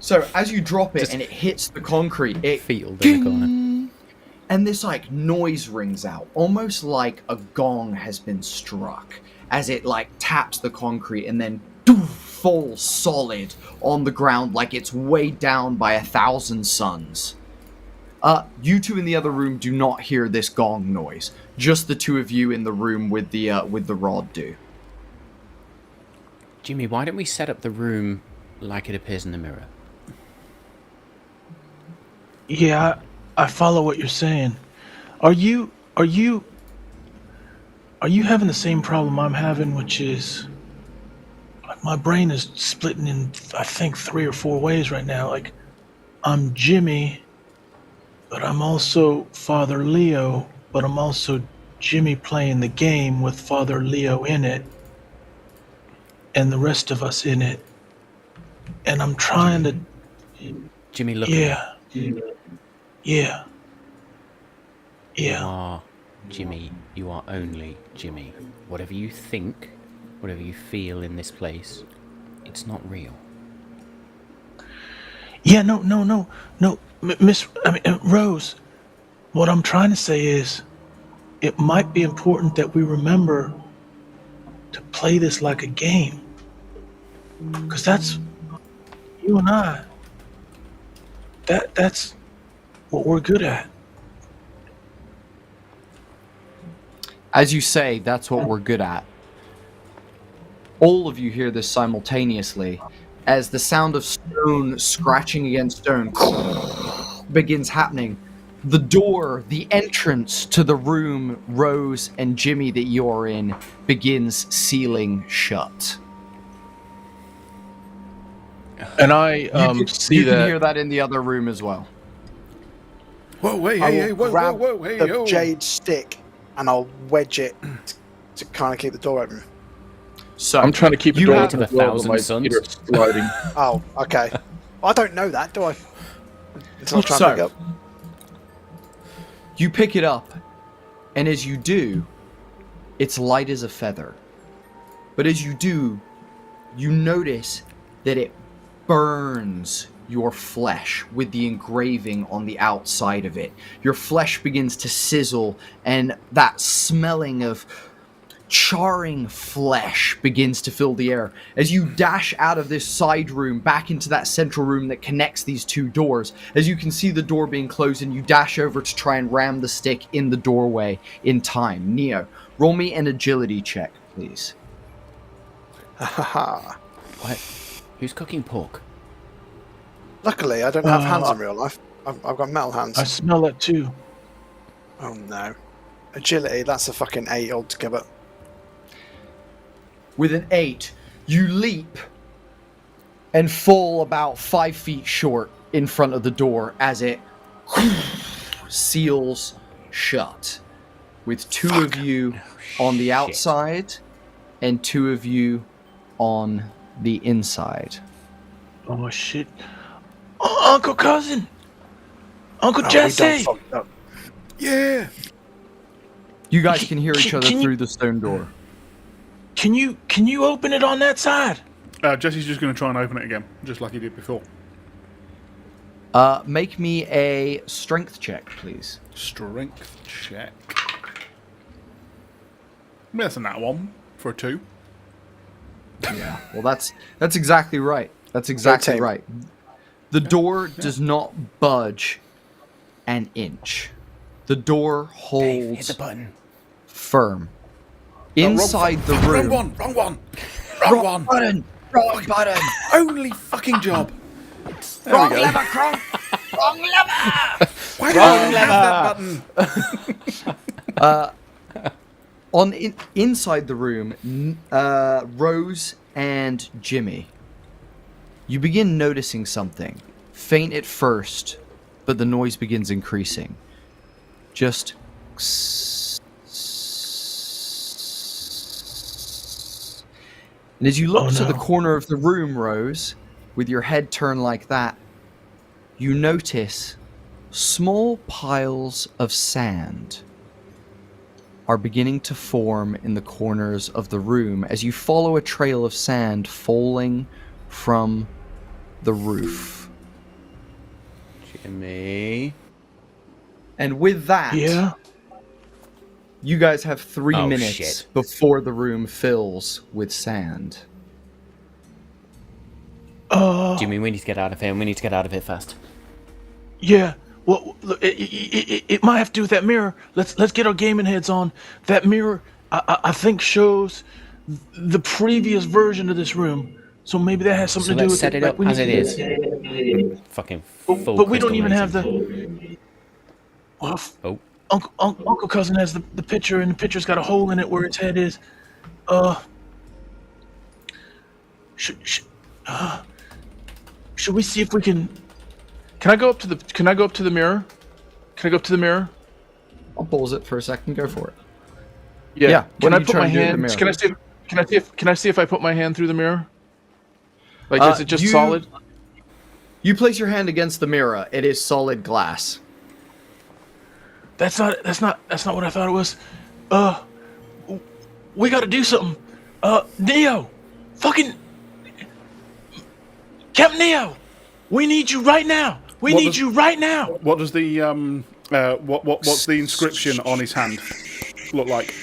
So as you drop it and it hits the concrete, it fetal in the corner. And this like noise rings out, almost like a gong has been struck, as it like taps the concrete and then falls solid on the ground like it's weighed down by 1,000 suns. You two in the other room do not hear this gong noise. Just the two of you in the room with the rod do. Jimmy, why don't we set up the room like it appears in the mirror? Yeah, I follow what you're saying. Are you having the same problem I'm having, which is like my brain is splitting in I think 3 or 4 ways right now. Like I'm Jimmy, but I'm also Father Leo, but I'm also Jimmy playing the game with Father Leo in it and the rest of us in it. And I'm trying to... Jimmy, look Yeah. Yeah. You are Jimmy. You are only Jimmy. Whatever you think, whatever you feel in this place, it's not real. Yeah, no. Rose, what I'm trying to say is it might be important that we remember to play this like a game. Because that's, you and I, that's what we're good at. As you say, that's what we're good at. All of you hear this simultaneously as the sound of stone scratching against stone begins happening. The door, the entrance to the room Rose and Jimmy that you're in begins sealing shut. And I see you that. can hear that in the other room as well. Whoa, hey, I hey, will hey, whoa, grab whoa, hey, the yo. jade stick and I'll wedge it to kind of keep the door open. So I'm trying to keep the you door have- open to the as well, but my 1,000 feet are sliding. Oh, okay. I don't know that, do I? Until I try So- to pick up. You pick it up, and as you do, it's light as a feather. But as you do, you notice that it burns your flesh with the engraving on the outside of it. Your flesh begins to sizzle, and that smelling of charring flesh begins to fill the air. As you dash out of this side room back into that central room that connects these two doors, as you can see the door being closed, and you dash over to try and ram the stick in the doorway in time. Neo, roll me an agility check, please. Haha. What? Who's cooking pork? Luckily, I don't have hands in real life. I've got metal hands. I smell that too. Oh no. Agility, that's a fucking 8 altogether. With an 8, you leap and fall about 5 feet short in front of the door as it seals shut. With 2 of you on the outside and 2 of you on the inside. Oh shit. Oh, Uncle Cousin! Uncle Oh, we Jesse! done fucked up. Yeah. You guys can hear each Can- other can you- through the stone door. Can you open it on that side? Jesse's just going to try and open it again, just like he did before. Make me a strength check, please. Strength check. That's a nat 1 for a 2. Yeah. Well, that's exactly right. That's exactly 13. right. The door does not budge an inch. The door Dave, hit holds the button. firm. Inside the room. Wrong one. Wrong button. Wrong button. Only fucking job. Wrong lever, Kronk. Wrong lever. Why do I have that button? Inside the room, Rose and Jimmy, you begin noticing something. Faint at first, but the noise begins increasing. Just and as you look to the corner of the room, Rose, with your head turned like that, you notice small piles of sand are beginning to form in the corners of the room as you follow a trail of sand falling from the roof. Jimmy. And with that, Yeah. you guys have 3 Oh, minutes shit. before the room fills with sand. Jimmy, we need to get out of here, and we need to get out of here fast. Yeah. Well, look, it might have to do with that mirror. Let's get our gaming heads on. That mirror, I think, shows the previous version of this room. So maybe that has something So to do let's with set it Like, up we as need it to- is. Fucking full But we don't crystal even have rating. Well, Oh. Uncle Cousin has the picture, and the picture's got a hole in it where its head is. Should we see if we can? Can I go up to the mirror? Can I go up to the mirror? I'll pause it for a second. Go for it. Yeah. what Can are I you put trying my to do with the hand? mirror? Can I see if I put my hand through the mirror? Like, is it just you- solid? You place your hand against the mirror. It is solid glass. That's not what I thought it was. We got to do something. Neo, fucking Captain Neo, we need you right now. We What need does- you right now. What does the what's the inscription on his hand look like?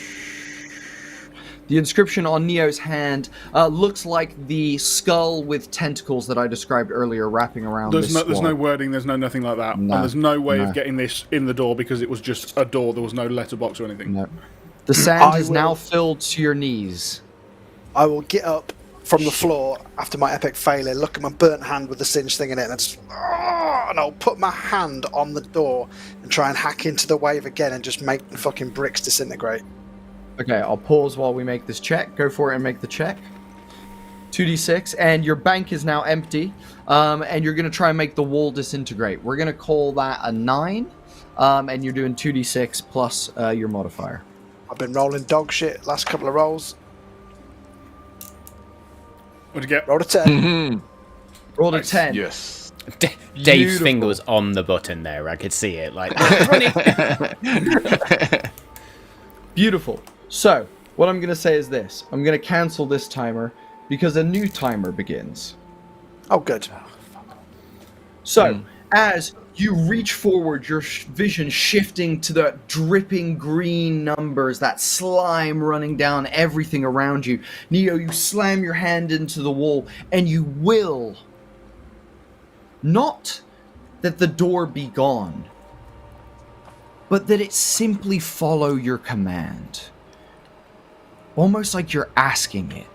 The inscription on Neo's hand looks like the skull with tentacles that I described earlier wrapping around There's this no wall. wording. There's nothing like that. No, And there's no way no. of getting this in the door because it was just a door. There was no letterbox or anything. No. The sand I is now will- filled to your knees. I will get up from the floor after my epic failure, look at my burnt hand with the singed thing in it, and I'll put my hand on the door and try and hack into the wave again and just make the fucking bricks disintegrate. Okay, I'll pause while we make this check. Go for it and make the check. 2d6, and your bank is now empty, and you're going to try and make the wall disintegrate. We're going to call that a 9, and you're doing 2d6 plus your modifier. I've been rolling dog shit last couple of rolls. What'd you get? Rolled a 10. Rolled a 10. Yes. Dave's Beautiful. finger was on the button there. I could see it. Like, run it. Beautiful. So, what I'm going to say is this. I'm going to cancel this timer because a new timer begins. Oh, good. So, as you reach forward, your vision shifting to the dripping green numbers, that slime running down everything around you. Neo, you slam your hand into the wall, and you will. Not that the door be gone, but that it simply follow your command. Almost like you're asking it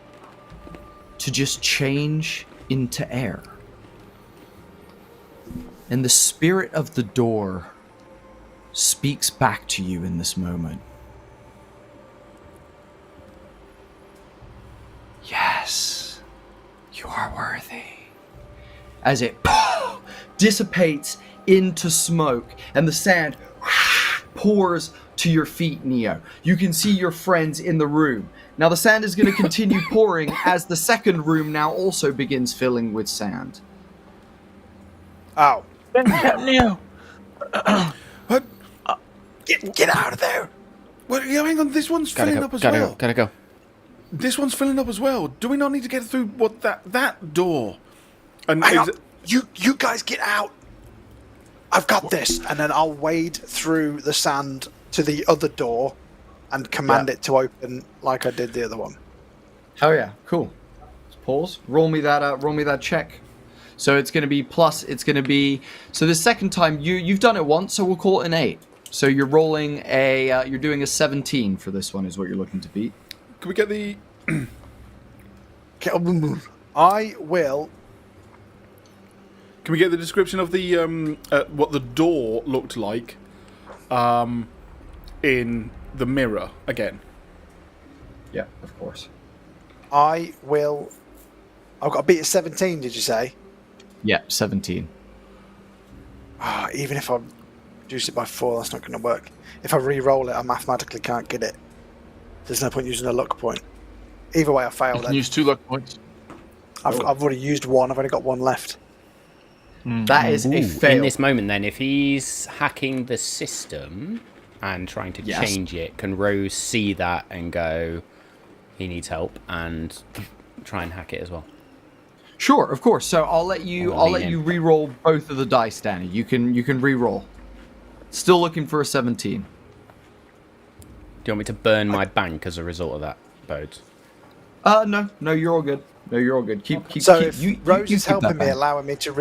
to just change into air. And the spirit of the door speaks back to you in this moment. Yes, you are worthy. As it dissipates into smoke and the sand pours to your feet, Neo. You can see your friends in the room. Now the sand is going to continue pouring as the second room now also begins filling with sand. Ow. Captain Neo, What? Get out of there. Well, yeah, hang on. This one's filling up as well. Gotta go. This one's filling up as well. Do we not need to get through that door? And Hang is on. You guys get out. I've got this. And then I'll wade through the sand to the other door and command it to open like I did the other one. Oh yeah, cool. Let's pause. Roll me that check. So it's going to be plus. It's going to be. So the second time you've done it once, so we'll call it an 8. So you're rolling a. You're doing a 17 for this one, is what you're looking to beat. Can we get the? I will. Can we get the description of the what the door looked like, in the mirror again? Yeah, of course. I will. I've got to beat a 17. Did you say? Yeah, 17. Even if I reduce it by 4, that's not going to work. If I re-roll it, I mathematically can't get it. There's no point using a luck point. Either way, I You failed. can use 2 luck points. I've already used 1. I've only got 1 left. That is a Ooh, fail. in this moment, then, if he's hacking the system and trying to Yes. change it, can Rose see that and go, he needs help, and try and hack it as well? Sure, of course. So I'll let you I'll lean in. re-roll both of the dice, Danny. You can re-roll. Still looking for a 17. Do you want me to burn my bank as a result of that, Bodes? No, you're all good. No, you're all good. Keep. So keep, if Rose is keep that helping me, back. allowing me to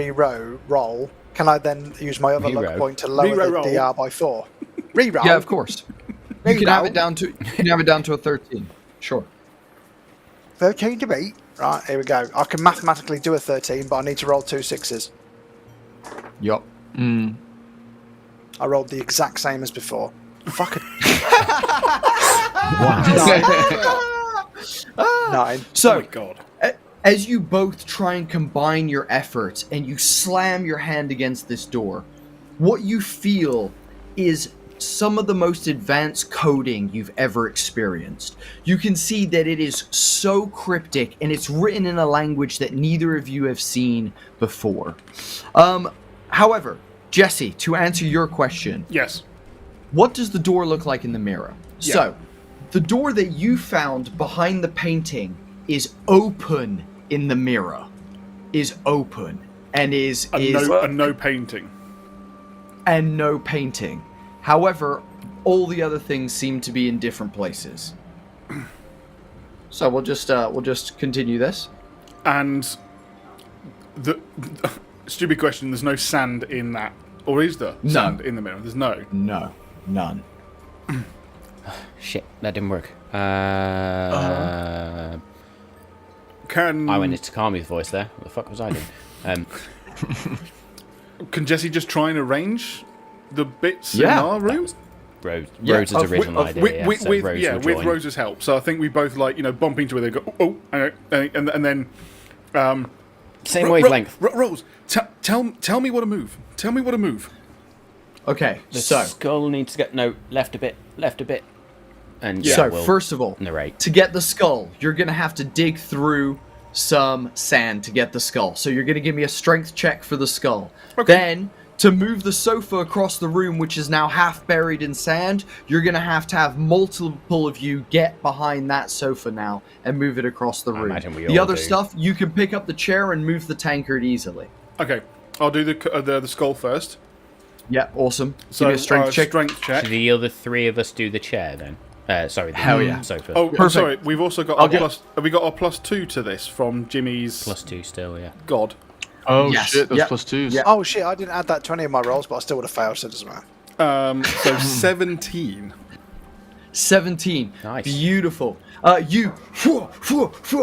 roll, can I then use my other luck Reroll. point to lower the Reroll. DR by 4? Reroll? Yeah, of course. You can have Reroll. it down to. You can have it down to a 13. Sure. 13 to beat. Right, here we go. I can mathematically do a 13, but I need to roll 2 6s. Yup. Mm. I rolled the exact same as before. Fuck it. Wow. 9. So, Oh my god. as you both try and combine your efforts and you slam your hand against this door, what you feel is some of the most advanced coding you've ever experienced. You can see that it is so cryptic and it's written in a language that neither of you have seen before. However, Jesse, to answer your question, Yes. what does the door look like in the mirror? Yeah. So, the door that you found behind the painting is open in the mirror. Is open and is No painting. and no painting. However, all the other things seem to be in different places. So we'll just continue this. And the stupid question, there's no sand in that. Or is there No. sand in the mirror? There's no. No, none. Shit, that didn't work. Can I went into Kami's voice there. What the fuck was I doing? Can Jesse just try and arrange the bits Yeah. in our room? Rose's original idea. With Rose will with join. Rose's help. So I think we both bump into it and go, and then Same wavelength. Rose, tell me what to move. Tell me what to move. Okay, The so skull needs to get left a bit, and so we'll first of all, narrate. to get the skull, you're gonna have to dig through some sand to get the skull. So you're gonna give me a strength check for the skull. Okay. Then, to move the sofa across the room, which is now half buried in sand, you're gonna have multiple of you get behind that sofa now and move it across the I room. imagine we The all other do. stuff, you can pick up the chair and move the tankard easily. Okay, I'll do the skull first. Yeah, awesome. So give me a strength check. Strength check. Should the other three of us do the chair then? Sorry, the Hell yeah. sofa. Oh, Perfect. sorry. We've also got I'll our get- plus. Have we got our +2 to this from Jimmy's +2 still, yeah. God? Oh Yes. shit, those Yep. +2s. Yep. Oh shit, I didn't add that 20 in my rolls, but I still would have failed, so it doesn't matter. So 17. 17. Nice. Beautiful. You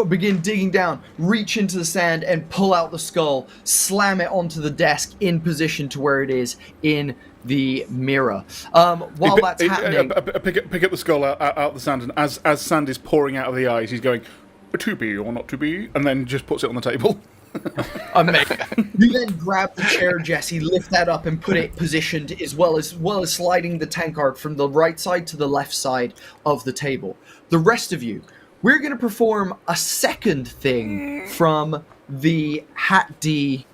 begin digging down, reach into the sand and pull out the skull, slam it onto the desk in position to where it is in the mirror. While that's happening... Pick up the skull out the sand, and as sand is pouring out of the eyes, he's going, to be or not to be, and then just puts it on the table. Amazing. You then grab the chair, Jesse, lift that up and put it positioned as well as sliding the tankard from the right side to the left side of the table. The rest of you, we're going to perform a second thing from the Hat D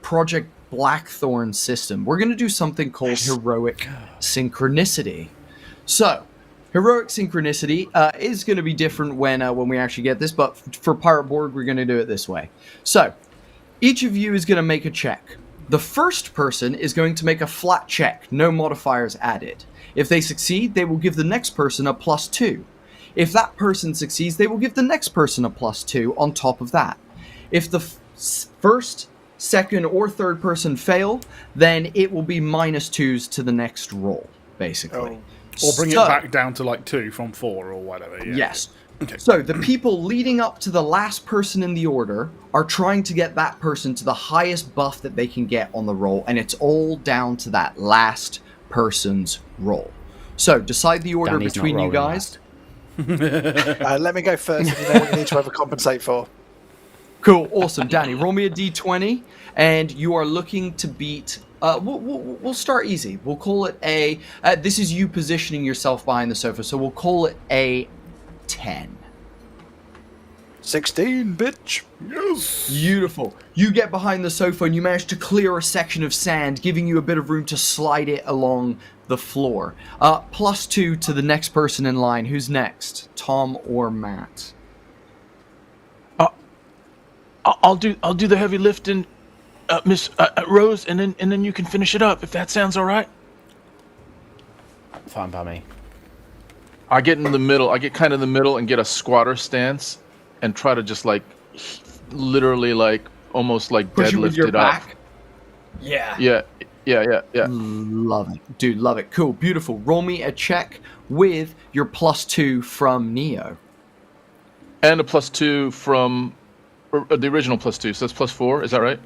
Project Blackthorn system. We're going to do something called heroic synchronicity. So, heroic synchronicity is going to be different when we actually get this, but for PirateBorg, we're going to do it this way. So, each of you is going to make a check. The first person is going to make a flat check, no modifiers added. If they succeed, they will give the next person a +2. If that person succeeds, they will give the next person a +2 on top of that. If the first, second, or third person fail, then it will be -2s to the next roll, basically. Or bring it So- back down to 2 from 4 or whatever. Yeah. Yes. Okay. So the people leading up to the last person in the order are trying to get that person to the highest buff that they can get on the roll, and it's all down to that last person's roll. So decide the order Danny's not between you rolling guys. Let me go first if you know what you need to overcompensate for. Cool, awesome. Danny, roll me a d20, and you are looking to beat... we'll start easy. We'll call it a... this is you positioning yourself behind the sofa, so we'll call it a 10. 16, bitch. Yes. Beautiful. You get behind the sofa and you manage to clear a section of sand, giving you a bit of room to slide it along the floor. +2 to the next person in line. Who's next? Tom or Matt? I'll do the heavy lifting, Miss Rose, and then you can finish it up if that sounds all right. Fine by me. I get in the middle. I get kind of in the middle and get a squatter stance and try to just like, literally like almost like Push it with deadlift your it up. back. Yeah. Yeah. Love it. Dude, love it. Cool. Beautiful. Roll me a check with your +2 from Neo. And a +2 from the original +2, so that's +4. Is that right?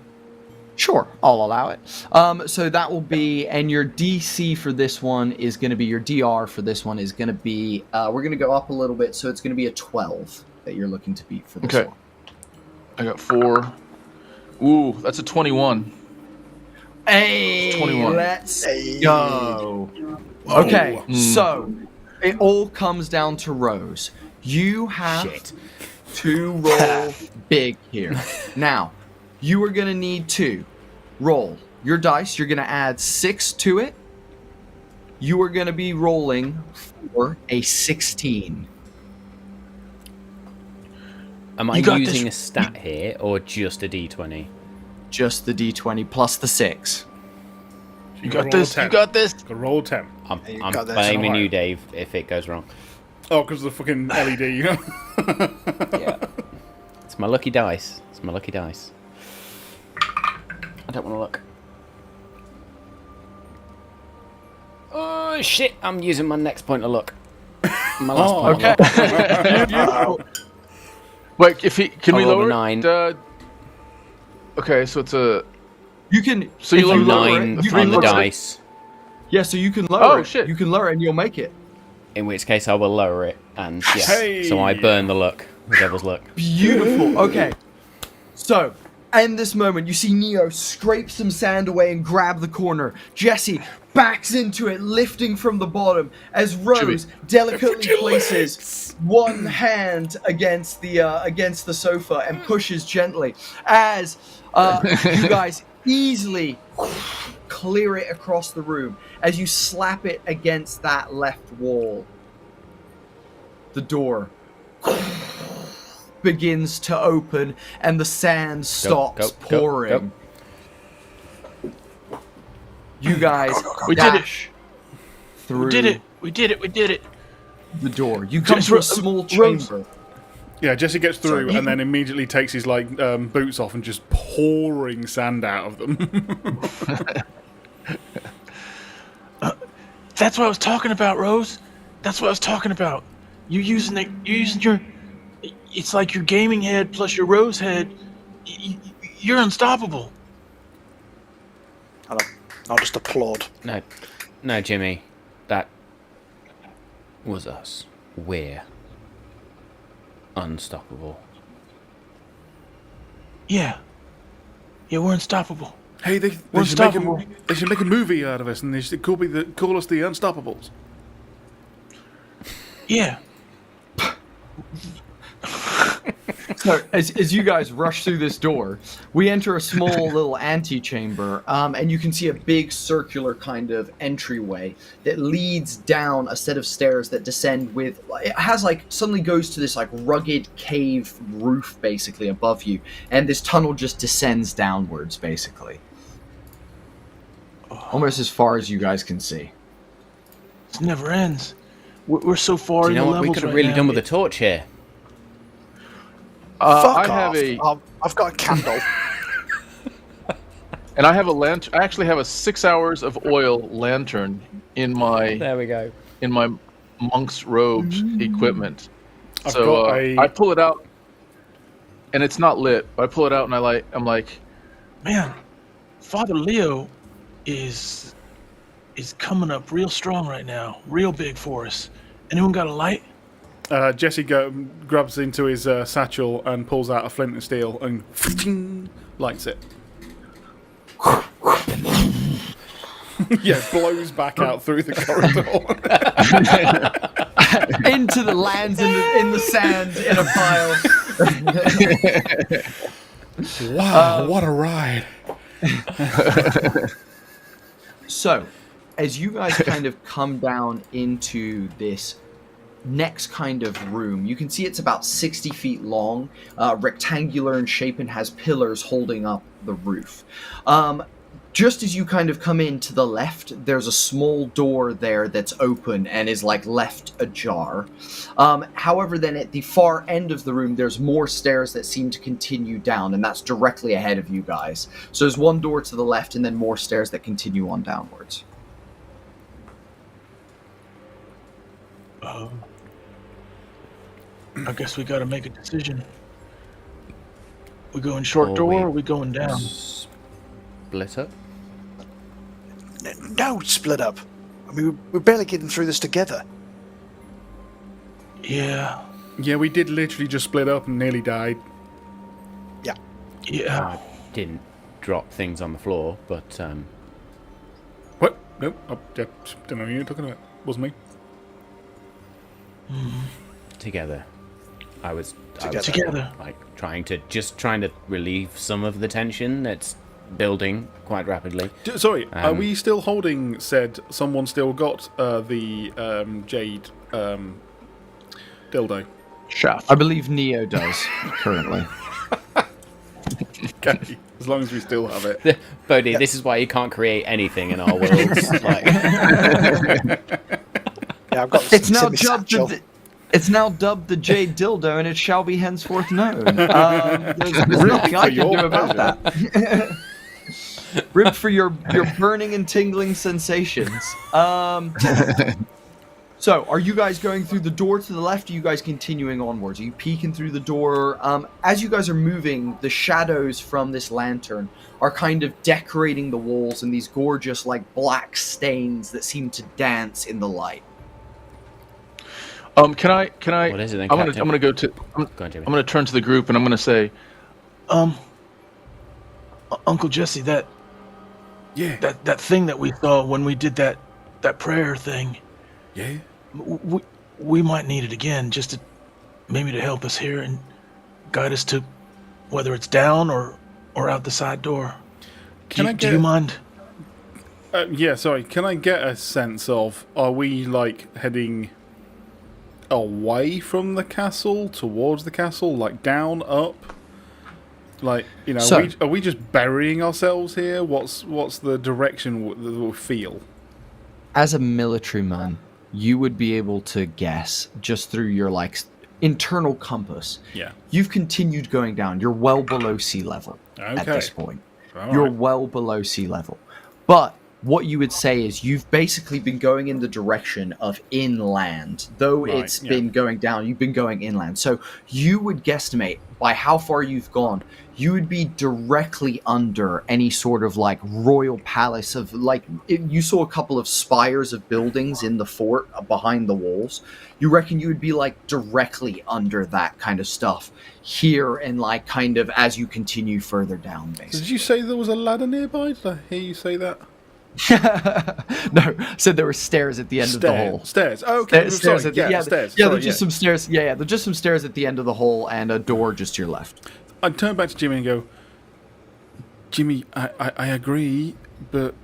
Sure, I'll allow it. So that will be, and your DC for this one is going to be, your DR for this one is going to be, we're going to go up a little bit, so it's going to be a 12 that you're looking to beat for this one. I got 4. Ooh, that's a 21. Hey, 21. let's go. Okay, so it all comes down to Rose. You have to roll big here. Now, you are going to need to roll your dice. You're going to add 6 to it. You are going to be rolling for a 16. Am I using a stat here or just a d20? Just the d20 plus the 6. You got this. You got this. Roll 10. I'm blaming you, Dave, if it goes wrong. Oh, because of the fucking LED, you know? Yeah. It's my lucky dice. It's my lucky dice. I don't want to look. Oh, shit. I'm using my next point of luck. My last point of luck. Wait, can we I'll roll lower a 9. Okay, so it's a... You can... So you A lower 9 it, on the dice. Yeah, so you can lower it. Shit. You can lower it and you'll make it. In which case I will lower it. And yes, Hey. so I burn the luck. The devil's luck. Beautiful. Okay. So, in this moment, you see Neo scrape some sand away and grab the corner. Jesse backs into it, lifting from the bottom, as Rose delicately places one hand against the sofa and pushes gently. As you guys easily clear it across the room, as you slap it against that left wall. The door begins to open and the sand stops pouring. You guys dash through. We did it. We did it. The door. You come to a small chamber. Yeah, Jesse gets through and then immediately takes his boots off and just pouring sand out of them. That's what I was talking about, Rose. That's what I was talking about. You're using your... It's like your gaming head plus your Rose head. You're unstoppable. I'll just applaud. No, Jimmy. That was us. We're unstoppable. Yeah, we're unstoppable. Hey, they should make a movie out of us, and they should call us the Unstoppables. Yeah. So, as you guys rush through this door, we enter a small little antechamber, and you can see a big circular kind of entryway that leads down a set of stairs that descend with... It has, suddenly goes to this, rugged cave roof, basically, above you, and this tunnel just descends downwards, basically. Almost as far as you guys can see. It never ends. We're so far in the levels right now. We could have really done with a torch here. Fuck I off. have I've got a candle. And I have a lantern. I actually have a 6 hours of oil lantern in my... There we go. In my monk's robes equipment. I've So got I pull it out, and it's not lit. But I pull it out, and I'm like, Man, Father Leo is coming up real strong right now. Real big for us. Anyone got a light? Jesse grabs into his satchel and pulls out a flint and steel and lights it. Yeah, blows back out through the corridor. Into the lands in the sand in a pile. Wow, what a ride. So, as you guys kind of come down into this next kind of room, you can see it's about 60 feet long, rectangular in shape, and has pillars holding up the roof. just as you kind of come in to the left, there's a small door there that's open and is like left ajar. However, then at the far end of the room, there's more stairs that seem to continue down, and that's directly ahead of you guys. So there's one door to the left and then more stairs that continue on downwards. I guess we got to make a decision. We going short door or we going down? Split up? No, split up. I mean, we're barely getting through this together. Yeah. Yeah, we did literally just split up and nearly died. Yeah. Yeah. I didn't drop things on the floor, but What? Nope. I don't know what you're talking about. Wasn't me. together. I was Together. like trying to relieve some of the tension that's building quite rapidly. Sorry, are we still holding said someone still got the jade dildo? Shaft. I believe Neo does, currently. Okay, as long as we still have it. Bodhi, this is why you can't create anything in our worlds. Like, Yeah, I've got It's now dubbed the Jade Dildo, and it shall be henceforth known. There's nothing I can do about that. Rip for your burning and tingling sensations. So, are you guys going through the door to the left? Or are you guys continuing onwards? Are you peeking through the door? As you guys are moving, the shadows from this lantern are kind of decorating the walls in these gorgeous, like, black stains that seem to dance in the light. Can I? what is it then, I'm Captain? gonna go to. I'm Go on, Jimmy. gonna turn to the group and I'm gonna say, Uncle Jesse, that thing that we saw when we did that prayer thing. Yeah. We might need it again, just to maybe to help us here and guide us to whether it's down or out the side door. Do you mind? Yeah, sorry. Can I get a sense of, are we like heading away from the castle, towards the castle, like down, up? Like, you know, So- are we just burying ourselves here? What's the direction that we feel? As a military man, you would be able to guess just through your like internal compass. Yeah. You've continued going down. You're well below sea level at Okay. this point. All You're right. well below sea level. But what you would say is you've basically been going in the direction of inland. Though Right, it's yeah. been going down, you've been going inland. So you would guesstimate by how far you've gone, you would be directly under any sort of like royal palace of like, you saw a couple of spires of buildings in the fort behind the walls. You reckon you would be like directly under that kind of stuff here and like kind of as you continue further down, basically. Did you say there was a ladder nearby? Did I hear you say that? No, so there were stairs at the end of the hole. Stairs. Oh, okay. Stairs Sorry. at the, Yeah, stairs. Yeah, Sorry, there's just some stairs. Yeah, there's just some stairs at the end of the hole and a door just to your left. I'd turn back to Jimmy and go, Jimmy, I agree, but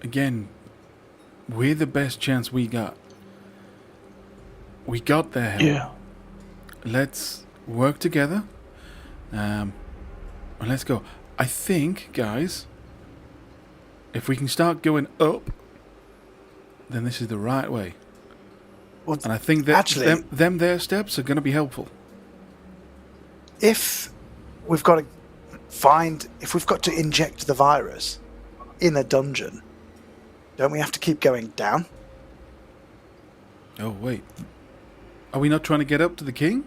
again, we're the best chance we got. We got their help. Yeah. Let's work together. And let's go. I think, guys, if we can start going up, then this is the right way. Well, And I think that actually, them their steps are going to be helpful. if we've got to inject the virus in a dungeon, don't we have to keep going down? Oh, wait. Are we not trying to get up to the king?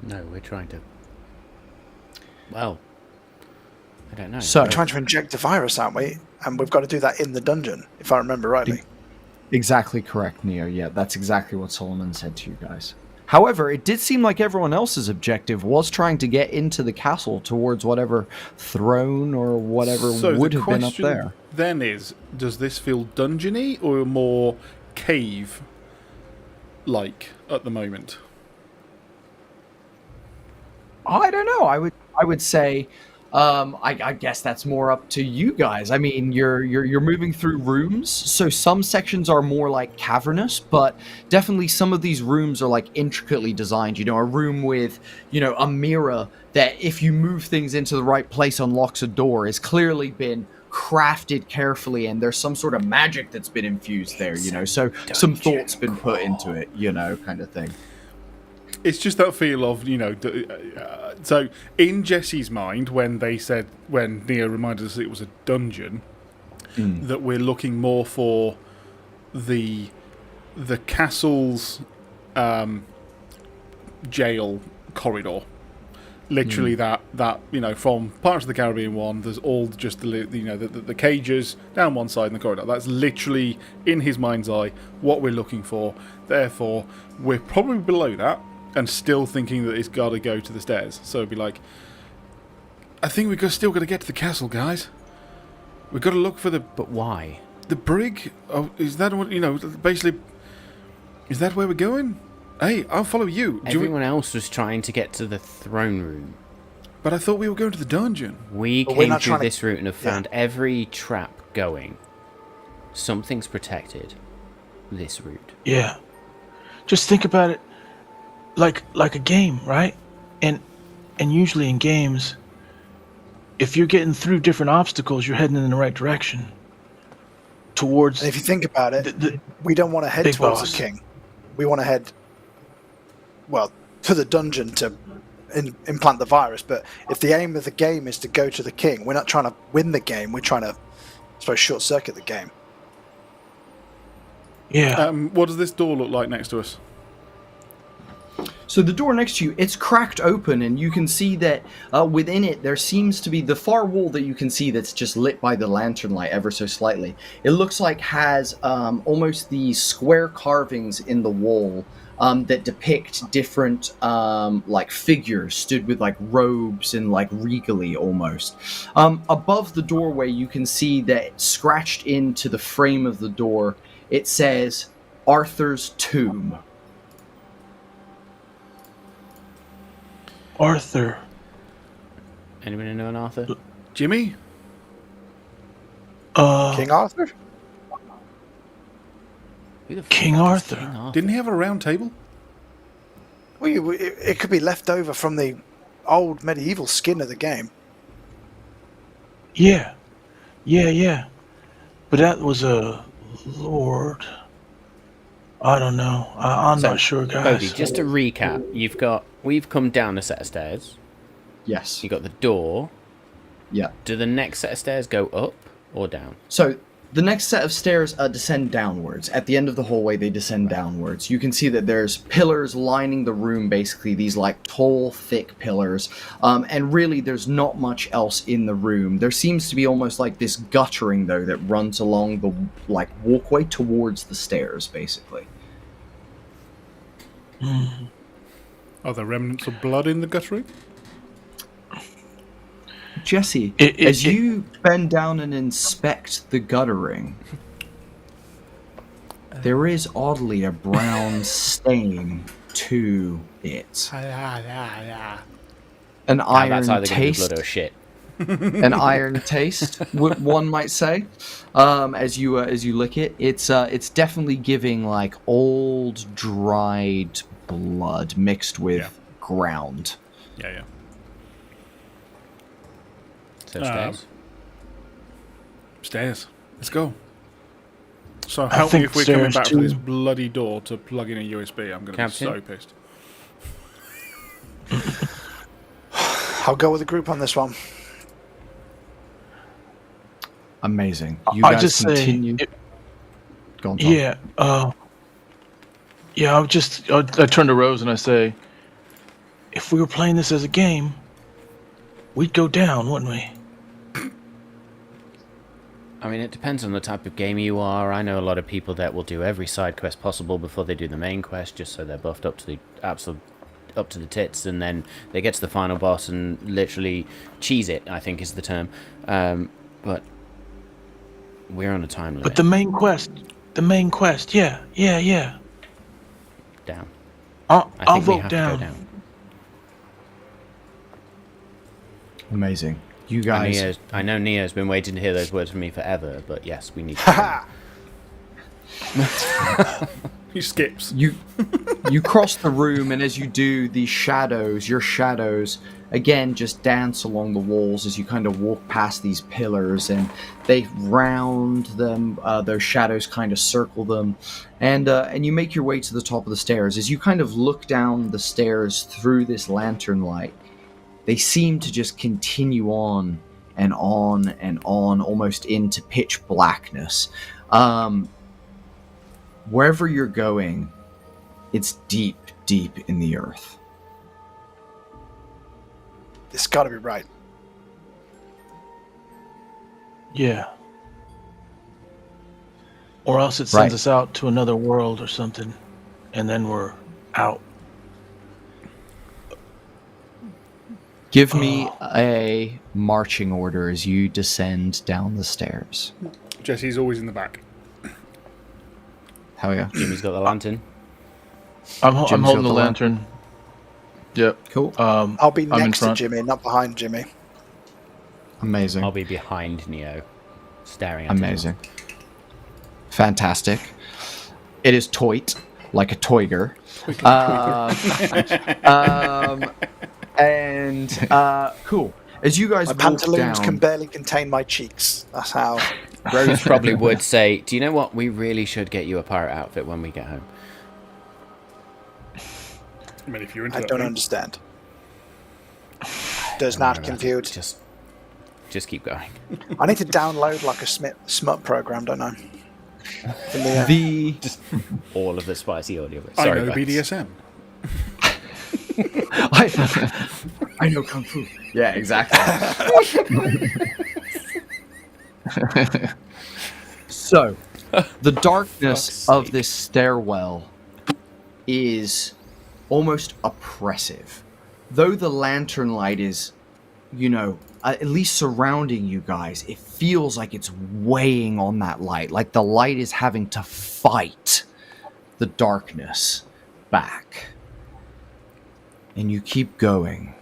No, we're trying to. Well, I don't know. So We're trying to inject the virus, aren't we? And we've got to do that in the dungeon, if I remember rightly. exactly correct, Neo. Yeah, that's exactly what Solomon said to you guys. However, it did seem like everyone else's objective was trying to get into the castle towards whatever throne or whatever So would the have been up question there. then is, does this feel dungeony or more cave-like at the moment? I don't know. I would say I guess that's more up to you guys. I mean, you're moving through rooms, so some sections are more like cavernous, but definitely some of these rooms are like intricately designed. You know, a room with, you know, a mirror that if you move things into the right place unlocks a door has clearly been crafted carefully, and there's some sort of magic that's been infused there, you know, so some thought's been put into it, you know, kind of thing. It's just that feel of, you know, so in Jesse's mind, when Neo reminded us it was a dungeon, that we're looking more for the castle's jail corridor. Literally that you know, from Pirates of the Caribbean 1, there's all just the cages down one side in the corridor. That's literally, in his mind's eye, what we're looking for. Therefore, we're probably below that, and still thinking that it's got to go to the stairs. So it'd be like, I think we've still got to get to the castle, guys. We've got to look for the... But why? The brig? Oh, is that what, you know, basically... Is that where we're going? Hey, I'll follow you. Everyone else was trying to get to the throne room. But I thought we were going to the dungeon. We came through this route and have found every trap going. Something's protected this route. Yeah. Just think about it like a game, right? And usually in games, if you're getting through different obstacles, you're heading in the right direction. Towards... And if you think about it, we don't want to head towards the king. We want to head, well, to the dungeon to implant the virus. But if the aim of the game is to go to the king, we're not trying to win the game. We're trying to, I suppose, short-circuit the game. Yeah. What does this door look like next to us? So the door next to you, it's cracked open, and you can see that within it there seems to be the far wall that you can see that's just lit by the lantern light ever so slightly. It looks like has almost these square carvings in the wall that depict different like figures stood with like robes and like regally almost. Above the doorway you can see that scratched into the frame of the door it says Arthur's Tomb. Arthur. Anyone know an Arthur? Jimmy? King Arthur? Who the fuck King is Arthur. King Arthur? Didn't he have a round table? Well, it could be left over from the old medieval skin of the game. Yeah. But that was a lord. I don't know. I'm not sure, guys. Bodhi, just to recap, we've come down a set of stairs. Yes. You got the door. Yeah. Do the next set of stairs go up or down? So the next set of stairs descend downwards. At the end of the hallway, they descend downwards. You can see that there's pillars lining the room, basically, these like tall, thick pillars. And really, there's not much else in the room. There seems to be almost like this guttering, though, that runs along the like walkway towards the stairs, basically. Are there remnants of blood in the guttering? Jesse, as you bend down and inspect the guttering, there is oddly a brown stain to it. An iron That's either going to be taste. blood or shit. An iron taste, one might say. As you lick it, it's definitely giving like old dried blood mixed with ground. Yeah. So stairs. Stairs. Let's go. So help me if we're coming back for this bloody door to plug in a USB. I'm going to be so pissed. I'll go with the group on this one. Amazing. You guys just continue. Go on, Tom. Yeah. I turn to Rose and I say, if we were playing this as a game, we'd go down, wouldn't we? I mean, it depends on the type of game you are. I know a lot of people that will do every side quest possible before they do the main quest, just so they're buffed up to the up to the tits, and then they get to the final boss and literally cheese it, I think is the term. But we're on a time limit. But the main quest, yeah. Down. I'll vote down. Amazing. You guys... I know Neo's been waiting to hear those words from me forever, but yes, we need to... Ha He skips. You cross the room, and as you do, your shadows, again, just dance along the walls as you kind of walk past these pillars, and they round them, those shadows kind of circle them, and you make your way to the top of the stairs. As you kind of look down the stairs through this lantern light, they seem to just continue on and on and on, almost into pitch blackness. Wherever you're going, it's deep, deep in the earth. This got to be right. Yeah. Or else it sends us out to another world or something, and then we're out. Give me a marching order as you descend down the stairs. Jesse's always in the back. How are you? Jimmy's got the lantern. I'm Jim's holding got the the lantern. Yep. Cool. I'll be I'm in next to front. Jimmy, not behind Jimmy. Amazing. I'll be behind Neo, staring at him. Amazing. Fantastic. It is toit, like a toiger. Cool. As you guys My walk pantaloons down, can barely contain my cheeks. That's how. Rose probably would say, do you know what? We really should get you a pirate outfit when we get home. I mean, if you're into I that don't thing. understand. Does not compute. Just keep going. I need to download like a smut program, don't I? From the, the All of the spicy audio. I Sorry, know Bex. BDSM. I know kung fu. Yeah, exactly. So, the darkness of this stairwell is almost oppressive. Though the lantern light is, at least surrounding you guys, it feels like it's weighing on that light. Like the light is having to fight the darkness back. And you keep going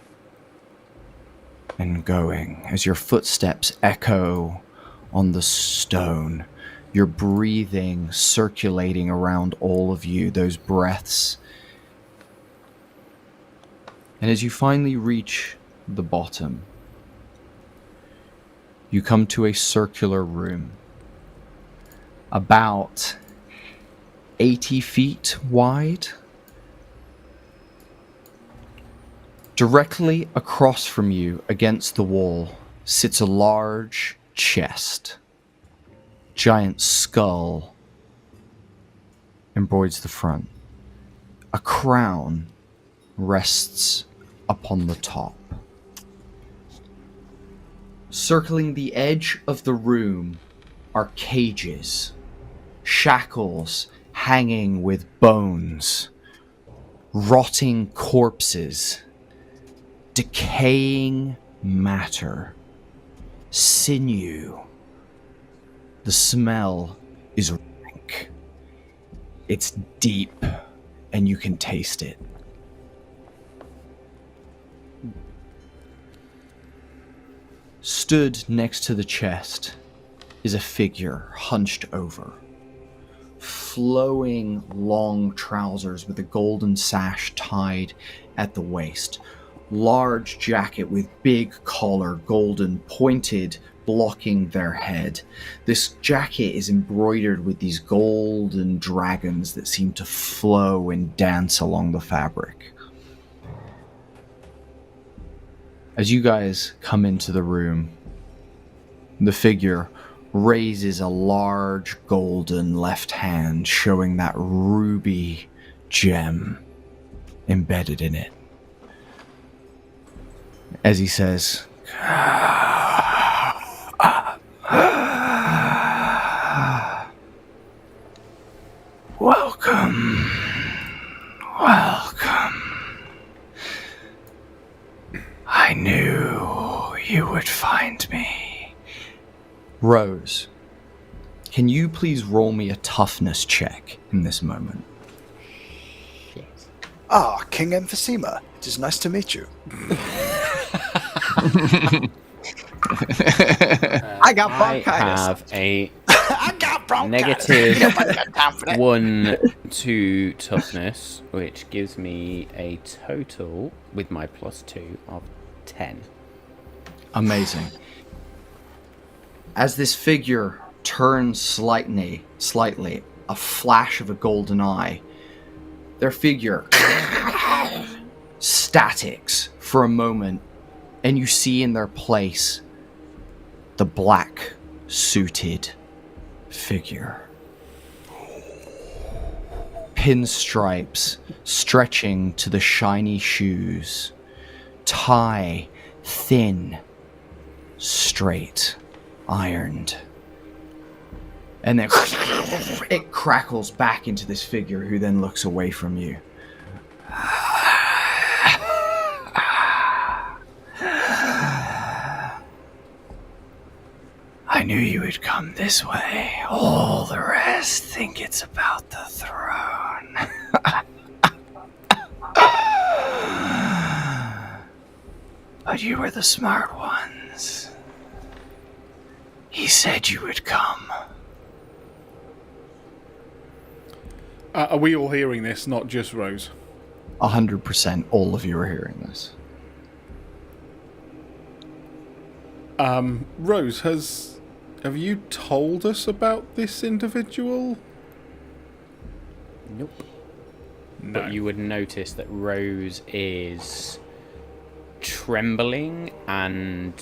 and going as your footsteps echo on the stone. Your breathing circulating around all of you, those breaths. And as you finally reach the bottom, you come to a circular room, about 80 feet wide. Directly across from you, against the wall, sits a large chest. Giant skull embroids the front. A crown rests upon the top. Circling the edge of the room are cages, shackles hanging with bones, rotting corpses, decaying matter, sinew. The smell is rank. It's deep, and you can taste it. Stood next to the chest is a figure hunched over. Flowing long trousers with a golden sash tied at the waist. Large jacket with big collar, golden pointed, blocking their head. This jacket is embroidered with these golden dragons that seem to flow and dance along the fabric. As you guys come into the room, the figure raises a large golden left hand, showing that ruby gem embedded in it. As he says, "Welcome, welcome. I knew you would find me." Rose, can you please roll me a toughness check in this moment? King Emphysema. It is nice to meet you. I got I bronchitis. have a I got bronchitis. negative 1 to toughness, which gives me a total, with my +2, of 10. Amazing. As this figure turns slightly, a flash of a golden eye, their figure statics for a moment, and you see in their place the black suited figure. Pinstripes stretching to the shiny shoes. Tie thin, straight, ironed. And then it crackles back into this figure who then looks away from you. I knew you would come this way. All the rest think it's about the throne. But you were the smart ones. He said you would come. Are we all hearing this, not just Rose? 100% all of you are hearing this. Rose, have you told us about this individual? Nope. No. But you would notice that Rose is trembling and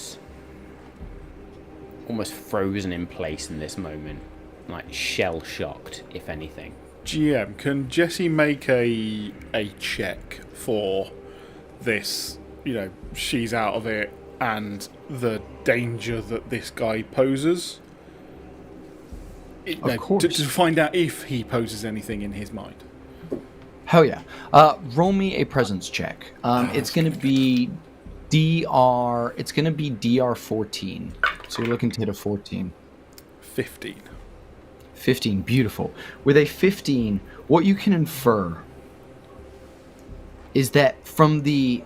almost frozen in place in this moment, like shell-shocked, if anything. GM, can Jesse make a check for this? You know, she's out of it, and the danger that this guy poses. Of course. To find out if he poses anything in his mind. Hell yeah. Roll me a presence check. It's going to be DR 14. So you're looking to hit a 14. 15. 15, beautiful. With a 15, what you can infer is that from the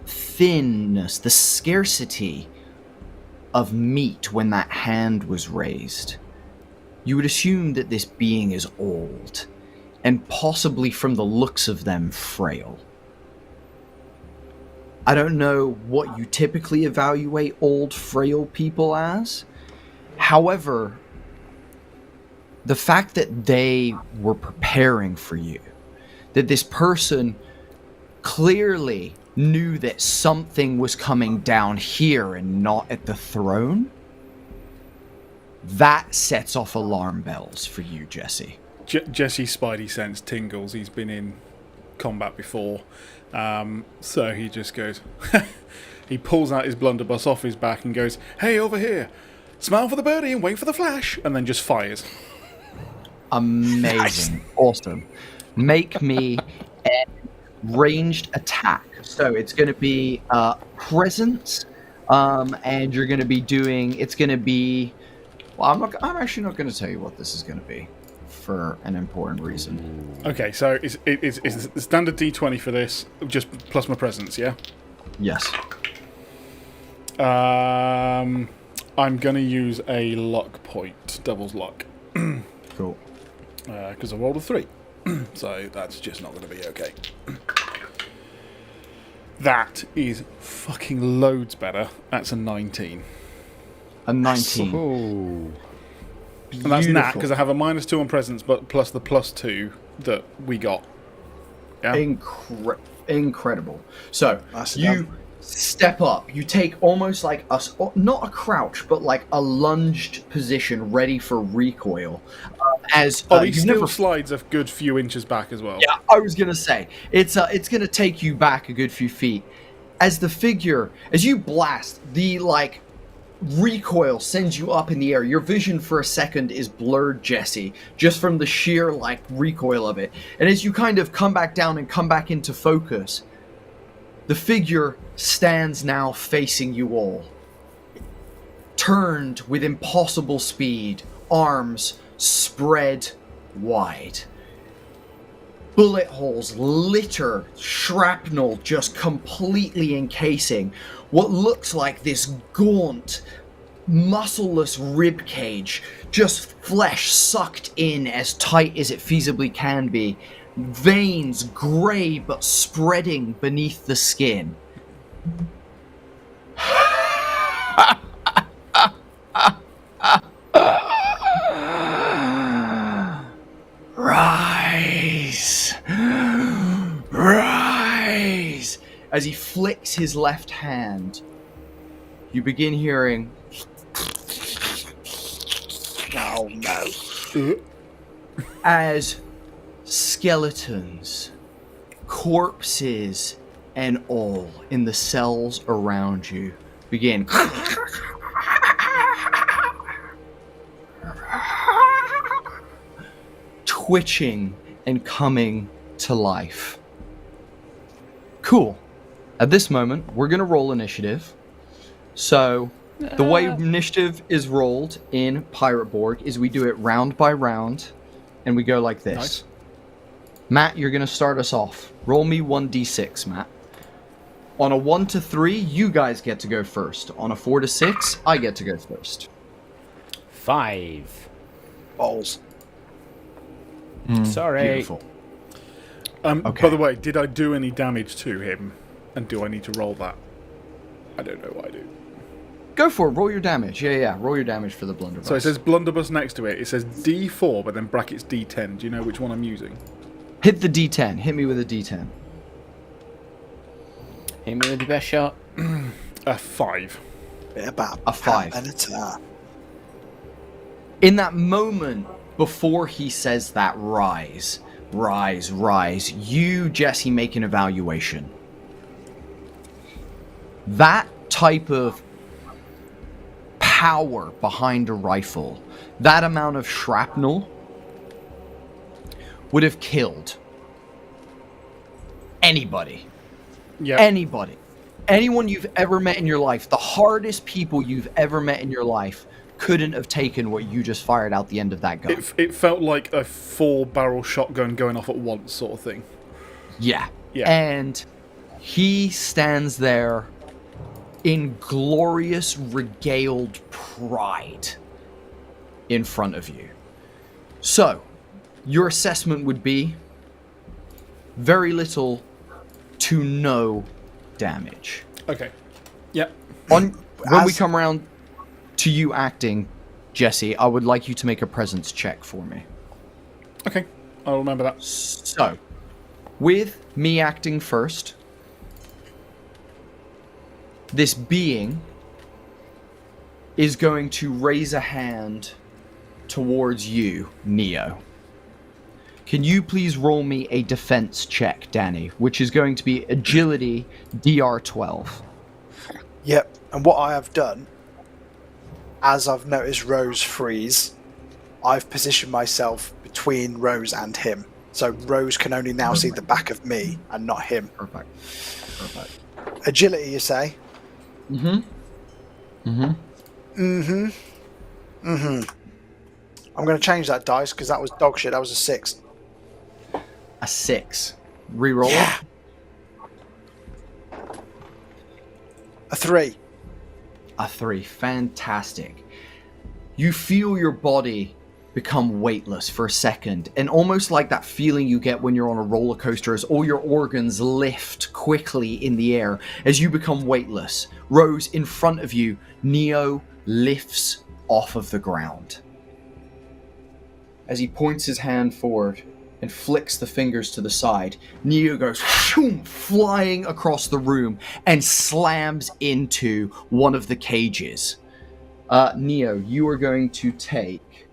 thinness, the scarcity of meat when that hand was raised, you would assume that this being is old, and possibly from the looks of them, frail. I don't know what you typically evaluate old, frail people as. However, the fact that they were preparing for you, that this person clearly knew that something was coming down here and not at the throne, that sets off alarm bells for you, Jesse. Jesse's spidey sense tingles. He's been in combat before. So he just goes... he pulls out his blunderbuss off his back and goes, "Hey, over here! Smile for the birdie and wait for the flash!" And then just fires. Amazing. Awesome. Make me a ranged attack. So it's going to be presence, and you're going to be doing... It's going to be... Well, I'm actually not going to tell you what this is going to be for an important reason. Okay, so it's the standard D20 for this, just plus my presence, yeah? Yes. I'm going to use a luck point, devil's luck. Cool. Because I rolled a 3. So that's just not going to be okay. That is fucking loads better. That's a 19. A 19. Ooh. And that's nat, because I have a -2 on presence, but plus the +2 that we got. Yeah? Incredible. So, Nice you done. step up. You take almost like not a crouch, but like a lunged position ready for recoil. As he you've still never slides a good few inches back as well. Yeah, I was gonna say it's gonna take you back a good few feet. As you blast, the recoil sends you up in the air. Your vision for a second is blurred, Jesse, just from the sheer recoil of it. And as you kind of come back down and come back into focus, the figure stands now facing you all, turned with impossible speed, arms spread wide. bullet holes litter shrapnel, just completely encasing what looks like this gaunt, muscleless rib cage, just flesh sucked in as tight as it feasibly can be, veins grey but spreading beneath the skin. Rise! Rise! As he flicks his left hand, you begin hearing... Oh no. as skeletons, corpses, and all in the cells around you begin twitching and coming to life. Cool. At this moment, we're going to roll initiative. So, the way initiative is rolled in PirateBorg is we do it round by round, and we go like this. Nice. Matt, you're going to start us off. Roll me 1d6, Matt. On a 1 to 3, you guys get to go first. On a 4 to 6, I get to go first. 5. Balls. Sorry. Beautiful. Okay. By the way, did I do any damage to him? And do I need to roll that? I don't know what I do. Go for it. Roll your damage. Yeah. Roll your damage for the blunderbuss. So it says blunderbuss next to it. It says D4, but then brackets D10. Do you know which one I'm using? Hit the d10. Hit me with a d10. Hit me with your best shot. A 5. Bit about A 5. Benatar. In that moment before he says that rise, you, Jesse, make an evaluation. That type of power behind a rifle, that amount of shrapnel, would have killed anybody. Yeah. Anybody. Anyone you've ever met in your life, the hardest people you've ever met in your life, couldn't have taken what you just fired out the end of that gun. It felt like a 4-barrel shotgun going off at once sort of thing. Yeah. Yeah. And he stands there in glorious, regaled pride in front of you. So, your assessment would be very little to no damage. Okay. Yep. When we come around to you acting, Jesse, I would like you to make a presence check for me. Okay. I'll remember that. So, with me acting first, this being is going to raise a hand towards you, Neo. Can you please roll me a defense check, Danny, which is going to be agility DR12. Yep. And what I have done, as I've noticed Rose freeze, I've positioned myself between Rose and him. So Rose can only now see the back of me and not him. Perfect. Agility, you say? I'm going to change that dice because that was dog shit. That was a 6. A 6. Reroll Yeah. it. A 3. A 3. Fantastic. You feel your body become weightless for a second, and almost like that feeling you get when you're on a roller coaster as all your organs lift quickly in the air as you become weightless. Rose, in front of you, Neo lifts off of the ground. As he points his hand forward and flicks the fingers to the side, Neo goes flying across the room and slams into one of the cages. Neo, you are going to take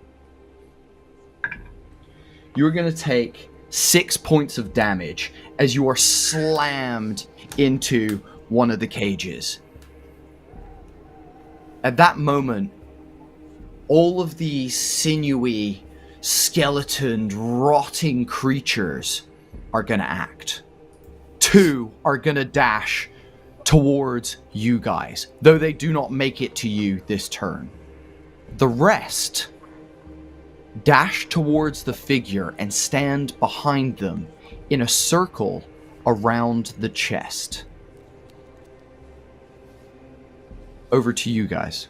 6 points of damage as you are slammed into one of the cages. At that moment, all of the sinewy, skeletoned, rotting creatures are going to act. 2 are going to dash towards you guys, though they do not make it to you this turn. The rest dash towards the figure and stand behind them in a circle around the chest. Over to you guys.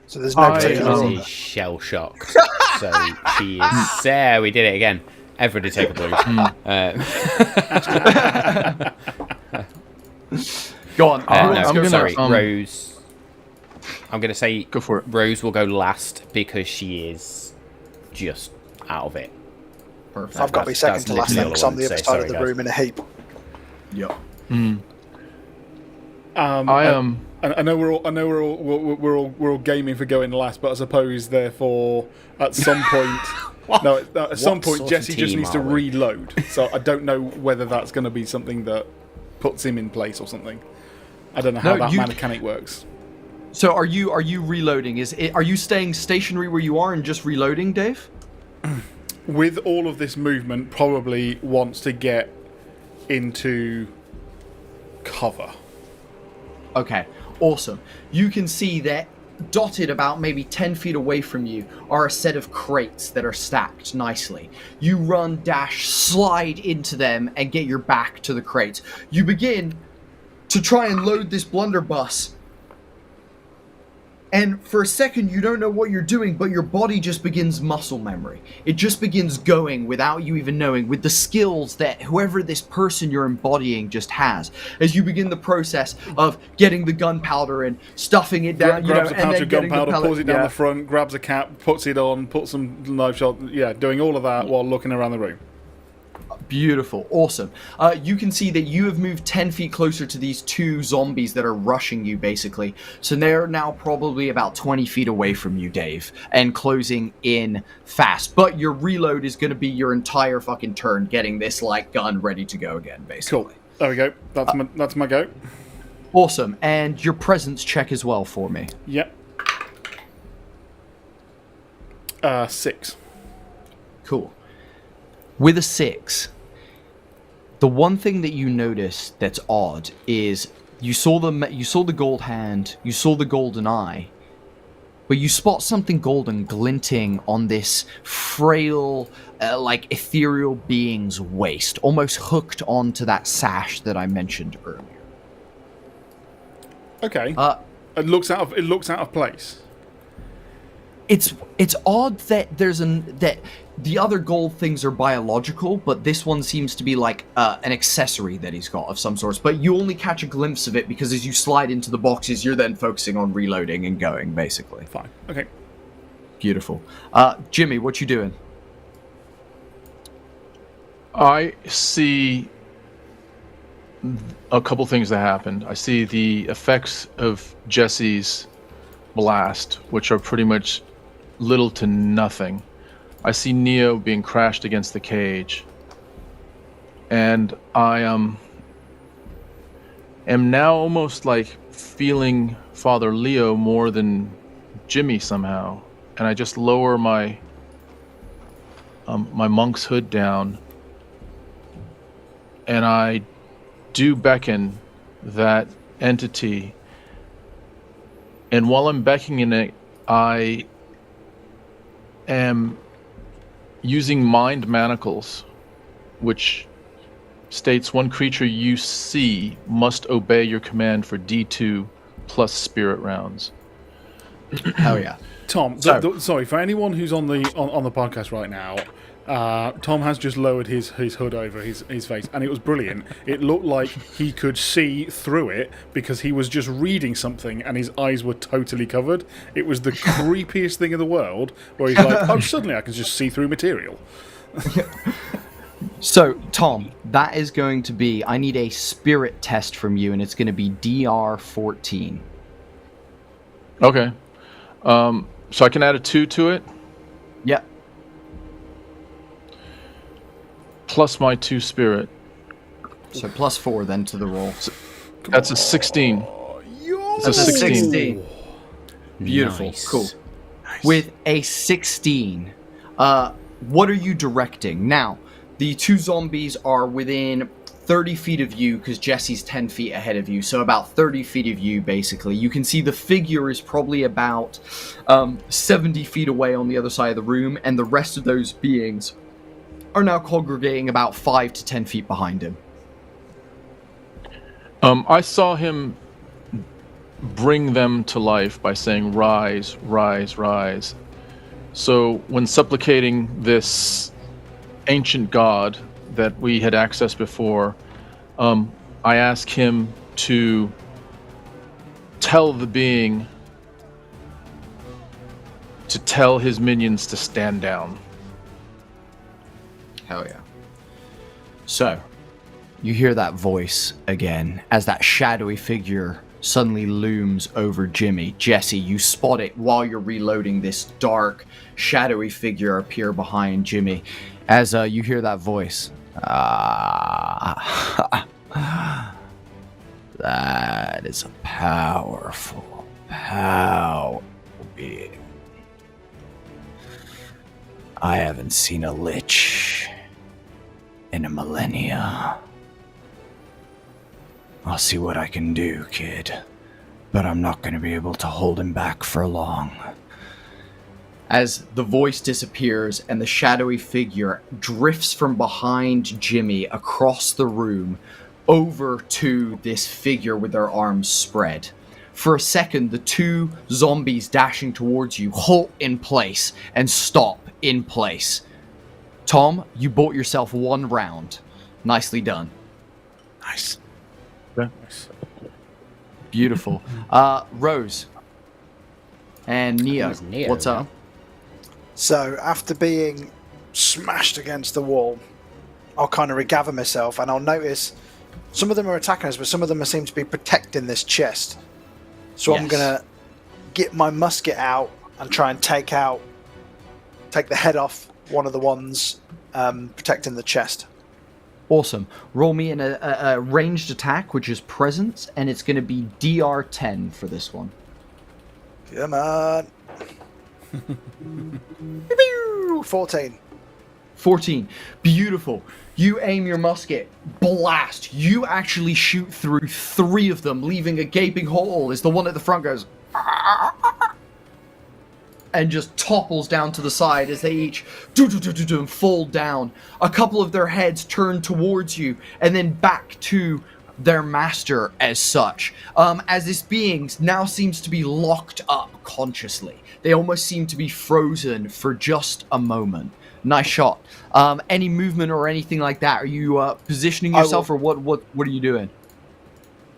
So there's no particular order. She's shell shocked. So she is. There, we did it again. Everybody take a blue. Go on. Sorry, Rose. I'm going to say go for it. Rose will go last because she is just out of it. Perfect. I've got to be second to last then because I'm the other side of the room in a heap. Yep. I know we're all gaming for going last, but I suppose therefore at some point, at some point Jesse just needs to reload. So I don't know whether that's going to be something that puts him in place or something. I don't know how that mechanic works. So are you reloading? Are you staying stationary where you are and just reloading, Dave? With all of this movement, probably wants to get into cover. Okay, awesome. You can see that dotted about maybe 10 feet away from you are a set of crates that are stacked nicely. You run, dash, slide into them and get your back to the crates. You begin to try and load this blunderbuss. And for a second, you don't know what you're doing, but your body just begins muscle memory. It just begins going without you even knowing, with the skills that whoever this person you're embodying just has. As you begin the process of getting the gunpowder and stuffing it down, grabs a and pouch then of getting gunpowder, the pellet, pulls it down the front, grabs a cap, puts it on, puts some knife shot, doing all of that while looking around the room. Beautiful. Awesome. You can see that you have moved 10 feet closer to these two zombies that are rushing you, basically. So they're now probably about 20 feet away from you, Dave, and closing in fast. But your reload is going to be your entire fucking turn getting this, gun ready to go again, basically. Cool. There we go. That's my go. Awesome. And your presence check as well for me. Yep. 6. Cool. With a 6, the one thing that you notice that's odd is you saw the gold hand, you saw the golden eye, but you spot something golden glinting on this frail, ethereal being's waist, almost hooked onto that sash that I mentioned earlier. Okay. It looks out of place. It's odd that that the other gold things are biological, but this one seems to be like an accessory that he's got of some sorts. But you only catch a glimpse of it because as you slide into the boxes, you're then focusing on reloading and going, basically. Fine. Okay. Beautiful. Jimmy, what you doing? I see a couple things that happened. I see the effects of Jesse's blast, which are pretty much little to nothing. I see Neo being crashed against the cage, and I am now almost like feeling Father Leo more than Jimmy somehow, and I just lower my my monk's hood down, and I do beckon that entity. And while I'm beckoning it, I am using mind manacles, which states one creature you see must obey your command for D2 plus spirit rounds. Oh yeah. Tom, sorry, for anyone who's on the podcast right now, Tom has just lowered his hood over his face, and it was brilliant. It looked like he could see through it because he was just reading something and his eyes were totally covered. It was the creepiest thing in the world, where he's like, oh, suddenly I can just see through material. So, Tom, that is going to be, I need a spirit test from you, and it's going to be DR 14. Okay. So I can add a 2 to it? Yep. Plus my 2 spirit. So plus 4 then to the roll. That's a 16. That's a 16. Beautiful. Nice. Cool. With a 16, what are you directing? Now, the two zombies are within 30 feet of you, because Jesse's 10 feet ahead of you, so about 30 feet of you, basically. You can see the figure is probably about 70 feet away on the other side of the room, and the rest of those beings are now congregating about 5 to 10 feet behind him. I saw him bring them to life by saying, "Rise, rise, rise." So when supplicating this ancient god that we had accessed before, I asked him to tell the being to tell his minions to stand down. Hell yeah. So, you hear that voice again as that shadowy figure suddenly looms over Jimmy. Jesse, you spot it while you're reloading, this dark, shadowy figure appear behind Jimmy. As you hear that voice. That is a powerful being. I haven't seen a lich in a millennia. I'll see what I can do, kid. But I'm not going to be able to hold him back for long. As the voice disappears and the shadowy figure drifts from behind Jimmy across the room over to this figure with their arms spread. For a second, the two zombies dashing towards you halt in place and stop in place. Tom, you bought yourself 1 round. Nicely done. Nice. Okay. Beautiful. Rose and Neo, Who's Neo, what's up? So after being smashed against the wall, I'll kind of regather myself and I'll notice some of them are attacking us, but some of them seem to be protecting this chest. So I'm Yes. going to get my musket out and try and take the head off one of the ones protecting the chest. Awesome. Roll me a ranged attack, which is presence, and it's going to be DR10 for this one. Come on. 14. 14. Beautiful. You aim your musket. Blast. You actually shoot through 3 of them, leaving a gaping hole as the one at the front goes and just topples down to the side as they each and fall down. A couple of their heads turn towards you and then back to their master as such. As this being now seems to be locked up consciously. They almost seem to be frozen for just a moment. Nice shot. Any movement or anything like that? Are you positioning yourself, or what are you doing?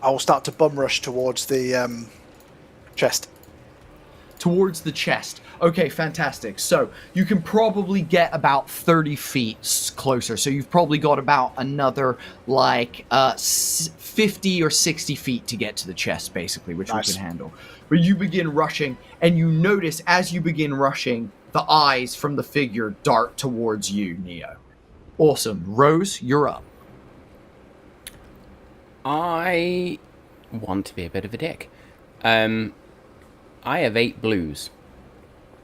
I will start to bum rush towards the chest. Towards the chest. Okay, fantastic. So you can probably get about 30 feet closer. So you've probably got about another 50 or 60 feet to get to the chest, basically, which Nice. we can handle. But you begin rushing, and you notice as you begin rushing, the eyes from the figure dart towards you, Neo. Awesome. Rose, you're up. I want to be a bit of a dick. I have 8 blues,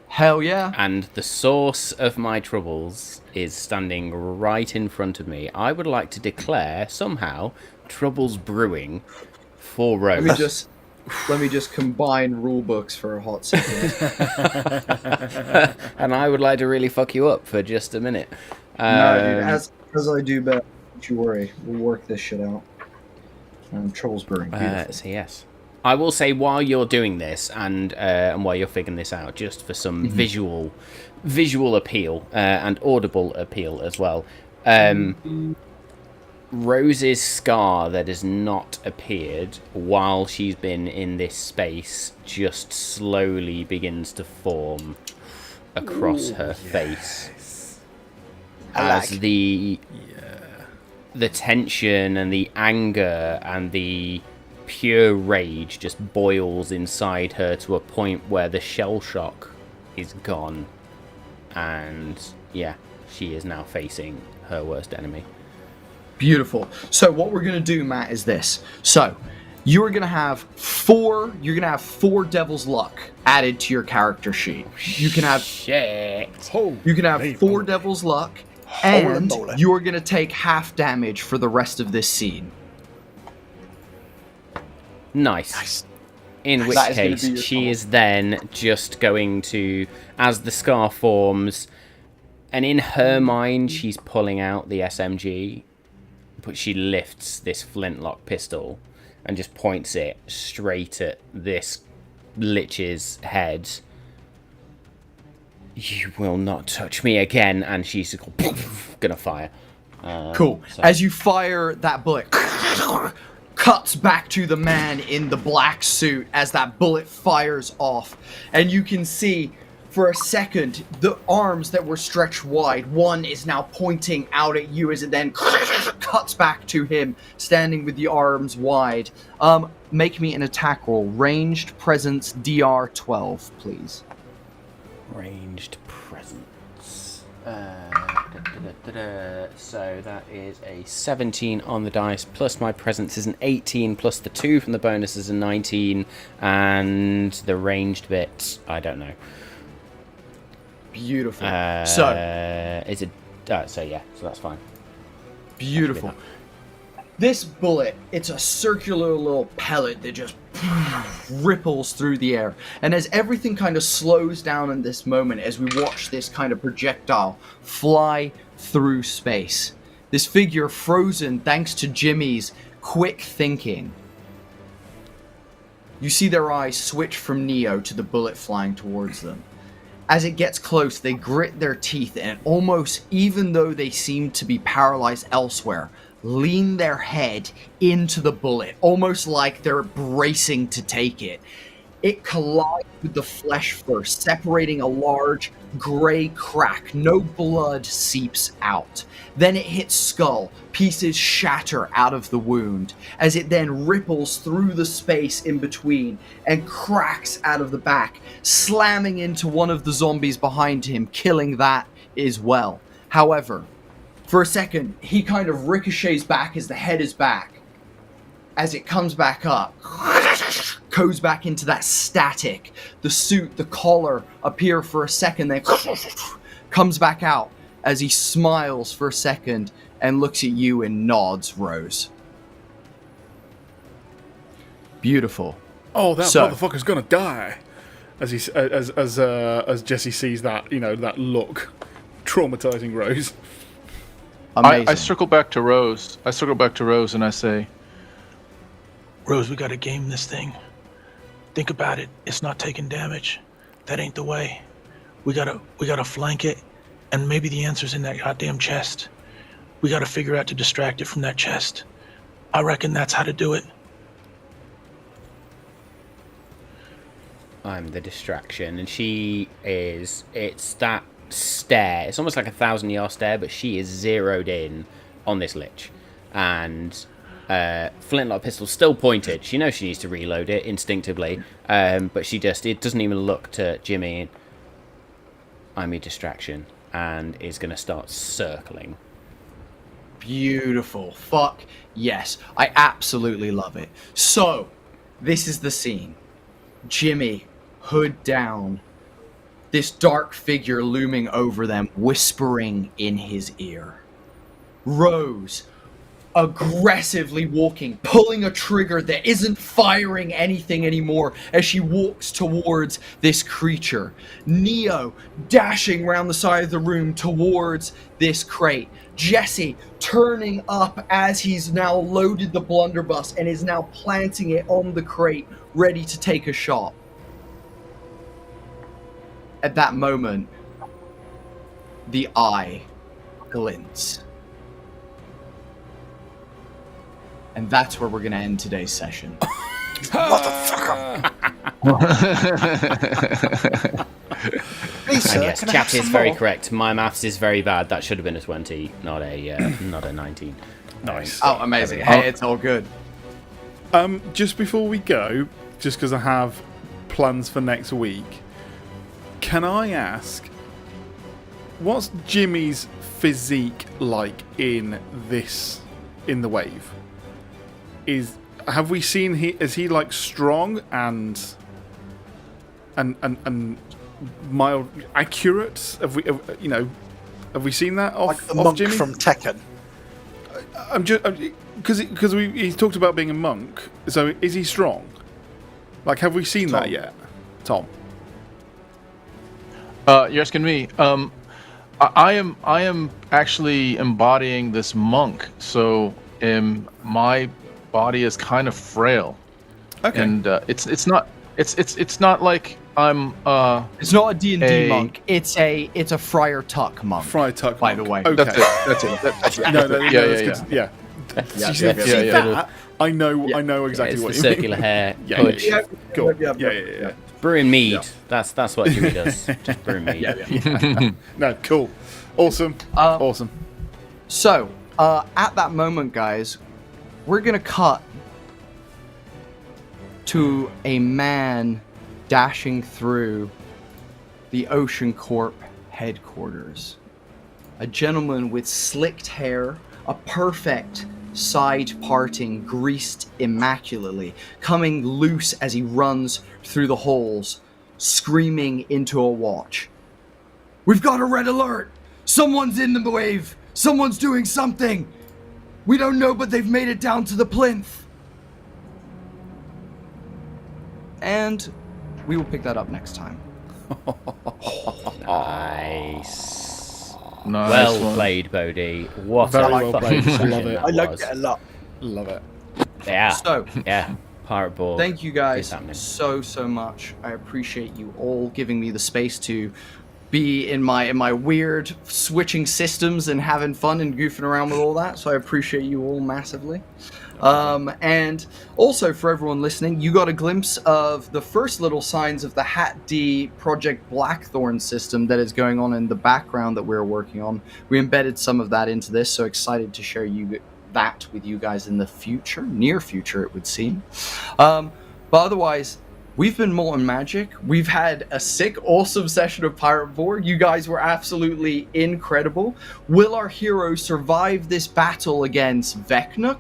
Hell yeah. and the source of my troubles is standing right in front of me. I would like to declare, somehow, troubles brewing for Rose. Let me just combine rule books for a hot second. And I would like to really fuck you up for just a minute. No, dude, as I do better, don't you worry. We'll work this shit out. Troubles brewing. Beautiful. So yes, I will say while you're doing this and while you're figuring this out, just for some visual appeal and audible appeal as well. Rose's scar that has not appeared while she's been in this space just slowly begins to form across her face as the tension and the anger and the pure rage just boils inside her to a point where the shell shock is gone, and yeah, she is now facing her worst enemy. Beautiful. So what we're gonna do, Matt, is this. So you are gonna have 4. You're gonna have 4 Devil's Luck added to your character sheet. You can have Shit. You can have 4 Devil's Luck, and moly. you're going to take half damage for the rest of this scene. Nice. In which That is gonna be case, your she call. is then just going to, as the scar forms, and in her mind, she's pulling out the SMG, but she lifts this flintlock pistol and just points it straight at this lich's head. You will not touch me again, and she's gonna fire. Cool. So- As you fire that bullet, cuts back to the man in the black suit as that bullet fires off. And you can see, for a second, the arms that were stretched wide, one is now pointing out at you as it then cuts back to him, standing with the arms wide. Make me an attack roll. Ranged presence DR 12, please. Ranged presence. So that is a 17 on the dice, plus my presence is an 18, plus the 2 from the bonus is a 19, and the ranged bit, I don't know. Beautiful. Is it? So that's fine. Beautiful. This bullet, it's a circular little pellet that just ripples through the air. And as everything kind of slows down in this moment, as we watch this kind of projectile fly through space, this figure frozen thanks to Jimmy's quick thinking, you see their eyes switch from Neo to the bullet flying towards them. As it gets close, they grit their teeth and almost, even though they seem to be paralyzed elsewhere, lean their head into the bullet, almost like they're bracing to take it. It collides with the flesh first, separating a large gray crack. No blood seeps out. Then it hits skull. Pieces shatter out of the wound as it then ripples through the space in between and cracks out of the back, slamming into one of the zombies behind him, killing that as well. However, for a second, he kind of ricochets back as the head is back. As it comes back up, goes back into that static. The suit, the collar appear for a second, then comes back out as he smiles for a second and looks at you and nods, Rose. Beautiful. Oh, that So- motherfucker's gonna die. As Jesse sees that, that look, traumatizing Rose. Amazing. I circle back to Rose. And I say, Rose, we gotta game this thing. Think about it. It's not taking damage. That ain't the way. We gotta flank it, and maybe the answer's in that goddamn chest. We gotta figure out to distract it from that chest. I reckon that's how to do it. I'm the distraction, and she is. It's that stare. It's almost like a 1,000-yard stare, but she is zeroed in on this lich, and flintlock pistol still pointed. She knows she needs to reload it instinctively, but it doesn't even look to Jimmy. I'm a distraction, and is going to start circling. Beautiful. Fuck yes. I absolutely love it. So, this is the scene. Jimmy, hood down. This dark figure looming over them, whispering in his ear. Rose, aggressively walking, pulling a trigger that isn't firing anything anymore as she walks towards this creature. Neo, dashing around the side of the room towards this crate. Jesse, turning up as he's now loaded the blunderbuss and is now planting it on the crate, ready to take a shot. At that moment, the eye glints. And that's where we're going to end today's session. Please, sir, And yes, can I chat have is some very more? correct. My maths is very bad. That should have been a 20, not a 19. Nice. Oh, amazing. Hey, it's all good. Just before we go, just because I have plans for next week, can I ask, what's Jimmy's physique like in the wave? Have we seen is he like strong and mild, accurate? Have we seen that Like off, the off monk Jimmy? from Tekken. I'm just because he's talked about being a monk. So is he strong? Like, have we seen that yet, Tom? You're asking me. I am actually embodying this monk, so my body is kind of frail. Okay. And it's not like I'm It's not a D&D a- monk. It's a Friar Tuck monk. Friar Tuck. by monk. the way. Okay. that's it. That's it. No, Yeah. that's good. Yeah. Yeah, See, yeah, see yeah. that? I know exactly It's what the you circular mean. hair. Yeah, Push. yeah, cool. Yeah. Yeah. Brewing mead. That's what Jimmy does. Just brewing mead. No, cool. Awesome. Awesome. So, at that moment, guys, we're going to cut to a man dashing through the Ocean Corp headquarters. A gentleman with slicked hair, a perfect side parting, greased immaculately, coming loose as he runs through the holes, screaming into a watch. "We've got a red alert! Someone's in the wave! Someone's doing something! We don't know, but they've made it down to the plinth!" And we will pick that up next time. Nice. Nice Well one. played, Bodhi. What Very a well fucking played. session Love it. that I like was. it a lot. Love it. Yeah. So, Yeah. PirateBorg. thank you is guys happening. so much. I appreciate you all giving me the space to be in my weird switching systems and having fun and goofing around with all that. So I appreciate you all massively. And also for everyone listening, you got a glimpse of the first little signs of the Hat D Project Blackthorn system that is going on in the background that we're working on. We embedded some of that into this, so excited to share that with you guys in the future, near future it would seem. But otherwise, we've been Molten Magic. We've had a sick, awesome session of PirateBorg. You guys were absolutely incredible. Will our hero survive this battle against Vecna? ?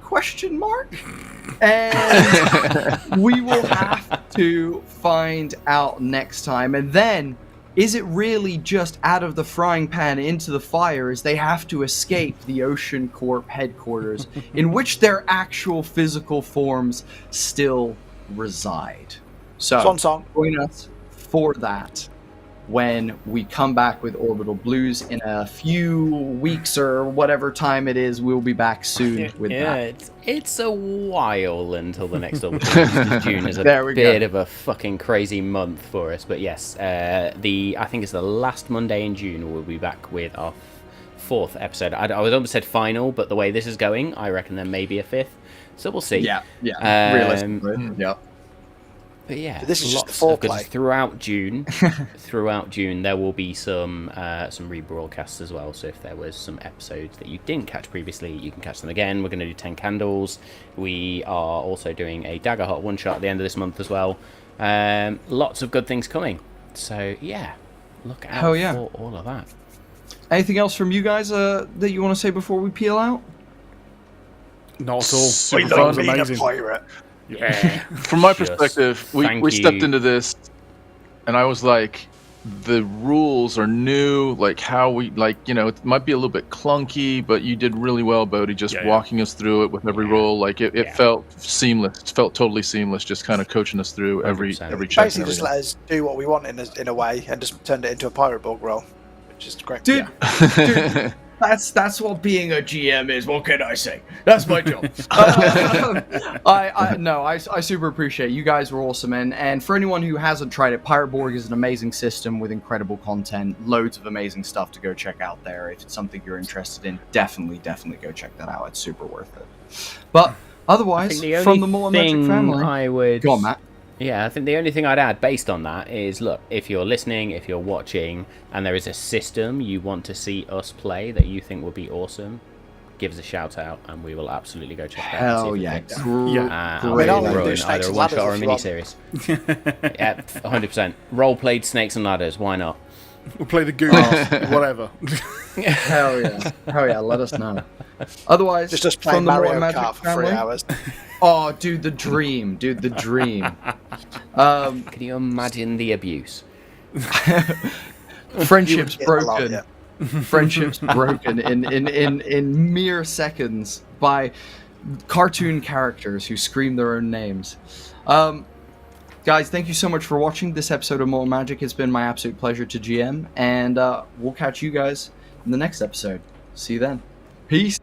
And we will have to find out next time. And then, is it really just out of the frying pan into the fire as they have to escape the Ocean Corp headquarters, in which their actual physical forms still reside? So, Swan song. join us for that when we come back with Orbital Blues in a few weeks or whatever time it is. We'll be back soon with that. It's a while until the next Orbital. June is a There we bit go. of a fucking crazy month for us, but yes, I think it's the last Monday in June we'll be back with our fourth episode. I was almost said final, but the way this is going, I reckon there may be a fifth. So we'll see. Yeah, realistically. Yep. But yeah, This is just lots the of good foreplay. throughout June. Throughout June, there will be some rebroadcasts as well. So if there was some episodes that you didn't catch previously, you can catch them again. We're going to do 10 Candles. We are also doing a Daggerheart one shot at the end of this month as well. Lots of good things coming. So yeah, look out Hell yeah. for all of that. Anything else from you guys that you want to say before we peel out? Not at all. Super That was fun. amazing. pirate. Yeah. From my Just perspective, thank we stepped you. into this, and I was like, the rules are new. Like how we it might be a little bit clunky, but you did really well, Bodhi, just Yeah. walking us through it with every roll. Like it Yeah. felt seamless. It felt totally seamless. Just kind of coaching us through every 100%. check. Basically, and just everything. let us do what we want in a way, and just turned it into a PirateBorg role, which is great. Dude, dude, that's what being a GM is. What can I say? That's my job. I super appreciate it. You guys were awesome, and for anyone who hasn't tried it, PirateBorg is an amazing system with incredible content, loads of amazing stuff to go check out there. If it's something you're interested in, definitely go check that out. It's super worth it. But I otherwise, think the only from the Molten Magic thing family, I would go on, Matt. Yeah, I think the only thing I'd add based on that is, look, if you're listening, if you're watching, and there is a system you want to see us play that you think would be awesome, give us a shout out, and we will absolutely go check it out. Hell and see yeah. if it fits. Yeah. And Great. we'll I'll do run Snakes either a and one shot or a Ladders if you mini series. Yeah, 100%. Role played Snakes and Ladders. Why not? We'll play the Goonies, whatever. Hell yeah. Let us know. Otherwise, Just playing from the Mario Molten Magic Kart for family, 3 hours. Oh, dude, the dream. Can you imagine the abuse? Friendships You would get a lot, broken. yeah. friendships broken in mere seconds by cartoon characters who scream their own names. Guys, thank you so much for watching this episode of Malt and Magic. It's been my absolute pleasure to GM, and we'll catch you guys in the next episode. See you then. Peace.